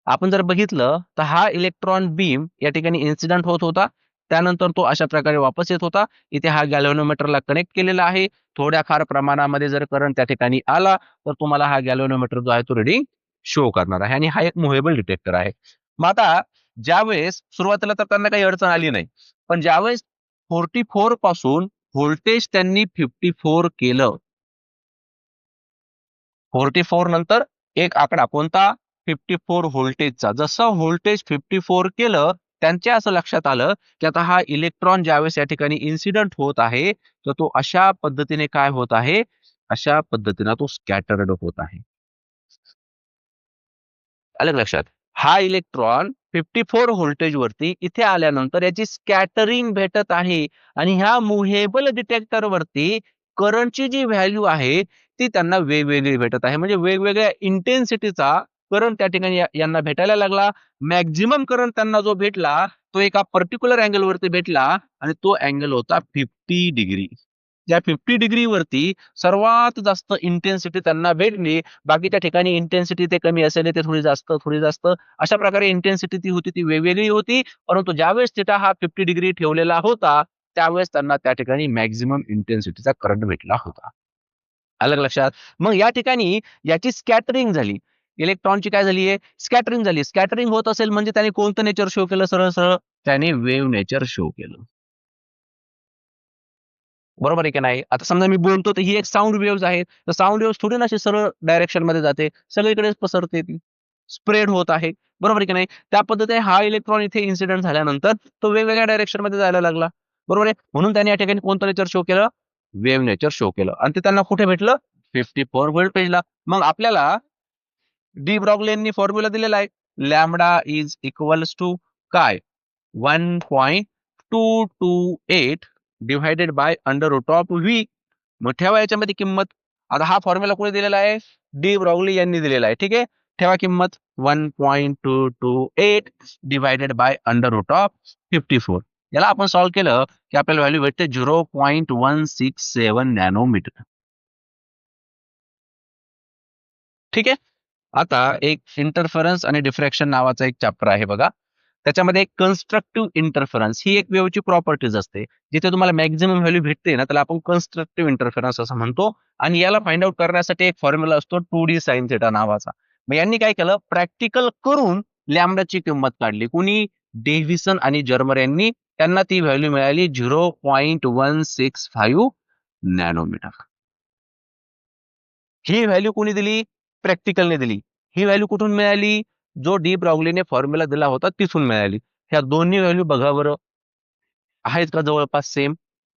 S1: आपण जर बघितलं, तर हा इलेक्ट्रॉन बीम या ठिकाणी इन्सिडेंट होत होता. त्यानंतर तो अशा प्रकारे वापस येत होता. इथे हा गॅल्व्हनोमीटरला कनेक्ट केलेला आहे. थोड्याफार प्रमाणामध्ये जर करंट त्या ठिकाणी आला, तर तुम्हाला हा गॅल्व्हनोमीटर जो आहे तो रीडिंग शो करणार आहे आणि हा एक मूव्हेबल डिटेक्टर आहे. मग आता ज्यावेळेस सुरुवातीला तर त्यांना काही अडचण आली नाही. पण ज्यावेळेस 44 पासून व्होल्टेज त्यांनी 54 केलं. 44 नंतर एक आकडा कोणता? 54 व्होल्टेजचा. जसं व्होल्टेज 54 केलं, त्यांच्या असं लक्षात आलं, की आता हा इलेक्ट्रॉन ज्यावेळेस या ठिकाणी इन्सिडेंट होत आहे, तर तो अशा पद्धतीने काय होत आहे? अशा पद्धतीने तो स्कॅटर्ड होत आहे. आलं का लक्षात? हा इलेक्ट्रॉन 54 व्होल्टेज वरती इथे आल्यानंतर याची स्कॅटरिंग भेटत आहे आणि ह्या मूव्हेबल डिटेक्टर वरती करंटची जी व्हॅल्यू आहे, ती त्यांना वेगवेगळी भेटत आहे. म्हणजे वेगवेगळ्या इंटेन्सिटीचा करंट त्या ठिकाणी यांना भेटायला लागला. मॅक्झिमम करंट त्यांना जो भेटला तो एका पर्टिक्युलर अँगल वरती भेटला आणि तो अँगल होता 50 डिग्री. या 50 डिग्री वरती सर्वात जास्त इंटेन्सिटी त्यांना भेटली. बाकीच्या ठिकाणी इंटेन्सिटी ते कमी असेल ते थोडी जास्त अशा प्रकारे इंटेन्सिटी ती होती ती वेगवेगळी होती. परंतु ज्यावेळेस थिटा हा 50 डिग्री ठेवलेला होता त्यावेळेस त्यांना त्या ठिकाणी मॅक्झिमम इंटेन्सिटीचा करंट भेटला होता. आलं का लक्षात? मग या ठिकाणी याची स्कॅटरिंग झाली. इलेक्ट्रॉनची काय झालीये? स्कॅटरिंग झाली. स्कॅटरिंग होत असेल म्हणजे त्याने कोणतं नेचर शो केलं सरळ-सरळ? त्याने वेव्ह नेचर शो केलं. बरोबर आहे की नाही? आता समजा मी बोलतो तर ही एक साउंड वेव्हज आहे. तर साउंड वेव्हज थोडी ना अशी सरळ डायरेक्शन मध्ये जाते. सगळीकडेच पसरते ती. स्प्रेड होत आहे. बरोबर आहे की नाही? त्या पद्धतीने हा इलेक्ट्रॉन इथे इन्सिडेंट झाल्यानंतर तो वेगवेगळ्या डायरेक्शन मध्ये जायला लागला. बरोबर आहे? म्हणून त्याने या ठिकाणी कोणतं नेचर शो केलं? वेव्ह नेचर शो केलं. आणि ते त्यांना कुठे भेटलं? 54 व्होल्ट पेजला. मग आपल्याला डी ब्रॉग्लीयांनी फॉर्म्युला दिलेला आहे. लॅम्बडा इज इक्वल्स टू काय? 1.228 divided by under root of V. मग ठेवा याच्यामध्ये किंमत. आता हा फॉर्म्युला कोणी दिलेला आहे? डी ब्रॉग्ली यांनी दिलेला आहे. ठीक आहे. ठेवा किंमत 1.228 divided by under root of 54. याला आपण सॉल्व्ह केलं की आपल्याला व्हॅल्यू भेटते 0.167 नॅनोमीटर. ठीक आहे. आता एक इंटरफरन्स आणि डिफ्रॅक्शन नावाचा एक चॅप्टर आहे बघा. त्याच्यामध्ये एक कन्स्ट्रक्टिव्ह इंटरफरन्स ही एक वेव्हची प्रॉपर्टीज असते. जिथे तुम्हाला मॅक्झिमम व्हॅल्यू भेटते ना त्याला आपण कन्स्ट्रक्टिव्ह इंटरफरन्स असं म्हणतो. आणि याला फाइंड आउट करण्यासाठी एक फॉर्म्युला असतो 2D साइन थिटा नावाचा. मग यांनी काय केलं? प्रॅक्टिकल करून लॅम्बडाची किंमत काढली. कुणी? डेव्हिसन आणि जर्मर यांनी. त्यांना ती व्हॅल्यू मिळाली 0.165 नॅनोमीटर. ही व्हॅल्यू कोणी दिली? प्रॅक्टिकलने दिली. ही व्हॅल्यू कुठून मिळाली? जो डी ब्रॉग्लीने फॉर्म्युला दिला होता तिथून मिळाली. ह्या दोन्ही व्हॅल्यू बघा बरं, आहेत का जवळपास सेम?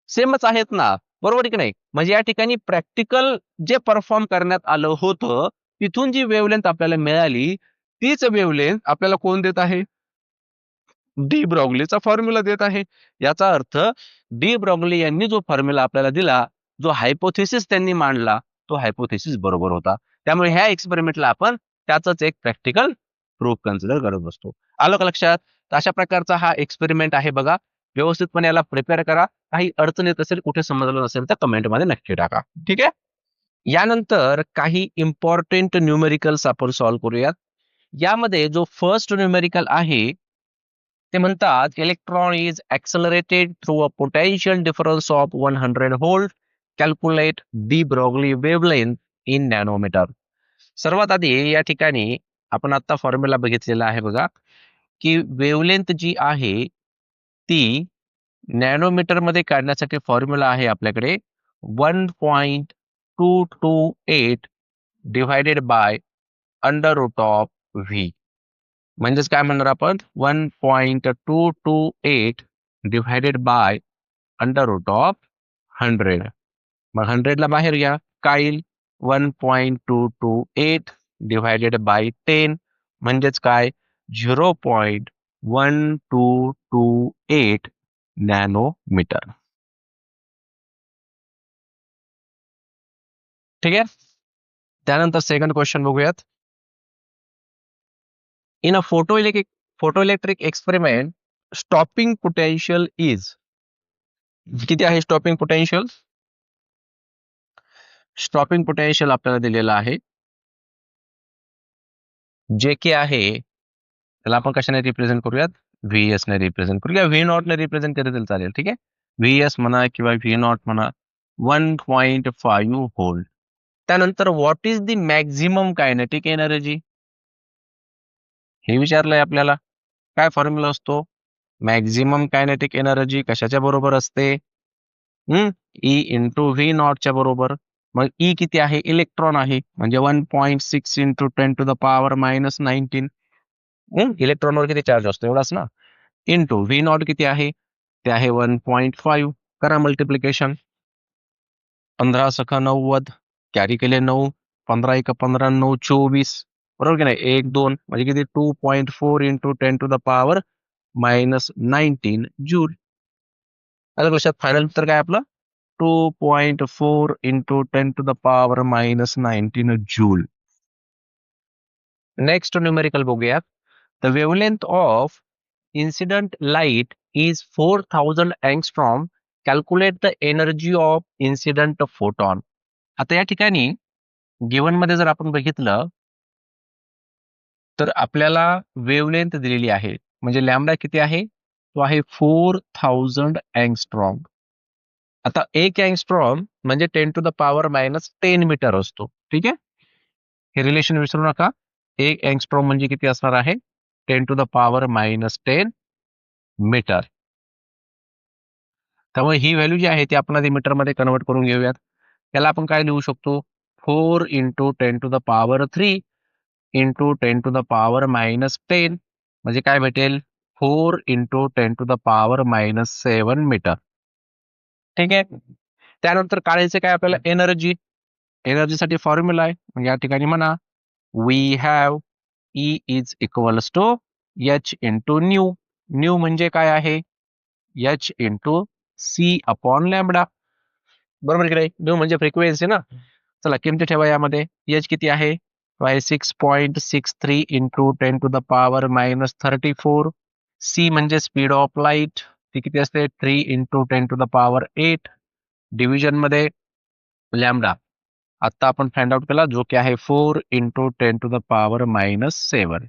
S1: सेमच आहेत ना, बरोबर आहे की नाही? म्हणजे या ठिकाणी प्रॅक्टिकल जे परफॉर्म करण्यात आलं होतं तिथून जी वेव्हलेंथ आपल्याला मिळाली तीच वेव्हलेंथ आपल्याला कोण देत आहे? डी ब्रॉग्लीचा फॉर्म्युला देत आहे. याचा अर्थ डी ब्रॉग्ली यांनी जो फॉर्म्युला आपल्याला दिला, जो हायपोथेसिस त्यांनी मांडला, तो हायपोथेसिस बरोबर होता. त्यामुळे ह्या एक्सपेरिमेंटला आपण त्याचंच एक प्रॅक्टिकल प्रूफ कन्सिडर करत बसतो. आलं का लक्षात? तर अशा प्रकारचा हा एक्सपेरिमेंट आहे बघा. व्यवस्थितपणे याला प्रिपेअर करा. काही अडचण येत असेल, कुठे समजलं नसेल तर कमेंटमध्ये नक्की टाका. ठीक आहे? यानंतर काही इम्पॉर्टंट न्यूमेरिकल्स आपण सॉल्व्ह करूयात. यामध्ये जो फर्स्ट न्यूमेरिकल आहे ते म्हणतात electron is accelerated through a potential difference of 100 volt. Calculate de Broglie wavelength in nanometer. सर्वात आधी या ठिकाणी आपण आता फॉर्म्युला बघितलेला आहे बघा, की वेव्हलेंथ जी आहे ती नॅनोमीटर मध्ये काढण्यासाठी फॉर्म्युला आहे आपल्याकडे 1.228 divided by under root of V. म्हणजेच काय म्हणणार आपण? 1.228 divided by under root of 100. मग 100 ला बाहेर घ्या. काय येईल? 1.228 डिव्हायडेड बाय 10 म्हणजेच काय? 0.1228 नॅनोमीटर. ठीक आहे. त्यानंतर सेकंड क्वेश्चन बघूयात. In a photoelectric experiment, stopping potential is. किती आहे स्टॉपिंग पोटेन्शियल? स्टॉपिंग पोटेन्शियल आपल्याला दिलेलं आहे जे के आहे त्याला आपण कशाने रिप्रेझेंट करूयात? व्हीएस ने रिप्रेझेंट करूया. व्ही नॉट ने रिप्रेझेंट केलं तरी चालेल. ठीक आहे. व्हीएस म्हणा किंवा व्ही नॉट म्हणा. 1.5 व्होल्ट. त्यानंतर what is the maximum kinetic energy हे विचारलंय आपल्याला. काय फॉर्म्युला असतो? मॅक्झिमम कायनेटिक एनर्जी कशाच्या बरोबर असते? ई इंटू व्ही नॉटच्या बरोबर. मग ई किती आहे? इलेक्ट्रॉन आहे म्हणजे 1.6 इंटू 10 टू द पॉवर -19. इलेक्ट्रॉनवर किती चार्ज असतो? एवढाच ना. इंटू व्ही नॉट किती आहे? ते आहे 1.5. करा मल्टिप्लिकेशन. 15 सख 90 कॅरी केले 9. 15 एक 15 9 24. बरोबर की नाही? 1 2 म्हणजे किती? 2.4 into 10 to the power -19 joule. आलं लक्षात? फायनल उत्तर काय आपलं? 2.4 into 10 to the power -19 joule. Next numerical बघूयात. The wavelength of incident light is 4000 angstrom. Calculate the energy of incident photon. आता या ठिकाणी गिवन मध्ये जर आपण बघितलं तर आपल्याला वेवलेंथ दिलेली आहे, म्हणजे लॅम्बडा किती आहे, तो आहे 4000 अँगस्ट्रॉम. आता एक अँगस्ट्रॉम म्हणजे 10⁻⁻10 मीटर असतो. ठीक आहे, हे रिलेशन विसरू नका. एक अँगस्ट्रॉम म्हणजे किती असणार आहे, 10⁻⁻10 मीटर. त्यामुळे ही व्हॅल्यू जी आहे ती आपण आधी मीटरमध्ये कन्वर्ट करून घेऊयात. त्याला आपण काय लिहू शकतो, 4 इंटू 10⁻³ इंटू 10⁻⁻10 म्हणजे काय भेटेल, 4 इंटू 10⁻⁻7 मीटर. ठीक आहे. त्यानंतर काढायचे काय आपल्याला, एनर्जी. एनर्जीसाठी फॉर्म्युला आहे, म्हणजे या ठिकाणी म्हणा we have E is equals to H into nu. Nu म्हणजे काय आहे, H into C upon lambda. बरोबर की नाही, न्यू म्हणजे फ्रिक्वेन्सी ना. चला किमती ठेवा यामध्ये. एच किती आहे, 6.63 इंटू 10⁻⁻34. सी म्हणजे स्पीड ऑफ लाईट, ती किती असते, 3 इंटू 10⁸. डिव्हिजन मध्ये लॅम्बडा आता आपण फाइंड आउट केला, जो की आहे 4 इंटू 10⁻⁻7.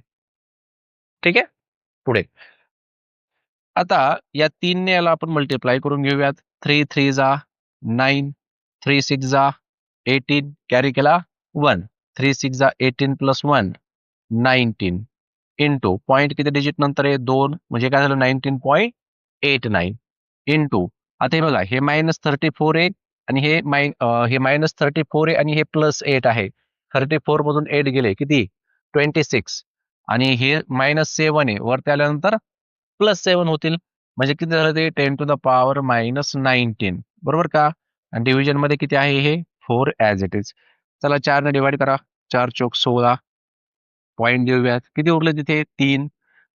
S1: ठीक आहे. पुढे आता या 3 ने याला आपण मल्टिप्लाय करून घेऊयात. 3 3 जा 9, 3 6 जा 18, कॅरी केला 1, 3 6 जा 18 प्लस 1 19 इंटू पॉईंट किती डिजिट नंतर आहे 2, म्हणजे काय झालं 19.89 इंटू. आता हे बघा, हे -34 आहे आणि हे -34 आहे आणि हे +8 आहे. 34 मधून 8 गेले किती, 26. आणि हे -7 आहे, वरती आल्यानंतर +7 होतील, म्हणजे किती झालं ते 10⁻⁻19. बरोबर का. आणि डिव्हिजन मध्ये किती आहे हे 4 ॲज इट इज. चला 4 ने डिवाइड करा, 4 चोक 16. पॉईंट देऊयात, किती उरले तिथे 3,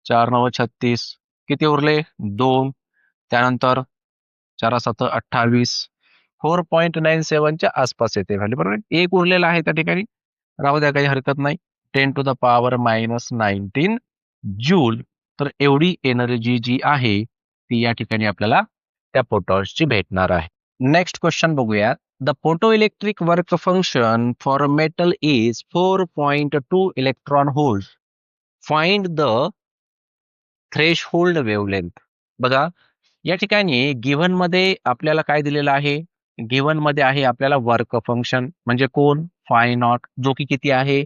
S1: 4 9 36, किती उरले 2. त्यानंतर 4 7 28, 4.97 च्या आसपास येते व्हॅल्यू. बरोबर, एक उरलेला आहे त्या ठिकाणी, राहू द्या काही हरकत नाही. 10⁻⁻19 जूल. तर एवढी एनर्जी जी आहे ती या ठिकाणी आपल्याला त्या फोटॉन्सची भेटणार आहे. नेक्स्ट क्वेश्चन बघूया. The photoelectric work function for metal is 4.2 electron hold. Find the threshold wavelength. बघा या ठिकाणी गिव्हन मध्ये आपल्याला काय दिलेलं आहे, गिव्हन मध्ये आहे आपल्याला वर्क फंक्शन म्हणजे कोण, फाय नॉट, जो की किती आहे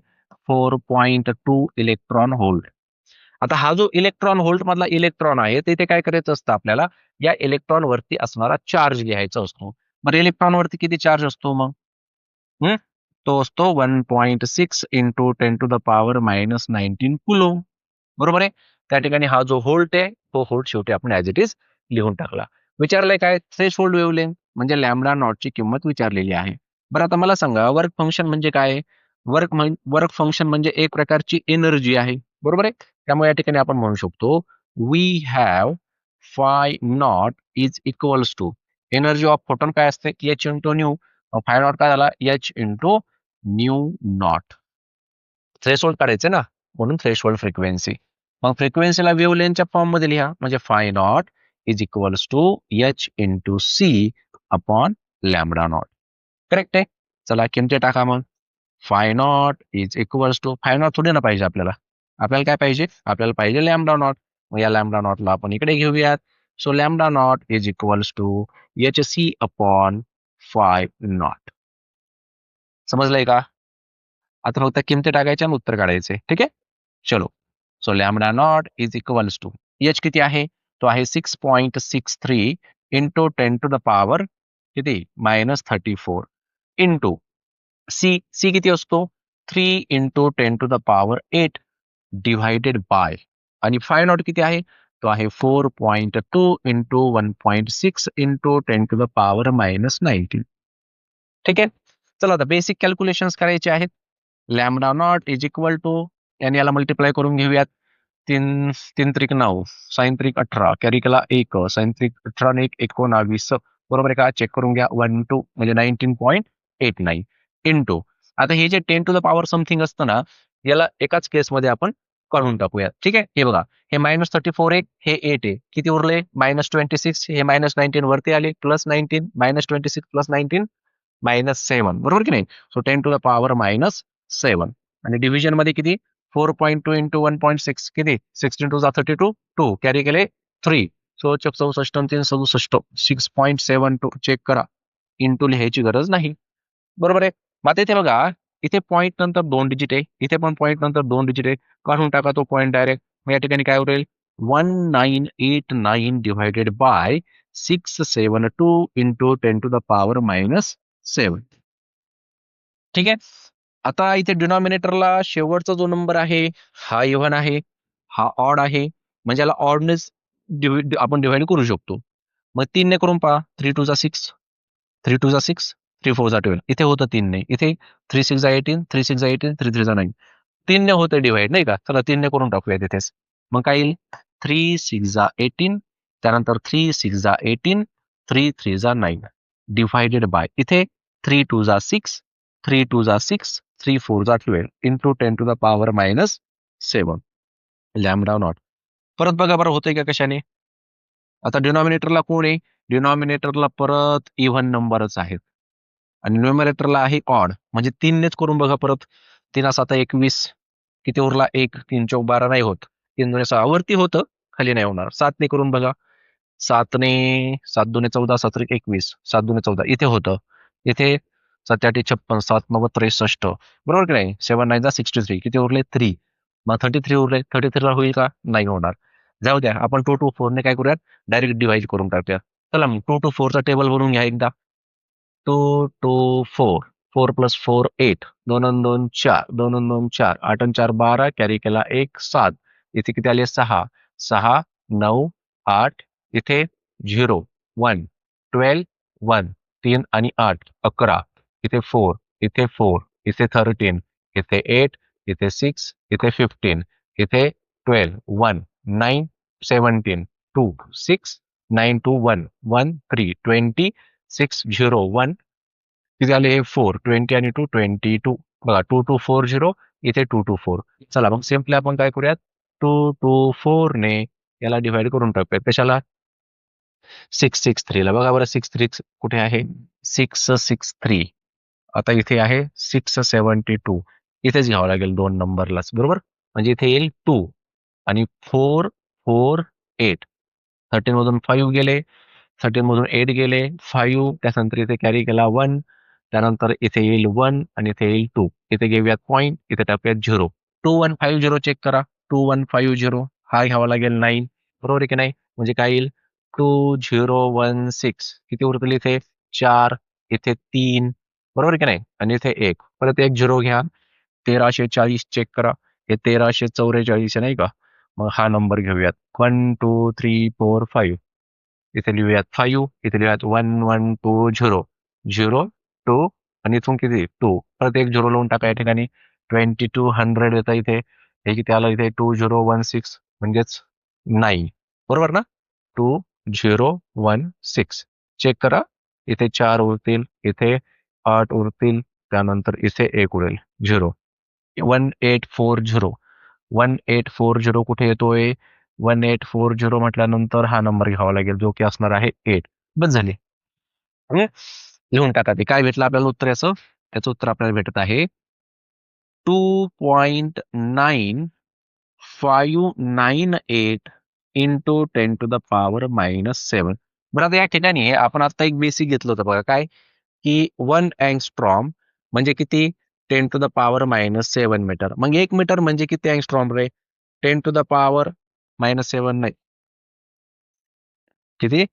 S1: 4.2 इलेक्ट्रॉन होल्ड. आता हा जो इलेक्ट्रॉन होल्ट मधला इलेक्ट्रॉन आहे तिथे काय करायचं असतं आपल्याला, या इलेक्ट्रॉन वरती असणारा चार्ज लिहायचा असतो. बरं इलेक्ट्रॉन वरती किती चार्ज असतो मग, हम्म तो असतो 1.6 इंटू 10⁻⁻19 कुलोम. बरोबर आहे. त्या ठिकाणी हा जो होल्ट आहे तो होल्ट शेवटी आपण ऍज इट इज लिहून टाकला. विचारलंय काय, थ्रेशहोल्ड वेवलेंथ म्हणजे लॅम्बडा नॉटची किंमत विचारलेली आहे. बरं आता मला सांगा, वर्क फंक्शन म्हणजे काय. वर्क फंक्शन म्हणजे एक प्रकारची एनर्जी आहे. बरोबर आहे. त्यामुळे या ठिकाणी आपण म्हणू शकतो we have phi naught is equals to, energy of photon काय असते, H into nu. Phi naught काय झाला, H into nu naught. Threshold काढायचे ना, म्हणून थ्रेशोल्ड फ्रिक्वेन्सी. मग फ्रिक्वेन्सीला वेवलेंथच्या फॉर्म मध्ये लिहा, म्हणजे phi naught is equals to H into C upon lambda naught. Correct आहे. चला किमती टाका मग. Phi naught is equals to, phi naught थोडी ना पाहिजे आपल्याला, आपल्याला काय पाहिजे, आपल्याला पाहिजे लॅम्बडा नॉट. मग या लॅम्बडा नॉटला आपण इकडे घेऊयात. So lambda not is equals to H C upon phi nought. समजलंय का. आता फक्त किमती टाकायच्या आणि उत्तर काढायचे. ठीक आहे. चलो. So lambda not is equals to H किती आहे, तो आहे 6.63 इंटू 10⁻⁻ किती -34 इंटू सी. सी किती असतो 3 इंटू 10⁻8 डिव्हायडेड बाय, आणि फाय नॉट किती आहे, तो आहे 4.2 इंटू 1.6 इंटू 10⁻⁻19. ठीक आहे. चला आता बेसिक कॅल्क्युलेशन्स करायचे आहेत. Lambda not is equal to, आणि याला मल्टिप्लाय करून घेऊयात. 3 3 त्रिक 9, साइन त्रिक 18, कॅरी केला 1, साइन त्रिक 18 आणि 1 19. बरोबर आहे का, चेक करून घ्या. 1 2 म्हणजे 19.89 इंटू. आता हे जे 10⁻⁻ समथिंग असतं ना, याला एकाच केसमध्ये आपण काढून टाकूया. ठीक आहे, हे बघा, हे -34 एक, हे 8 आहे, किती उरले -26, हे -19 वरती आले, +19, -26 +19 -7, बरोबर की नाही. So 10 to the power -7. आणि डिव्हिजन मध्ये किती 4.2 इंटू 1.6 किती 16 2 32 2 कॅरी केले 3. सो 64 आणि 3 67 6.72 चेक करा. इंटू लिहायची गरज नाही, बरोबर आहे. मग आता इथे बघा, इथे पॉईंट नंतर 2 डिजिट आहे, इथे पण पॉईंट नंतर 2 डिजिट आहे, काढून टाका तो पॉईंट डायरेक्ट. मग या ठिकाणी काय उरेल 1989 divided by 672 into 10 to the power -7. ठीक आहे. आता इथे डिनॉमिनेटरला शेवटचा जो नंबर आहे हा इव्हन आहे, हा ऑड आहे, म्हणजे याला ऑडनेस आपण डिवाइड करू शकतो. मग 3 ने करून पहा, 3 2 6, 3 2 6, 3 4 12. इथे होतं 3 ने, इथे 3 6 18, 3 6 18, 3 3 9. 3 ने होतं डिवाइड नाही का. चला 3 ने करून टाकूया तिथेच. मग काय येईल 3 6 18, त्यानंतर 3 6 18, 3 3 9 डिवायडेड बाय इथे 3 2 6, 3 2 6, 3 4 12 into 10 to the power -7 lambda not. परत बघा बरं होतंय का कशाने. आता डिनॉमिनेटरला कोण आहे, डिनॉमिनेटरला परत इव्हन नंबरच आहेत आणि न्यूमरेटरला आहे ऑड, म्हणजे 3 नेच करून बघा परत. 3 7 21, किती उरला 1, 3 चौक 12 नाही होत, 3 2 6 वरती होतं, खाली नाही होणार. 7 ने करून बघा, 7 ने 7 2 14, 7 3 21, 7 2 14 इथे होतं, इथे 7 8 56, 7 9 63, बरोबर की नाही. 7 9 63, किती उरले 3. मग 33 उरले, 33 ला होईल का, नाही होणार. जाऊ द्या, आपण 2 to 4 ने काय करूयात, डायरेक्ट डिवाइड करून टाकूया. चला मग 2 to 4 चा टेबल बनवून घ्या एकदा. 2 to 4, 4 + 4 8, 2 आणि 2 4, 2 आणि 2 4, 8 आणि 4 12, कॅरी केला 1 7, इथे किती आले 6, 6 9 8, इथे 0 1 12 1, 3 आणि 8 11, इथे 4, इथे 4, इथे 13, इथे 8, इथे 6, इथे 15, इथे 12 1 9 17 2 6 9 2 1 1 3 20 6 0 1, किती आले हे 4 20 आणि 2 22. बघा 2 2 4 0, इथे 2 2 4. चला मग सिम्पली आपण काय करूयात, 2 2 4 ने याला डिवाइड करून टाकूयात. कशाला 6 6 3 ला. बघा बरं 6 3 कुठे आहे, 6 6 3. आता इथे आहे 672, इथेच घ्यावं लागेल 2 नंबरलाच, बरोबर. म्हणजे इथे येईल 2 आणि 4 4 8. 13 मधून 5 गेले, 13 मधून 8 गेले 5, त्यानंतर इथे कॅरी केला 1, त्यानंतर इथे येईल 1 आणि इथे येईल 2. इथे घेऊयात पॉईंट, इथे टाकूयात 0. 2150 चेक करा, 2150 हा घ्यावा लागेल 9, बरोबर आहे की नाही. म्हणजे काय येईल 2016, किती उरतील इथे 4, इथे 3, बरोबर आहे की नाही. आणि इथे 1, परत एक 0 घ्या, 1340 चेक करा, हे 1344 नाही का. मग हा नंबर घेऊयात 1 2 3 4 5, इथे लिहूयात 5, इथे लिहूयात 1 1 2 0 0 2, आणि इथून किती 2, परत एक 0 लावून टाका या ठिकाणी. 2200 येतं इथे, हे किती आलं इथे 2016, म्हणजेच 9, बरोबर ना. 2016 चेक करा, इथे 4 उरतील, इथे 8 उरतील, त्यानंतर इथे 1 उरेल 0. 1840, 1840 कुठे येतोय, 1840 म्हटल्यानंतर हा नंबर घ्यावा लागेल, जो की असणार आहे 8. बस झाली. हं? लिहून टाका ते काय भेटलं आपल्याला उत्तर याचं. त्याचं उत्तर आपल्याला भेटत आहे 2.9598 इंटू 10 to the power -7. बरं आता या ठिकाणी आपण आता एक बेसिक घेतलं होतं बघा, काय की 1 अँगस्ट्रॉम म्हणजे किती 10 to the power -7 मीटर. मग 1 मीटर म्हणजे किती angstrom ray, 10 to the power -7 नाही, किती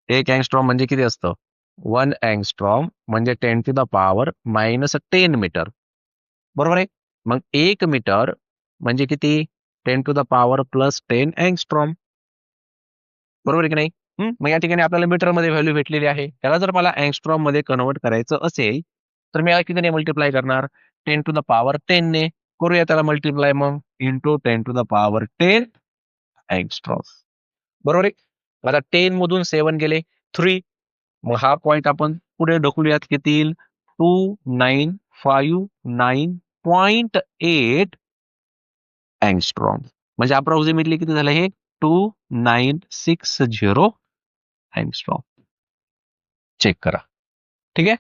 S1: 1 अँगस्ट्रॉम म्हणजे किती असतं, 1 अँगस्ट्रॉम म्हणजे 10 to the power -10 मीटर, बरोबर आहे. मग 1 मीटर म्हणजे किती 10 to the power +10 अँगस्ट्रॉम, बरोबर आहे की नाही. मग या ठिकाणी आपल्याला मीटर मध्ये व्हॅल्यू भेटलेली आहे. त्याला जर मला अँगस्ट्रॉम मध्ये कन्वर्ट करायचं असेल तर मी याला कितीने मल्टिप्लाय करणार, 10 to the power 10 ने करूया त्याला मल्टिप्लाय, मग into 10 to the power 10 angstrom, बरोबर आहे. आता 10 मधून 7 गेले 3, मग हा पॉइंट आपण पुढे ढकलूयात, किती येईल 2959.8 अँगस्ट्रॉम. म्हणजे अप्रॉक्सिमेटली किती झालं हे 2960 अँगस्ट्रॉम. चेक करा. ठीक आहे.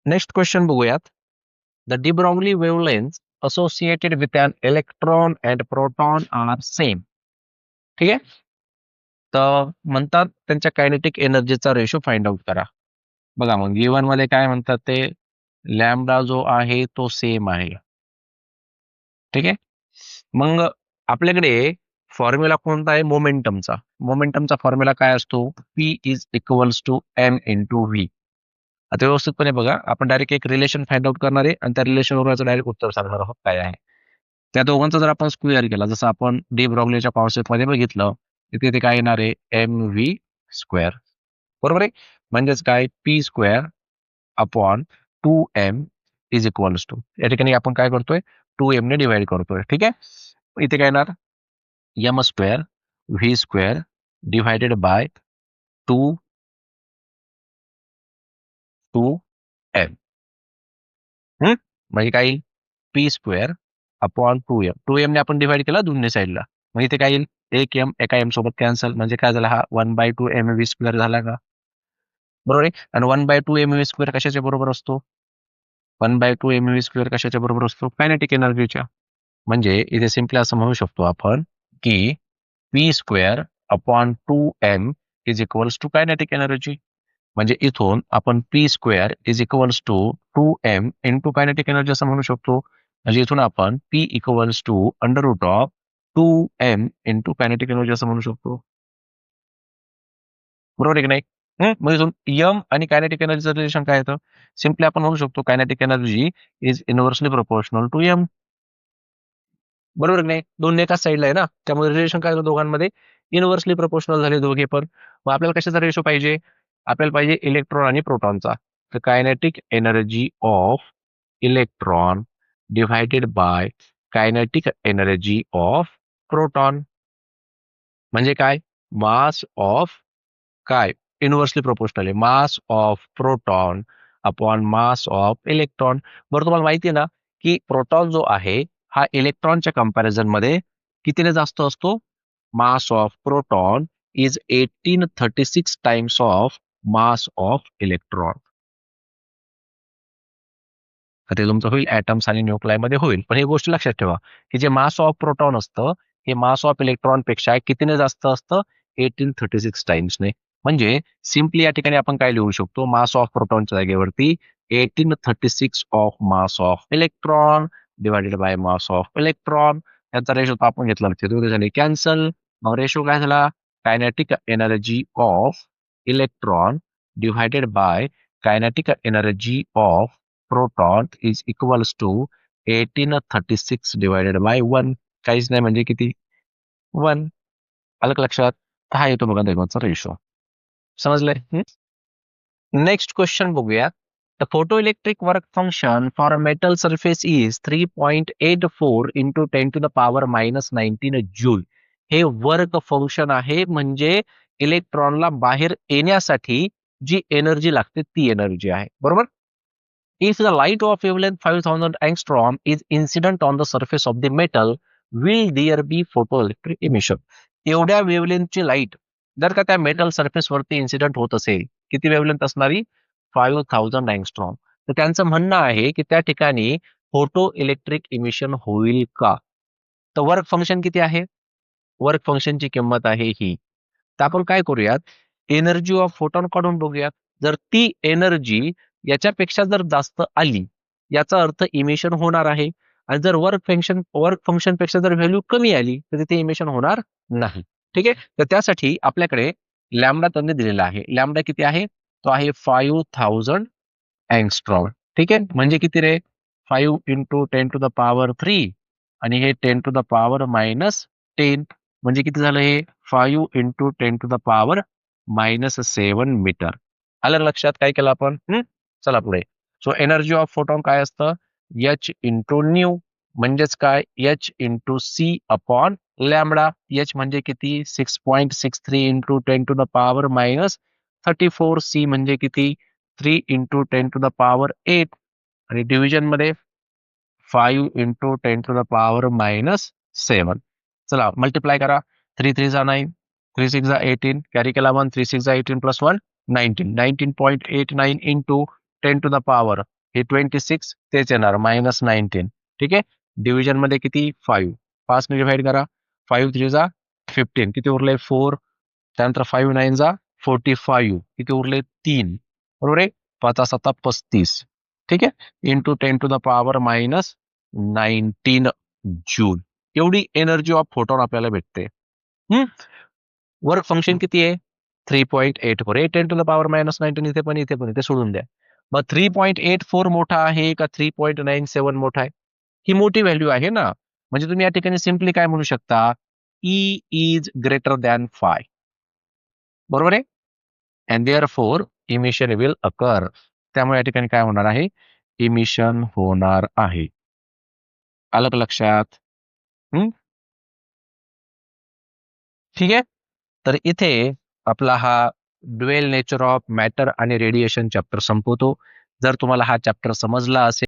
S1: नेक्स्ट क्वेश्चन बघूयात. The de Broglie wavelength associated with an electron and proton are same. ठीक आहे. तर म्हणतात त्यांच्या कायनेटिक एनर्जीचा रेशो फाइंड आउट करा. बघा मग गिवन मध्ये काय म्हणतात ते लॅम्बडा जो आहे तो सेम आहे. ठीक आहे. मग आपल्याकडे फॉर्म्युला कोणता आहे मोमेंटमचा. मोमेंटमचा फॉर्म्युला काय असतो P is equals to M into V. आता व्यवस्थितपणे बघा आपण डायरेक्ट एक रिलेशन फाइंड आउट करणार आहे आणि त्या रिलेशनवर डायरेक्ट उत्तर सांगणार आहोत काय आहे. त्या दोघांचा जर आपण स्क्वेअर केला जसं आपण डी ब्रॉग्लीच्या कॉन्सेप्ट मध्ये बघितलं तिथे काय येणार आहे एम व्ही स्क्वेअर. बरोबर आहे. म्हणजेच काय P square upon 2m is equals to या ठिकाणी आपण काय करतोय 2m ने डिवाइड करतोय. ठीक आहे. इथे काय येणार M square V square divided by 2m. म्हणजे काय येईल पी स्क्वेअर अपॉन 2m ने आपण डिवाइड केला दोन्ही साईडला. मग इथे काय येईल एक एम एका एम सोबत कॅन्सल म्हणजे काय झाला हा 1/2 mv स्क्वेअर झाला का. बरोबर आहे. आणि 1/2 mv स्क्वेअर कशाच्या बरोबर असतो 1/2 mv स्क्वेअर कशाच्या बरोबर असतो कायनेटिक एनर्जीच्या. म्हणजे इथे सिम्पली असं म्हणू शकतो आपण की P square upon 2m is equals to kinetic energy. म्हणजे इथून आपण P square is equals to 2m into kinetic energy असं म्हणू शकतो. म्हणजे इथून आपण P equals to under root of 2m into kinetic energy असं म्हणू शकतो. बरोबर आहे की नाही. मग इथून एम आणि कायनेटिक एनर्जीचं रिलेशन काय येतं सिम्पली आपण म्हणू शकतो kinetic energy is inversely proportional to M. बरोबर की नाही. दोन एकाच साईडला आहे ना त्यामुळे रिलेशन काय होतं दोघांमध्ये इनव्हर्सली प्रोपोर्शनल झाले दोघे पण. मग आपल्याला कशाचा रेशो पाहिजे आपल्याला पाहिजे इलेक्ट्रॉन आणि प्रोटॉनचा. तर kinetic energy of electron divided by kinetic energy of proton. म्हणजे काय मास ऑफ काय इनव्हर्सली प्रोपोर्शनल आहे mass of proton upon mass of electron. बरं तुम्हाला माहिती आहे ना की प्रोटॉन जो आहे हा इलेक्ट्रॉनच्या कंपॅरिझन मध्ये कितीने जास्त असतो mass of proton is 1836 times of mass of electron. ते तुमचं होईल ऍटम्स आणि न्यूक्लाय मध्ये होईल पण ही गोष्ट लक्षात ठेवा की जे मास ऑफ प्रोटॉन असतं हे मास ऑफ इलेक्ट्रॉन पेक्षा कितीने जास्त असतं 1836 टाइम्सने. म्हणजे सिम्पली या ठिकाणी आपण काय लिहू शकतो मास ऑफ प्रोटॉनच्या जागेवरती 1836 of mass of electron divided by mass of electron. याचा रेशो आपण घेतला दोघे झाले कॅन्सल. मग रेशो काय झाला kinetic energy of electron divided by kinetic energy of proton is equals to 1836 divided by 1. काहीच नाही म्हणजे किती 1. आलं का लक्षात. हा येतो बघा दोघांचा रेशो. समजलंय. नेक्स्ट क्वेश्चन बघूया. The photoelectric work function for a metal surface is 3.84 into 10 to the power minus 19 joule. हे वर्क फंक्शन आहे म्हणजे इलेक्ट्रॉनला बाहेर येण्यासाठी जी एनर्जी लागते ती एनर्जी आहे. बरोबर. If the light of wavelength 5000 angstrom is incident on the surface of the metal, will there be photoelectric emission? एवढ्या वेवलेंथची लाईट जर का त्या मेटल सरफेस वरती इन्सिडेंट होत असेल किती वेवलेंथ असणारी 5000 अँगस्ट्रॉम. तर त्यांचं म्हणणं आहे की त्या ठिकाणी फोटो इलेक्ट्रिक इमिशन होईल का. तर वर्क फंक्शन किती आहे वर्क फंक्शनची किंमत आहे ही. तर आपण काय करूयात एनर्जी ऑफ फोटॉन काढून बघूयात. जर ती एनर्जी याच्यापेक्षा जर जास्त आली याचा अर्थ इमिशन होणार आहे. आणि जर वर्क फंक्शन पेक्षा जर व्हॅल्यू कमी आली तर तिथे इमिशन होणार नाही. ठीक आहे. तर त्यासाठी आपल्याकडे लॅम्बडा त्यांनी दिलेला आहे. लॅम्बडा किती आहे तो आहे 5000 अँगस्ट्रॉम. ठीक आहे. म्हणजे किती रे 5 इंटू 10 टू द पॉवर 3 आणि हे 10 टू द पॉवर -10 म्हणजे किती झालं हे 5 into 10 to the power -7 metre. आलं लक्षात काय केलं आपण. चला पुढे. सो एनर्जी ऑफ फोटॉन काय असतं एच इंटू न्यू म्हणजेच काय H into C upon lambda. H म्हणजे किती 6.63 into 10 to the power -34. C म्हणजे किती 3 इंटू 10 टू द पॉवर 8 आणि डिव्हिजन मध्ये 5 इंटू 10 टू द पॉवर 7. चला मल्टिप्लाय करा. 3 3 जा 9, 3 6 जा 18, कॅरी केला 1, 3 6 जा 18 plus 1 19. 19.89 into 10 to the power हे 26 तेच येणार मायनस 19. ठीक आहे. डिव्हिजन मध्ये किती 5. 5 ने डिव्हाइड करा. 5 3 जा 15 किती उरले 4. त्यानंतर 5 9 जा 45 किती उरले 3. बरोबर आहे. 5 7 35. ठीक आहे. Into 10 to the power minus 19 joule एवढी एनर्जी ऑफ फोटॉन आपल्याला भेटते. वर्क फंक्शन किती आहे 3.84 आहे. 10 टू द पॉवर मायनस 19 इथे पण इथे सोडून द्या. मग 3.84 मोठा आहे का 3.97 मोठा आहे? ही मोठी व्हॅल्यू आहे ना. म्हणजे तुम्ही या ठिकाणी सिम्पली काय म्हणू शकता E इज ग्रेटर दॅन 5. बरोबर आहे. And therefore emission will occur. त्यामुळे या ठिकाणी काय होणार आहे इमिशन होणार आहे. आलं का लक्षात? ठीक आहे. तर इथे आपला हा ड्युएल नेचर ऑफ मॅटर आणि रेडिएशन चॅप्टर संपवतो. जर तुम्हाला हा चॅप्टर समजला असेल